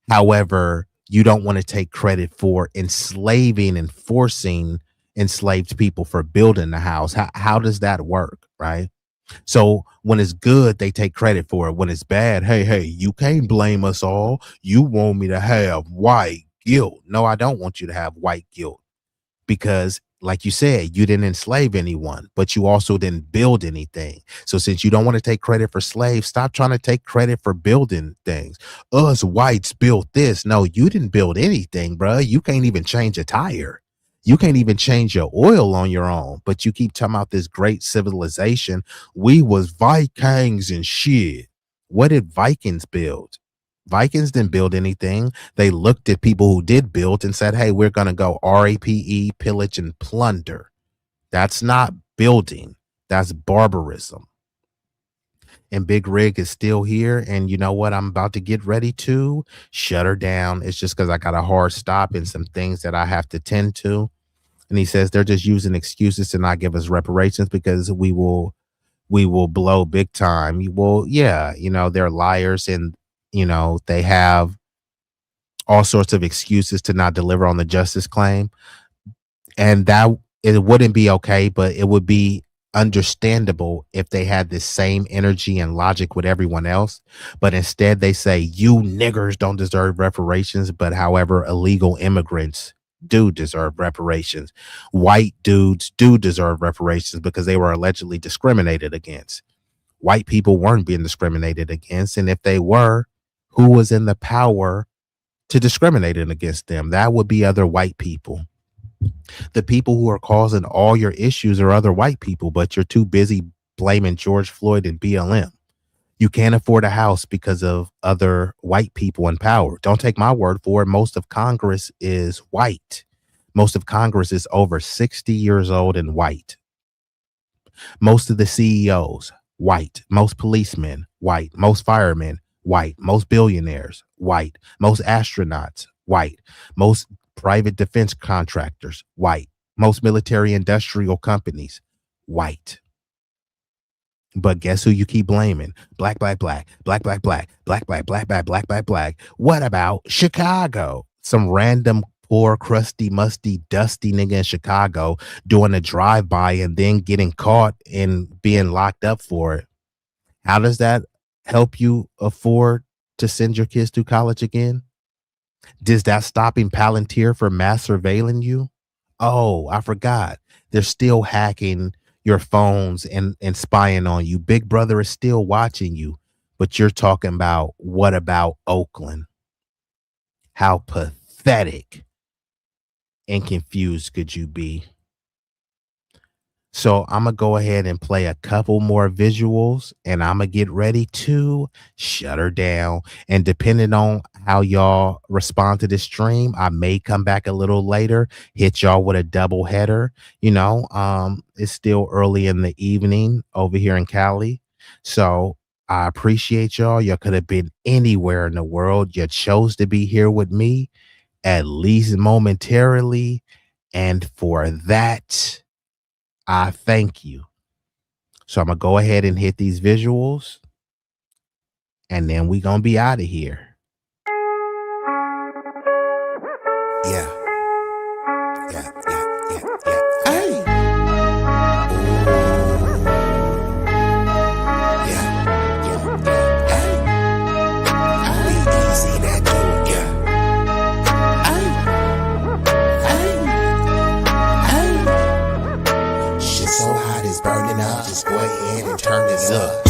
However, you don't want to take credit for enslaving and forcing enslaved people for building the house. How does that work, right? So when it's good, they take credit for it. When it's bad, hey, you can't blame us all. You want me to have white guilt. No, I don't want you to have white guilt, because like you said, you didn't enslave anyone, but you also didn't build anything. So since you don't want to take credit for slaves, stop trying to take credit for building things. Us whites built this. No, you didn't build anything, bro. You can't even change a tire. You can't even change your oil on your own, but you keep talking about this great civilization. We was Vikings and shit. What did Vikings build? Vikings didn't build anything. They looked at people who did build and said, hey, we're going to go RAPE, pillage and plunder. That's not building. That's barbarism. And Big Rig is still here. And you know what? I'm about to get ready to shut her down. It's just because I got a hard stop and some things that I have to tend to. And he says they're just using excuses to not give us reparations because we will blow big time. Well, yeah, you know, they're liars, and you know, they have all sorts of excuses to not deliver on the justice claim. And that it wouldn't be okay, but it would be understandable if they had the same energy and logic with everyone else. But instead they say, you niggers don't deserve reparations, but however, illegal immigrants do deserve reparations. White dudes do deserve reparations because they were allegedly discriminated against. White people weren't being discriminated against, and if they were, who was in the power to discriminate against them? That would be other white people. The people who are causing all your issues are other white people, but you're too busy blaming George Floyd and BLM. You can't afford a house because of other white people in power. Don't take my word for it. Most of Congress is white. Most of Congress is over 60 years old and white. Most of the CEOs, white. Most policemen, white. Most firemen, white. Most billionaires, white. Most astronauts, white. Most private defense contractors, white. Most military industrial companies, white. But guess who you keep blaming? Black, black, black, black, black, black, black, black, black, black, black, black, black. What about Chicago? Some random poor, crusty, musty, dusty nigga in Chicago doing a drive-by and then getting caught and being locked up for it. How does that help you afford to send your kids to college again? Does that stopping Palantir from mass surveilling you? Oh, I forgot. They're still hacking your phones and spying on you. Big Brother is still watching you, but you're talking about, what about Oakland? How pathetic and confused could you be? So I'm going to go ahead and play a couple more visuals, and I'm going to get ready to shut her down. And depending on how y'all respond to this stream, I may come back a little later, hit y'all with a double header. You know, it's still early in the evening over here in Cali. So I appreciate y'all. Y'all could have been anywhere in the world. You chose to be here with me, at least momentarily. And for that, I thank you. So I'm going to go ahead and hit these visuals, and then we're going to be out of here. Yeah. Hey. B-Eazy Dat Dude, shit so hot it's burning up. Just go ahead and turn this up.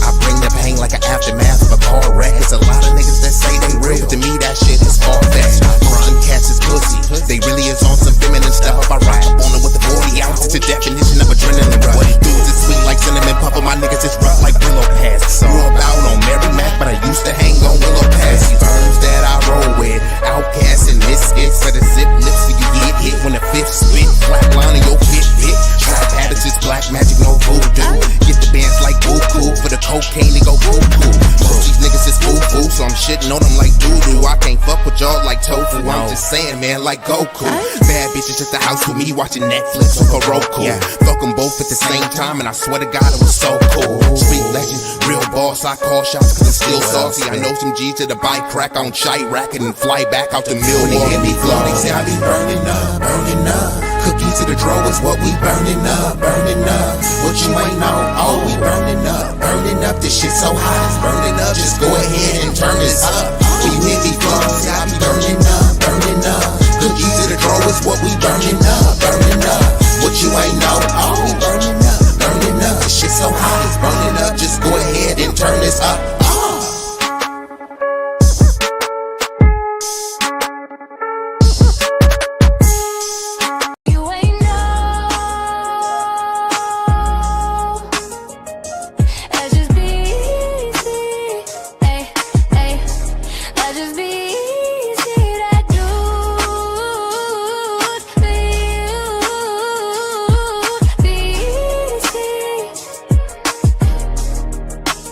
I bring the pain like an aftermath of a car wreck. It's a lot of niggas that say they real. To me, that shit is far-fetched. Run cats is pussy. They really is on some feminine stuff. If I ride up on them with the 40 ounces, the definition of adrenaline rush. What he do is sweet like cinnamon puffer. My niggas is rough like Willow Pass. Grew up out on Mary Mac, but I used to hang on Willow Pass. These birds that I roll with, outcasts and misfits. Better zip lips so you get hit when the fifth spit. Flat line in your pit hit. Trap habits is black magic, no voodoo. Get the bands like Buku. For the cocaine, they go cuckoo. Most these niggas is foo-foo, so I'm shitting on them like doo-doo. I can't fuck with y'all like tofu. I'm just saying, man, like Goku. Bad bitches at the house with me watching Netflix or Roku. Fuck them both at the same time, and I swear to God it was so cool. Street legend, real boss, I call shots cause it's still saucy. I know some G's to the bike crack on shite racket and fly back out the mill. When they hear me flow, they say I be burning up, burning up. Cookie to the draw is what we burning up, burning up. What you ain't know, oh, we burning up, burning up. This shit so hot, it's burning up. Just go ahead and turn this up. When you hear me flow, I be burning up, burning burning up. Cookies to the grow is what we burning up, burning up. What you ain't know, oh, we burning up, burning up. This shit so hot, it's burning up. Just go ahead and turn this up.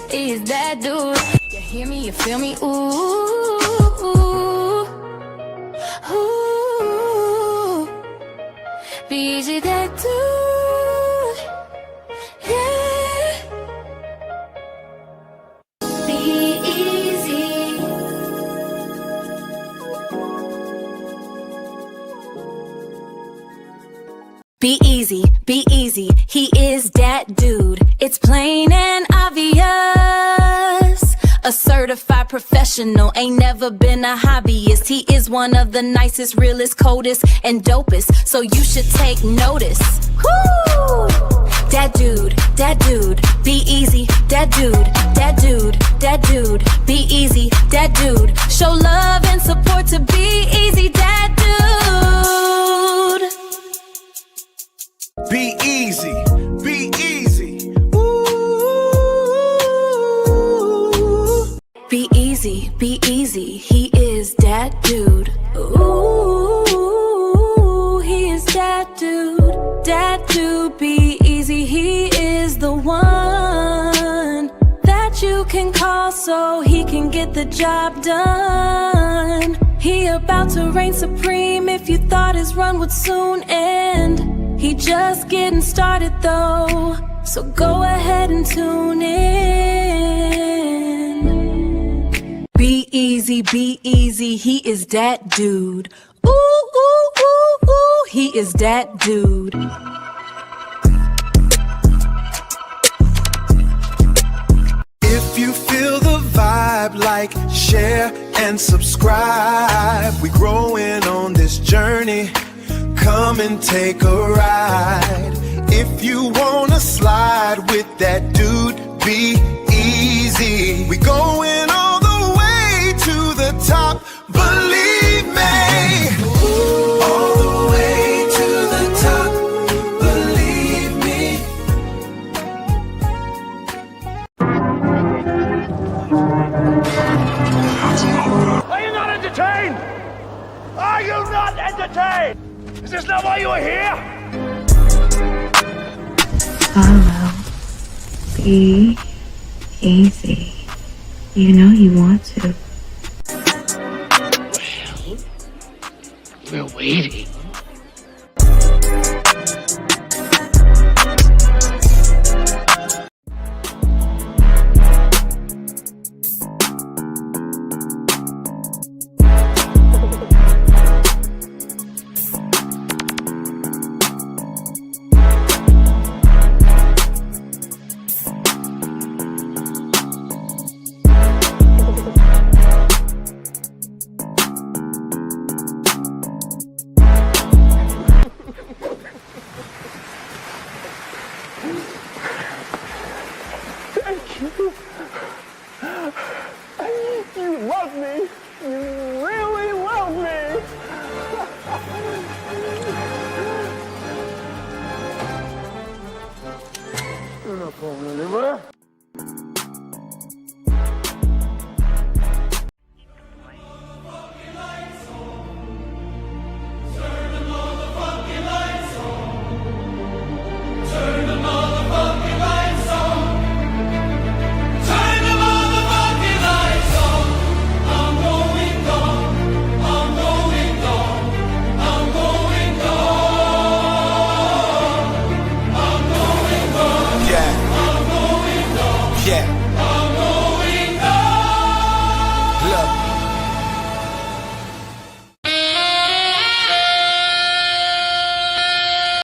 Is that dude? You hear me? You feel me? Ooh, ooh. B-Eazy Dat Dude, yeah. B-Eazy. B-Eazy, B-Eazy, he is that dude. It's plain and obvious. A certified professional, ain't never been a hobbyist. He is one of the nicest, realest, coldest, and dopest. So you should take notice. Woo! That dude, B-Eazy, that dude, that dude, B-Eazy, that dude. Show love and support to B-Eazy, that dude. Be easy, be easy. Be easy, be easy, he is that dude. Ooh, he is that dude, be easy, he is the one that you can call so he can get the job done. He about to reign supreme if you thought his run would soon end. He just getting started though, so go ahead and tune in. Be easy, he is that dude. Ooh, ooh, ooh, ooh, he is that dude. If you feel the vibe, like, share, and subscribe. We growing on this journey. Come and take a ride. If you wanna slide with that dude, be easy. We going all the way to the top, believe me. All the way to the top, believe me. Are you not entertained? Are you not entertained? Is this not why you are here? Follow. Be easy. You know you want to. Well, we're waiting. You love me. You really love me. You're not going